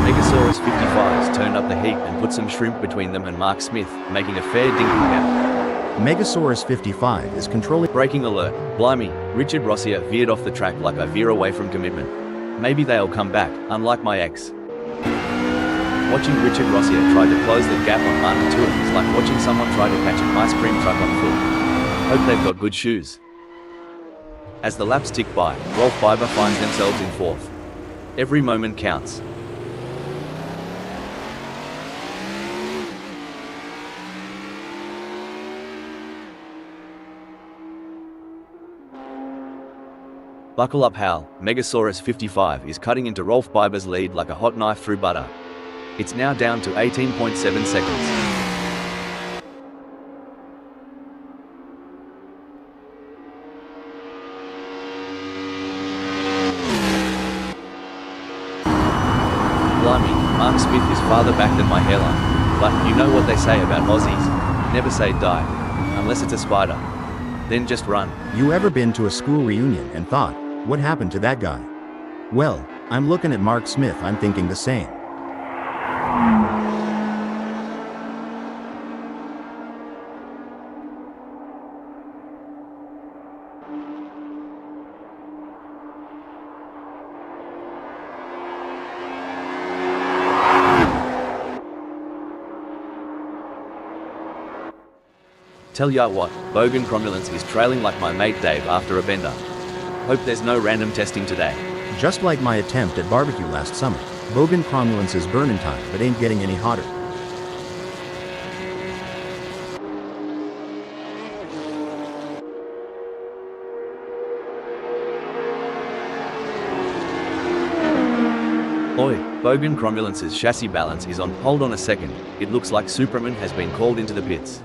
[SPEAKER 2] Megasaurus 55's turned up the heat and put some shrimp between them and Mark Smith, making a fair dinking gap.
[SPEAKER 1] Megasaurus 55 is controlling.
[SPEAKER 2] Braking alert. Blimey, Richard Rossier veered off the track like I veer away from commitment. Maybe they'll come back, unlike my ex. Watching Richard Rossier try to close the gap on Martin Tour is like watching someone try to catch an ice cream truck on foot. Hope they've got good shoes. As the laps tick by, Rolf Biber finds themselves in 4th. Every moment counts. Buckle up, Hal. Megasaurus 55 is cutting into Rolf Biber's lead like a hot knife through butter. It's now down to 18.7 seconds. Blimey, Mark Smith is farther back than my hairline. But you know what they say about Aussies. Never say die. Unless it's a spider. Then just run.
[SPEAKER 1] You ever been to a school reunion and thought, what happened to that guy? Well, I'm looking at Mark Smith, I'm thinking the same.
[SPEAKER 2] Tell ya what, Bogan Cromulence is trailing like my mate Dave after a bender. Hope there's no random testing today.
[SPEAKER 1] Just like my attempt at barbecue last summer, Bogan Cromulence is burning time but ain't getting any hotter.
[SPEAKER 2] Oi, Bogan Cromulence's chassis balance is on. Hold on a second, it looks like Superman has been called into the pits.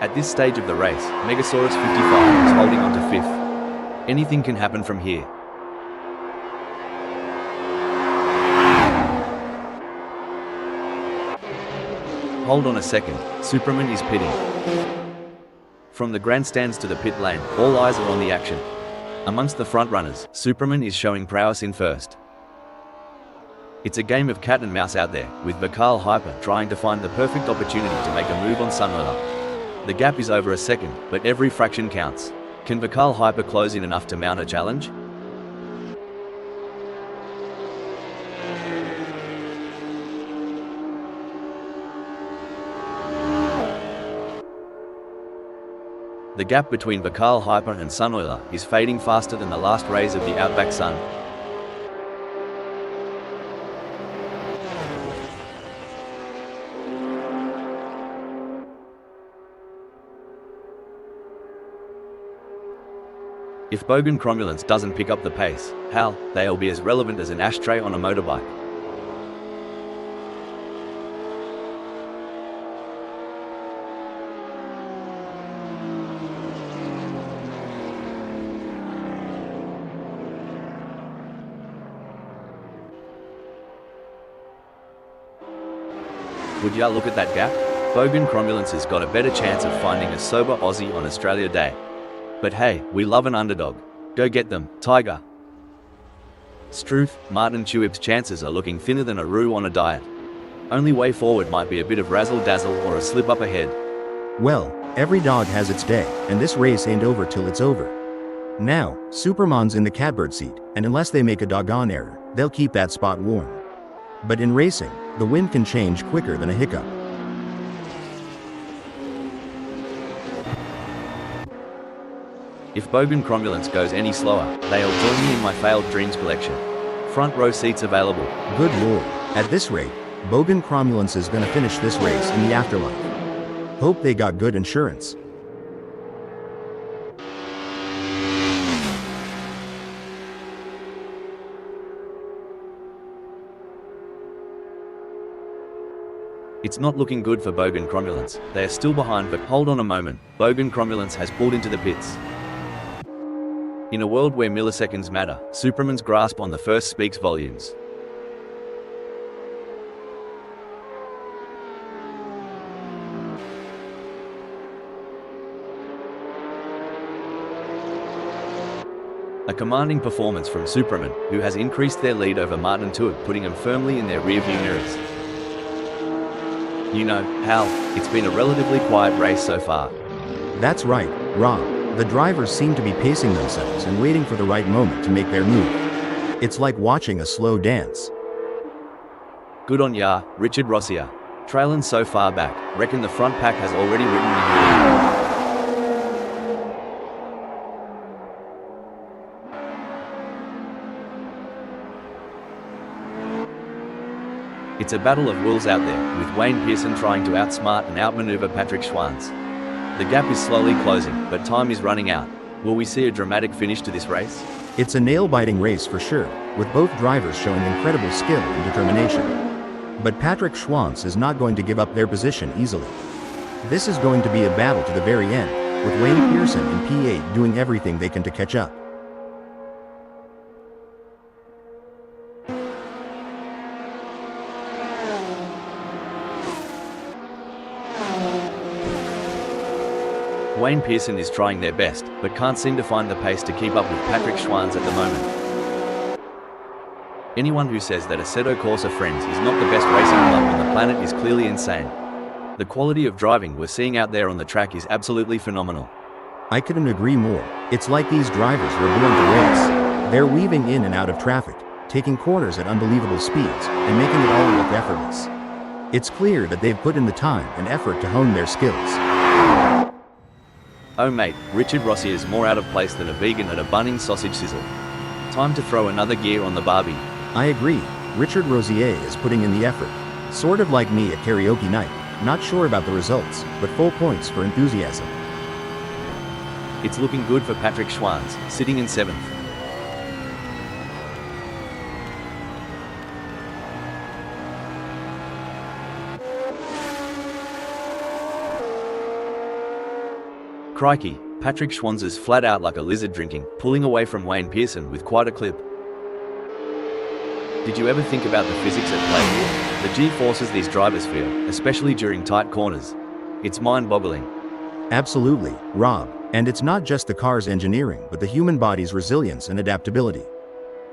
[SPEAKER 2] At this stage of the race, Megasaurus 55 is holding on to 5th. Anything can happen from here. Hold on a second, Superman is pitting. From the grandstands to the pit lane, all eyes are on the action. Amongst the front runners, Superman is showing prowess in first. It's a game of cat and mouse out there, with Vakal Hyper trying to find the perfect opportunity to make a move on Sunroller. The gap is over a second, but every fraction counts. Can Vakal Hyper close in enough to mount a challenge? The gap between Vakal Hyper and Sunoiler is fading faster than the last rays of the Outback Sun. If Bogan Cromulence doesn't pick up the pace, hell, they'll be as relevant as an ashtray on a motorbike. Would ya look at that gap? Bogan Cromulence has got a better chance of finding a sober Aussie on Australia Day. But hey, we love an underdog. Go get them, Tiger. Struth, Martin Tuip's chances are looking thinner than a roux on a diet. Only way forward might be a bit of razzle-dazzle or a slip up ahead.
[SPEAKER 1] Well, every dog has its day, and this race ain't over till it's over. Now, Superman's in the catbird seat, and unless they make a doggone error, they'll keep that spot warm. But in racing, the wind can change quicker than a hiccup.
[SPEAKER 2] If Bogan Cromulence goes any slower, they'll join me in my failed dreams collection. Front row seats available.
[SPEAKER 1] Good lord, at this rate, Bogan Cromulence is gonna finish this race in the afterlife. Hope they got good insurance.
[SPEAKER 2] It's not looking good for Bogan Cromulence. They are still behind, but hold on a moment, Bogan Cromulence has pulled into the pits. In a world where milliseconds matter, Superman's grasp on the first speaks volumes. A commanding performance from Superman, who has increased their lead over Martin Tuip, putting them firmly in their rearview mirrors. You know, Hal, it's been a relatively quiet race so far.
[SPEAKER 1] That's right, Rob. The drivers seem to be pacing themselves and waiting for the right moment to make their move. It's like watching a slow dance.
[SPEAKER 2] Good on ya, Richard Rossier. Trailing so far back, reckon the front pack has already written in. It's a battle of wills out there, with Wayne Pearson trying to outsmart and outmaneuver Patrick Schwanz. The gap is slowly closing, but time is running out. Will we see a dramatic finish to this race?
[SPEAKER 1] It's a nail-biting race for sure, with both drivers showing incredible skill and determination. But Patrick Schwanz is not going to give up their position easily. This is going to be a battle to the very end, with Wayne Pearson and P8 doing everything they can to catch up.
[SPEAKER 2] Wayne Pearson is trying their best, but can't seem to find the pace to keep up with Patrick Schwanz at the moment. Anyone who says that Assetto Corsa Friends is not the best racing club on the planet is clearly insane. The quality of driving we're seeing out there on the track is absolutely phenomenal.
[SPEAKER 1] I couldn't agree more. It's like these drivers were born to race. They're weaving in and out of traffic, taking corners at unbelievable speeds, and making it all look effortless. It's clear that they've put in the time and effort to hone their skills.
[SPEAKER 2] Oh mate, Richard Rossier's more out of place than a vegan at a Bunnings sausage sizzle. Time to throw another gear on the Barbie.
[SPEAKER 1] I agree. Richard Rosier is putting in the effort. Sort of like me at karaoke night. Not sure about the results, but full points for enthusiasm.
[SPEAKER 2] It's looking good for Patrick Schwanz, sitting in 7th. Crikey, Patrick Schwanz is flat out like a lizard drinking, pulling away from Wayne Pearson with quite a clip. Did you ever think about the physics at play here? The G-forces these drivers feel, especially during tight corners. It's mind-boggling.
[SPEAKER 1] Absolutely, Rob. And it's not just the car's engineering, but the human body's resilience and adaptability.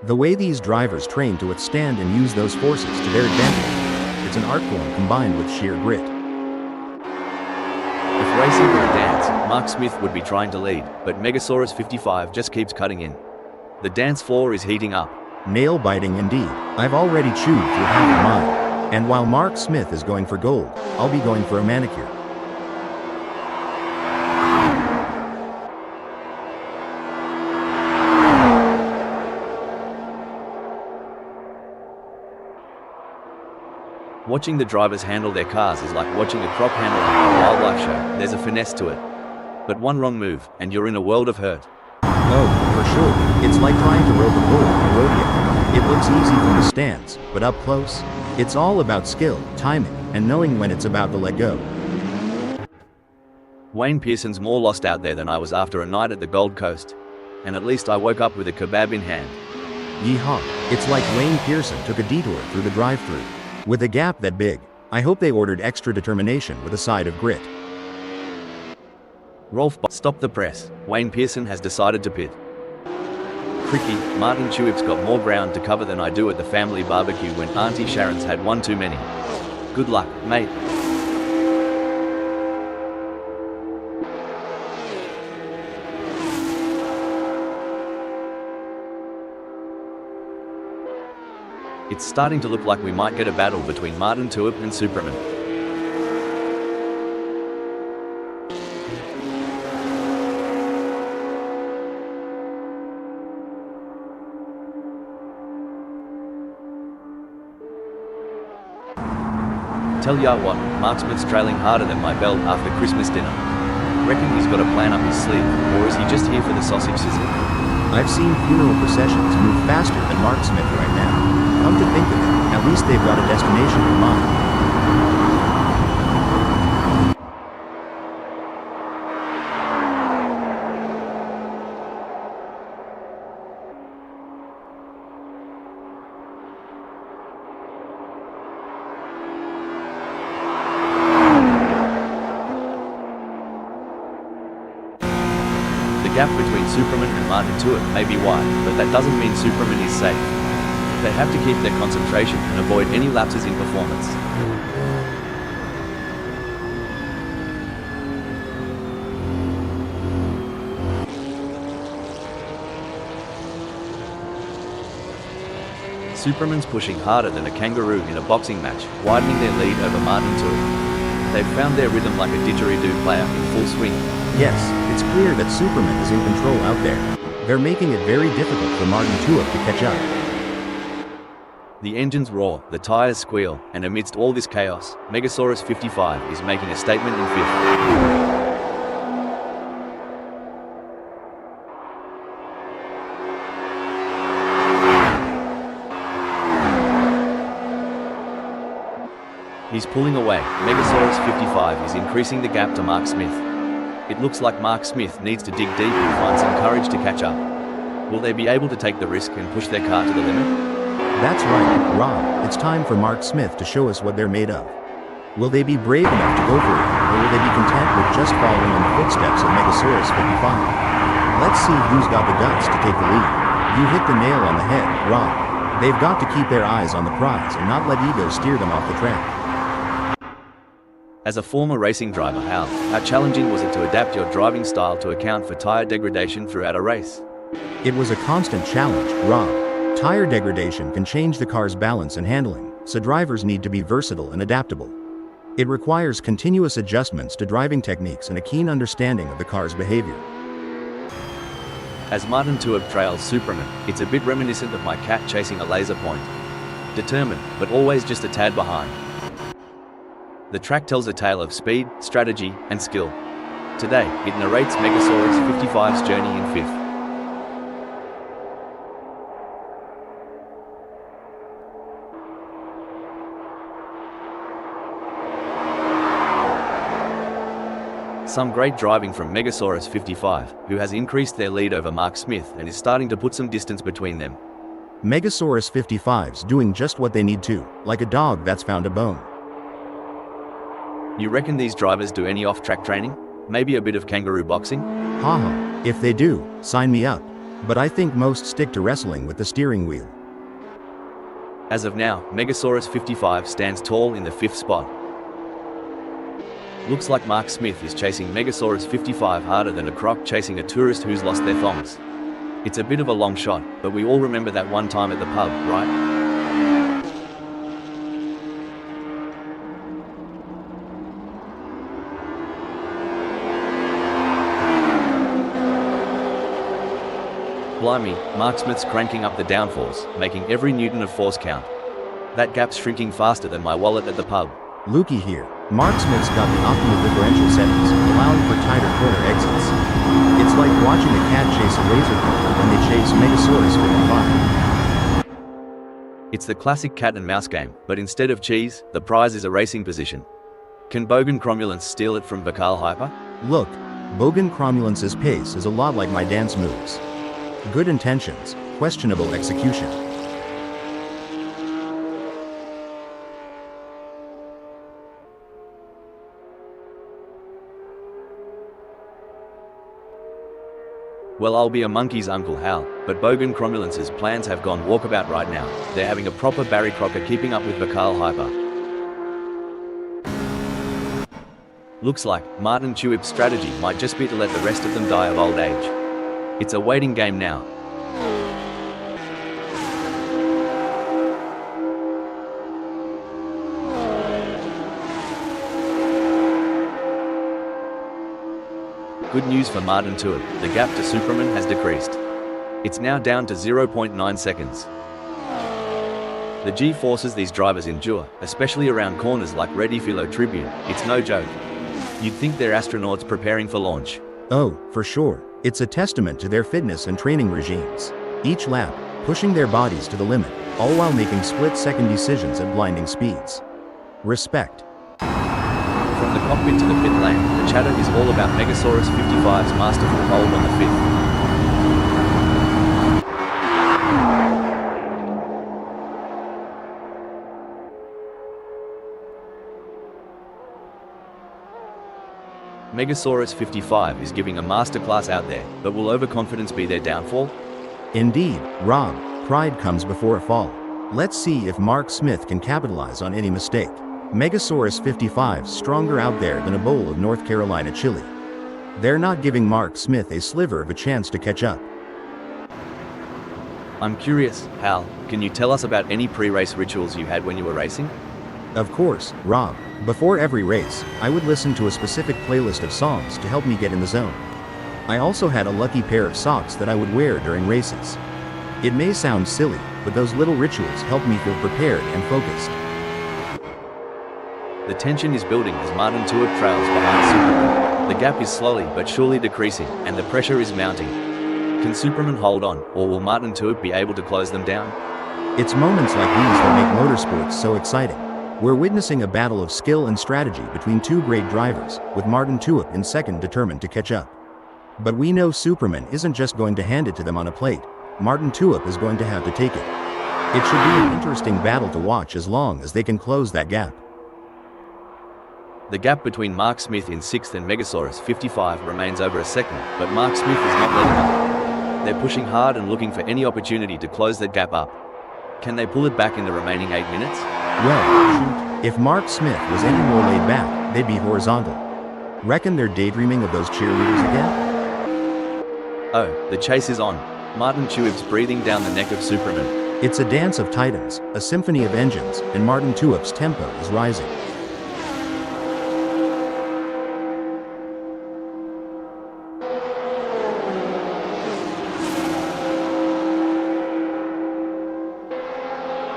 [SPEAKER 1] The way these drivers train to withstand and use those forces to their advantage. It's an art form combined with sheer grit.
[SPEAKER 2] If racing were a dance, Mark Smith would be trying to lead, but Megasaurus 55 just keeps cutting in. The dance floor is heating up.
[SPEAKER 1] Nail-biting indeed. I've already chewed through half of mine. And while Mark Smith is going for gold, I'll be going for a manicure.
[SPEAKER 2] Watching the drivers handle their cars is like watching a crop handle a wildlife show. There's a finesse to it. But one wrong move, and you're in a world of hurt.
[SPEAKER 1] Oh, for sure. It's like trying to rope a bull at a rodeo. It looks easy from the stands, but up close, it's all about skill, timing, and knowing when it's about to let go.
[SPEAKER 2] Wayne Pearson's more lost out there than I was after a night at the Gold Coast. And at least I woke up with a kebab in hand.
[SPEAKER 1] Yeehaw. It's like Wayne Pearson took a detour through the drive-thru. With a gap that big, I hope they ordered extra determination with a side of grit.
[SPEAKER 2] Rolf, stop the press. Wayne Pearson has decided to pit. Cricky, Martin Truex got more ground to cover than I do at the family barbecue when Auntie Sharon's had one too many. Good luck, mate. It's starting to look like we might get a battle between Martin Truex and Superman. Tell ya what, Mark Smith's trailing harder than my belt after Christmas dinner. Reckon he's got a plan up his sleeve, or is he just here for the sausage sizzle?
[SPEAKER 1] I've seen funeral processions move faster than Mark Smith right now. Come to think of it, at least they've got a destination in mind.
[SPEAKER 2] The gap between Superman and Martin Truex may be wide, but that doesn't mean Superman is safe. They have to keep their concentration and avoid any lapses in performance. Superman's pushing harder than a kangaroo in a boxing match, widening their lead over Martin Truex. They've found their rhythm like a didgeridoo player in full swing.
[SPEAKER 1] Yes, it's clear that Superman is in control out there. They're making it very difficult for Martin Truex to catch up.
[SPEAKER 2] The engines roar, the tires squeal, and amidst all this chaos, Megasaurus 55 is making a statement in 5th. He's pulling away. Megasaurus 55 is increasing the gap to Mark Smith. It looks like Mark Smith needs to dig deep and find some courage to catch up. Will they be able to take the risk and push their car to the limit?
[SPEAKER 1] That's right, Rob. It's time for Mark Smith to show us what they're made of. Will they be brave enough to go for it, or will they be content with just following in the footsteps of Megasaurus 55? Let's see who's got the guts to take the lead. You hit the nail on the head, Rob. They've got to keep their eyes on the prize and not let ego steer them off the track.
[SPEAKER 2] As a former racing driver, how challenging was it to adapt your driving style to account for tire degradation throughout a race?
[SPEAKER 1] It was a constant challenge, Rob. Tire degradation can change the car's balance and handling, so drivers need to be versatile and adaptable. It requires continuous adjustments to driving techniques and a keen understanding of the car's behavior.
[SPEAKER 2] As Martin Tuib trails Superman, it's a bit reminiscent of my cat chasing a laser point. Determined, but always just a tad behind. The track tells a tale of speed, strategy, and skill. Today, it narrates Megasaurus 55's journey in fifth. Some great driving from Megasaurus 55, who has increased their lead over Mark Smith and is starting to put some distance between them.
[SPEAKER 1] Megasaurus 55's doing just what they need to, like a dog that's found a bone.
[SPEAKER 2] You reckon these drivers do any off-track training? Maybe a bit of kangaroo boxing?
[SPEAKER 1] Haha, if they do, sign me up. But I think most stick to wrestling with the steering wheel.
[SPEAKER 2] As of now, Megasaurus 55 stands tall in the fifth spot. Looks like Mark Smith is chasing Megasaurus 55 harder than a croc chasing a tourist who's lost their thongs. It's a bit of a long shot, but we all remember that one time at the pub, right? Blimey, Mark Smith's cranking up the downforce, making every newton of force count. That gap's shrinking faster than my wallet at the pub.
[SPEAKER 1] Lukey here. Mark Smith's got the optimal differential settings, allowing for tighter corner exits. It's like watching a cat chase a laser pointer when they chase Megasaurus 55.
[SPEAKER 2] It's the classic cat and mouse game, but instead of cheese, the prize is a racing position. Can Bogan Cromulence steal it from Bakal Hyper?
[SPEAKER 1] Look, Bogan Cromulence's pace is a lot like my dance moves. Good intentions, questionable execution.
[SPEAKER 2] Well, I'll be a monkey's Uncle Hal, but Bogan Cromulence's plans have gone walkabout right now. They're having a proper Barry Crocker keeping up with Bakal Hyper. Looks like Martin Tuib's strategy might just be to let the rest of them die of old age. It's a waiting game now. Good news for Martin Tuib, the gap to Superman has decreased. It's now down to 0.9 seconds. The G-forces these drivers endure, especially around corners like Redifilo Tribune, it's no joke. You'd think they're astronauts preparing for launch.
[SPEAKER 1] Oh, for sure. It's a testament to their fitness and training regimes. Each lap, pushing their bodies to the limit, all while making split-second decisions at blinding speeds. Respect.
[SPEAKER 2] From the cockpit to the pit lane, the chatter is all about Megasaurus 55's masterful hold on the fifth. Megasaurus 55 is giving a masterclass out there, but will overconfidence be their downfall?
[SPEAKER 1] Indeed, Rob, pride comes before a fall. Let's see if Mark Smith can capitalize on any mistake. Megasaurus 55's stronger out there than a bowl of North Carolina chili. They're not giving Mark Smith a sliver of a chance to catch up.
[SPEAKER 2] I'm curious, Hal, can you tell us about any pre-race rituals you had when you were racing?
[SPEAKER 1] Of course, Rob. Before every race, I would listen to a specific playlist of songs to help me get in the zone. I also had a lucky pair of socks that I would wear during races. It may sound silly, but those little rituals help me feel prepared and focused.
[SPEAKER 2] The tension is building as Martin Tuib trails behind Superman. The gap is slowly but surely decreasing, and the pressure is mounting. Can Superman hold on, or will Martin Tuib be able to close them down?
[SPEAKER 1] It's moments like these that make motorsports so exciting. We're witnessing a battle of skill and strategy between two great drivers, with Martin Tuib in second determined to catch up. But we know Superman isn't just going to hand it to them on a plate. Martin Tuib is going to have to take it. It should be an interesting battle to watch as long as they can close that gap.
[SPEAKER 2] The gap between Mark Smith in 6th and Megasaurus 55 remains over a second, but Mark Smith is not letting up. They're pushing hard and looking for any opportunity to close that gap up. Can they pull it back in the remaining 8 minutes?
[SPEAKER 1] Well, shoot, if Mark Smith was any more laid back, they'd be horizontal. Reckon they're daydreaming of those cheerleaders again?
[SPEAKER 2] Oh, the chase is on. Martin Tuib's breathing down the neck of Superman.
[SPEAKER 1] It's a dance of titans, a symphony of engines, and Martin Tuib's tempo is rising.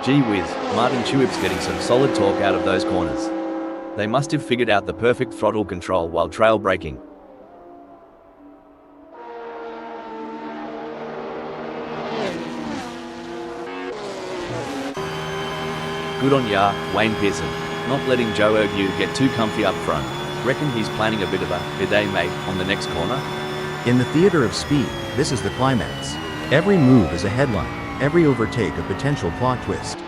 [SPEAKER 2] Gee whiz, Martin Truex getting some solid torque out of those corners. They must have figured out the perfect throttle control while trail braking. Good on ya, Wayne Pearson, not letting Joe Ergu get too comfy up front. Reckon he's planning a bit of a "G'day mate" on the next corner?
[SPEAKER 1] In the theater of speed, this is the climax. Every move is a headline, every overtake a potential plot twist.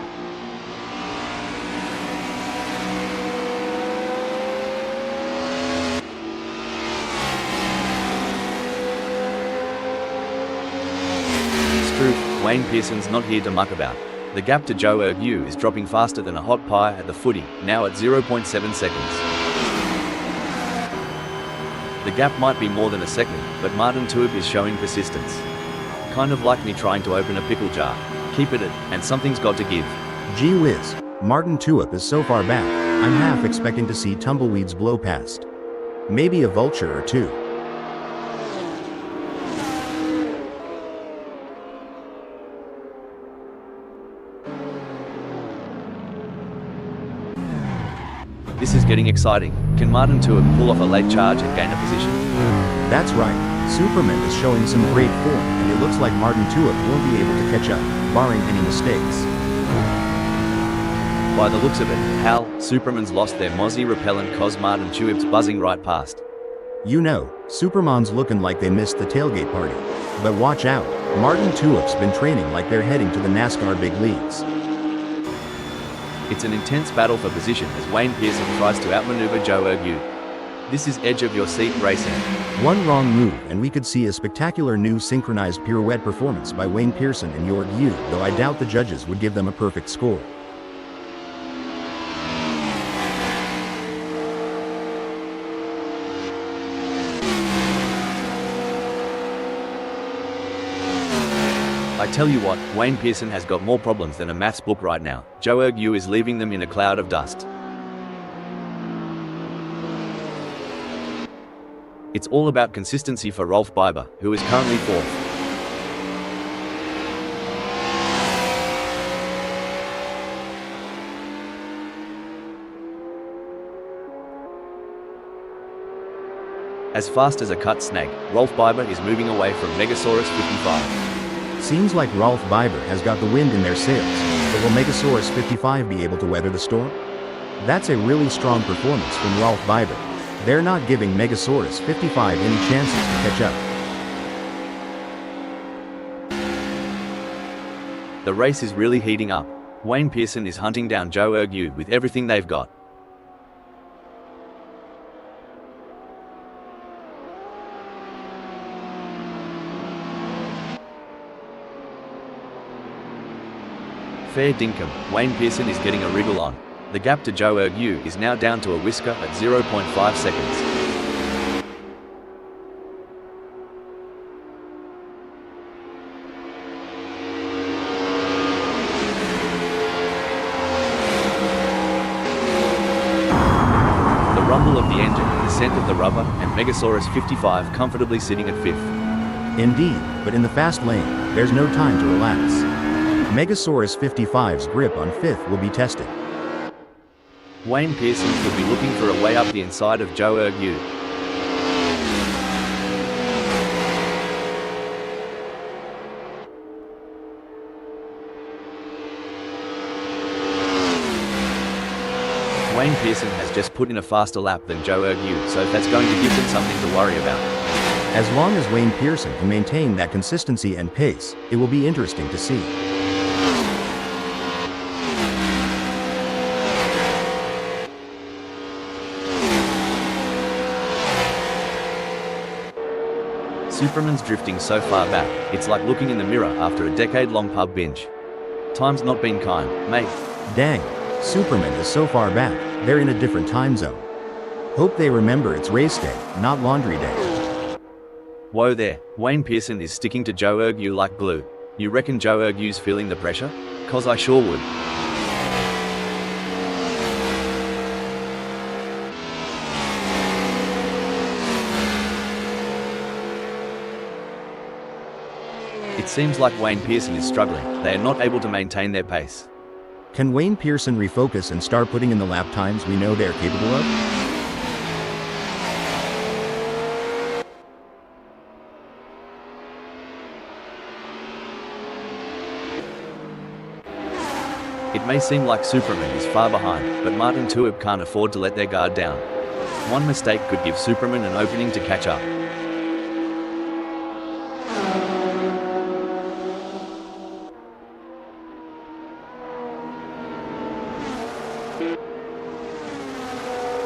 [SPEAKER 2] Truth, Wayne Pearson's not here to muck about. The gap to Joe Ergu is dropping faster than a hot pie at the footy, now at 0.7 seconds. The gap might be more than a second, but Martin Truex is showing persistence. Kind of like me trying to open a pickle jar. Keep it and something's got to give.
[SPEAKER 1] Gee whiz, Martin Truex is so far back, I'm half expecting to see tumbleweeds blow past. Maybe a vulture or two.
[SPEAKER 2] This is getting exciting. Can Martin Truex pull off a late charge and gain a position?
[SPEAKER 1] That's right, Superman is showing some great form, and it looks like Martin Truex won't be able to catch up, barring any mistakes.
[SPEAKER 2] By the looks of it, Hal, Superman's lost their mozzie repellent cause Martin Truex buzzing right past.
[SPEAKER 1] You know, Superman's looking like they missed the tailgate party. But watch out, Martin Truex been training like they're heading to the NASCAR big leagues.
[SPEAKER 2] It's an intense battle for position as Wayne Pearson tries to outmaneuver Joe Ergu. This is edge-of-your-seat racing.
[SPEAKER 1] One wrong move and we could see a spectacular new synchronized pirouette performance by Wayne Pearson and Ergu, though I doubt the judges would give them a perfect score.
[SPEAKER 2] I tell you what, Wayne Pearson has got more problems than a maths book right now. Joe Ergu is leaving them in a cloud of dust. It's all about consistency for Rolf Biber, who is currently fourth. As fast as a cut snag, Rolf Biber is moving away from Megasaurus 55.
[SPEAKER 1] Seems like Rolf Biber has got the wind in their sails, but will Megasaurus 55 be able to weather the storm? That's a really strong performance from Rolf Biber. They're not giving Megasaurus 55 any chances to catch up.
[SPEAKER 2] The race is really heating up. Wayne Pearson is hunting down Joe Ergu with everything they've got. Fair dinkum, Wayne Pearson is getting a wriggle on. The gap to Joe Ergu is now down to a whisker at 0.5 seconds. The rumble of the engine, the scent of the rubber, and Megasaurus 55 comfortably sitting at fifth.
[SPEAKER 1] Indeed, but in the fast lane, there's no time to relax. Megasaurus 55's grip on fifth will be tested.
[SPEAKER 2] Wayne Pearson could be looking for a way up the inside of Joe Ergu. Wayne Pearson has just put in a faster lap than Joe Ergu, so that's going to give them something to worry about.
[SPEAKER 1] As long as Wayne Pearson can maintain that consistency and pace, it will be interesting to see.
[SPEAKER 2] Superman's drifting so far back, it's like looking in the mirror after a decade-long pub binge. Time's not been kind, mate.
[SPEAKER 1] Dang, Superman is so far back, they're in a different time zone. Hope they remember it's race day, not laundry day.
[SPEAKER 2] Whoa there, Wayne Pearson is sticking to Joe Ergu like glue. You reckon Joe Ergu's feeling the pressure? 'Cause I sure would. It seems like Wayne Pearson is struggling. They are not able to maintain their pace.
[SPEAKER 1] Can Wayne Pearson refocus and start putting in the lap times we know they're capable of?
[SPEAKER 2] It may seem like Superman is far behind, but Martin Tuib can't afford to let their guard down. One mistake could give Superman an opening to catch up.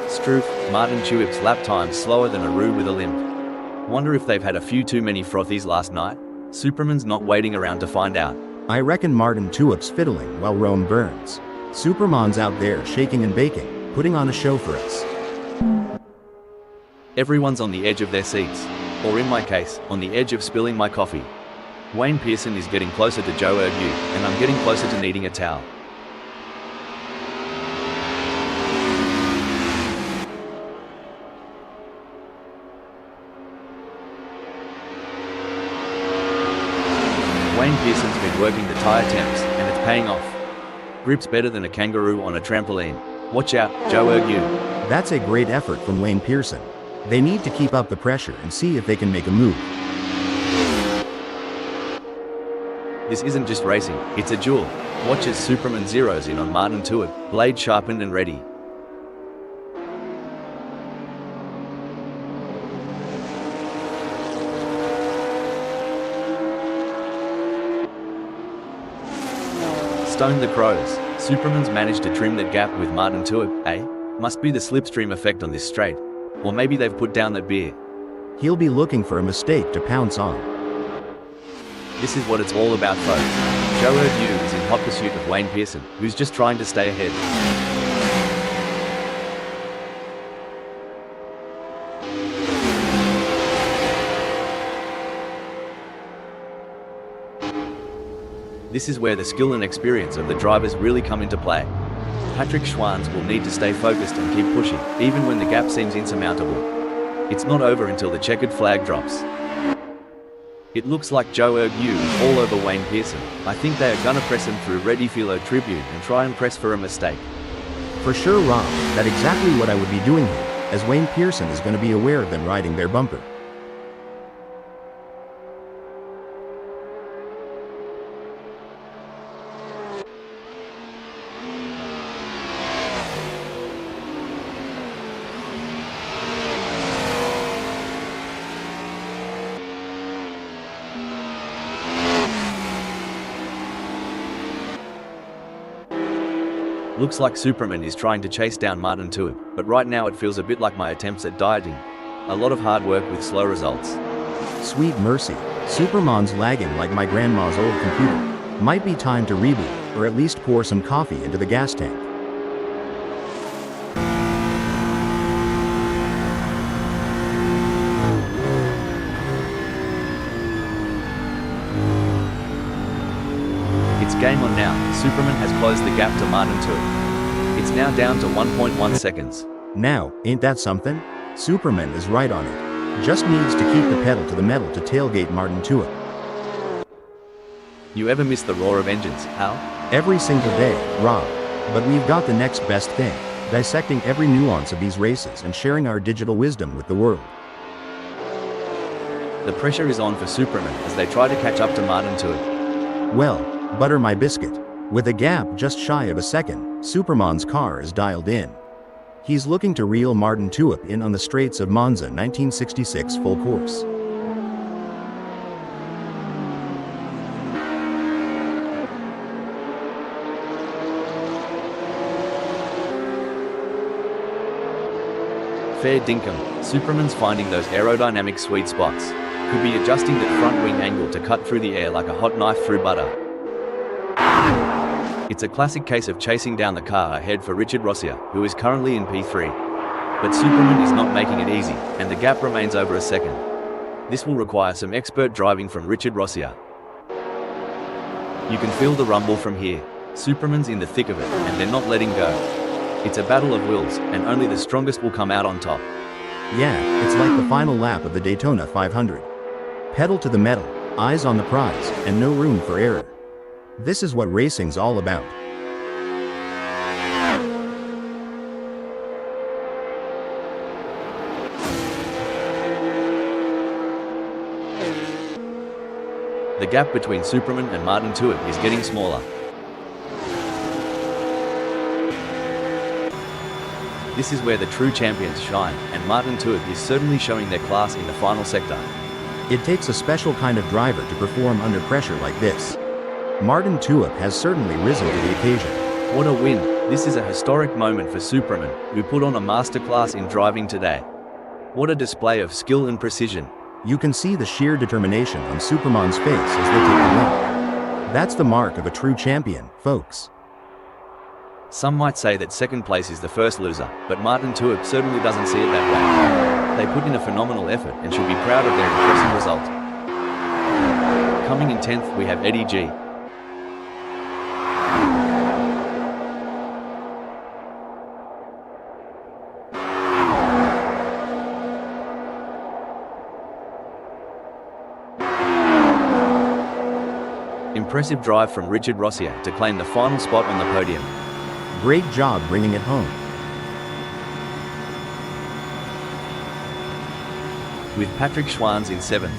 [SPEAKER 2] Struth, Martin Tuib's lap time slower than a roo with a limp. Wonder if they've had a few too many frothies last night? Superman's not waiting around to find out.
[SPEAKER 1] I reckon Martin Tuip's fiddling while Rome burns. Superman's out there shaking and baking, putting on a show for us.
[SPEAKER 2] Everyone's on the edge of their seats. Or in my case, on the edge of spilling my coffee. Wayne Pearson is getting closer to Joe Ergu, and I'm getting closer to needing a towel. Wayne Pearson's been working the tyre temps, and it's paying off. Grip's better than a kangaroo on a trampoline. Watch out, Joe Ergu.
[SPEAKER 1] That's a great effort from Wayne Pearson. They need to keep up the pressure and see if they can make a move.
[SPEAKER 2] This isn't just racing, it's a duel. Watch as Superman zeroes in on Martin Tuib, blade sharpened and ready. Stone the crows. Superman's managed to trim that gap with Martin Tuib, eh? Must be the slipstream effect on this straight. Or maybe they've put down that beer.
[SPEAKER 1] He'll be looking for a mistake to pounce on.
[SPEAKER 2] This is what it's all about, folks. Joe Ergu is in hot pursuit of Wayne Pearson, who's just trying to stay ahead. This is where the skill and experience of the drivers really come into play. Patrick Schwanz will need to stay focused and keep pushing, even when the gap seems insurmountable. It's not over until the checkered flag drops. It looks like Joe Ergu is all over Wayne Pearson. I think they are gonna press him through Ready Philo Tribune and try and press for a mistake.
[SPEAKER 1] For sure, Rob, that's exactly what I would be doing here, as Wayne Pearson is going to be aware of them riding their bumper.
[SPEAKER 2] Looks like Superman is trying to chase down Martin Tuib, but right now it feels a bit like my attempts at dieting. A lot of hard work with slow results.
[SPEAKER 1] Sweet mercy, Superman's lagging like my grandma's old computer. Might be time to reboot, or at least pour some coffee into the gas tank.
[SPEAKER 2] It's game on now. Superman has closed the gap to Martin Tuib. It's now down to 1.1 seconds.
[SPEAKER 1] Now, ain't that something? Superman is right on it. Just needs to keep the pedal to the metal to tailgate Martin Tuib.
[SPEAKER 2] You ever miss the roar of engines, Hal?
[SPEAKER 1] Every single day, Rob. But we've got the next best thing, dissecting every nuance of these races and sharing our digital wisdom with the world.
[SPEAKER 2] The pressure is on for Superman as they try to catch up to Martin Tuib.
[SPEAKER 1] Well, butter my biscuit. With a gap just shy of a second, Superman's car is dialed in. He's looking to reel Martin Tuib in on the straights of Monza 1966 full course.
[SPEAKER 2] Fair dinkum, Superman's finding those aerodynamic sweet spots. Could be adjusting that front wing angle to cut through the air like a hot knife through butter. It's a classic case of chasing down the car ahead for Richard Rossia, who is currently in P3. But Superman is not making it easy, and the gap remains over a second. This will require some expert driving from Richard Rossia. You can feel the rumble from here. Superman's in the thick of it, and they're not letting go. It's a battle of wills, and only the strongest will come out on top.
[SPEAKER 1] Yeah, it's like the final lap of the Daytona 500. Pedal to the metal, eyes on the prize, and no room for error. This is what racing's all about.
[SPEAKER 2] The gap between Superman and Martin Tuip is getting smaller. This is where the true champions shine, and Martin Tuip is certainly showing their class in the final sector.
[SPEAKER 1] It takes a special kind of driver to perform under pressure like this. Martin Tuip has certainly risen to the occasion.
[SPEAKER 2] What a win! This is a historic moment for Superman, who put on a masterclass in driving today. What a display of skill and precision.
[SPEAKER 1] You can see the sheer determination on Superman's face as they take the win. That's the mark of a true champion, folks.
[SPEAKER 2] Some might say that second place is the first loser, but Martin Tuip certainly doesn't see it that way. They put in a phenomenal effort and should be proud of their impressive result. Coming in 10th we have Eddie G. Impressive drive from Richard Rossier to claim the final spot on the podium.
[SPEAKER 1] Great job bringing it home.
[SPEAKER 2] With Patrick Schwanz in 7th.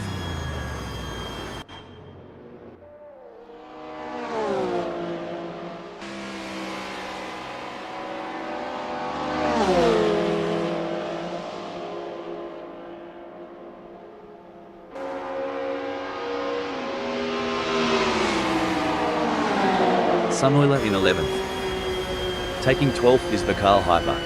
[SPEAKER 2] Sunoiler in 11th. Taking 12th is Bakal Hyper.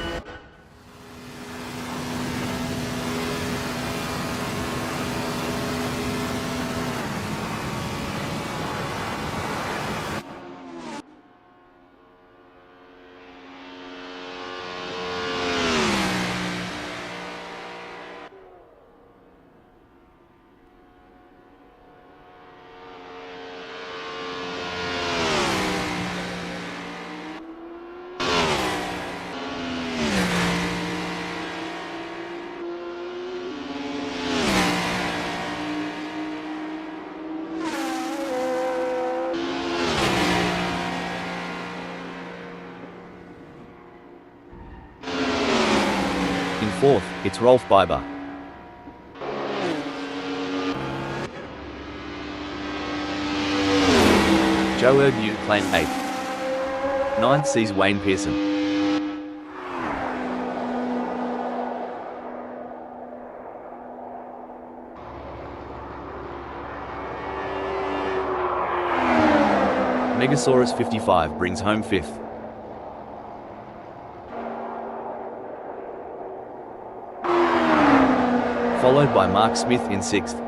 [SPEAKER 2] In 4th, it's Rolf Biber. Joe Ergnew claim 8th. 9th sees Wayne Pearson. Megasaurus 55 brings home 5th. Followed by Mark Smith in 6th.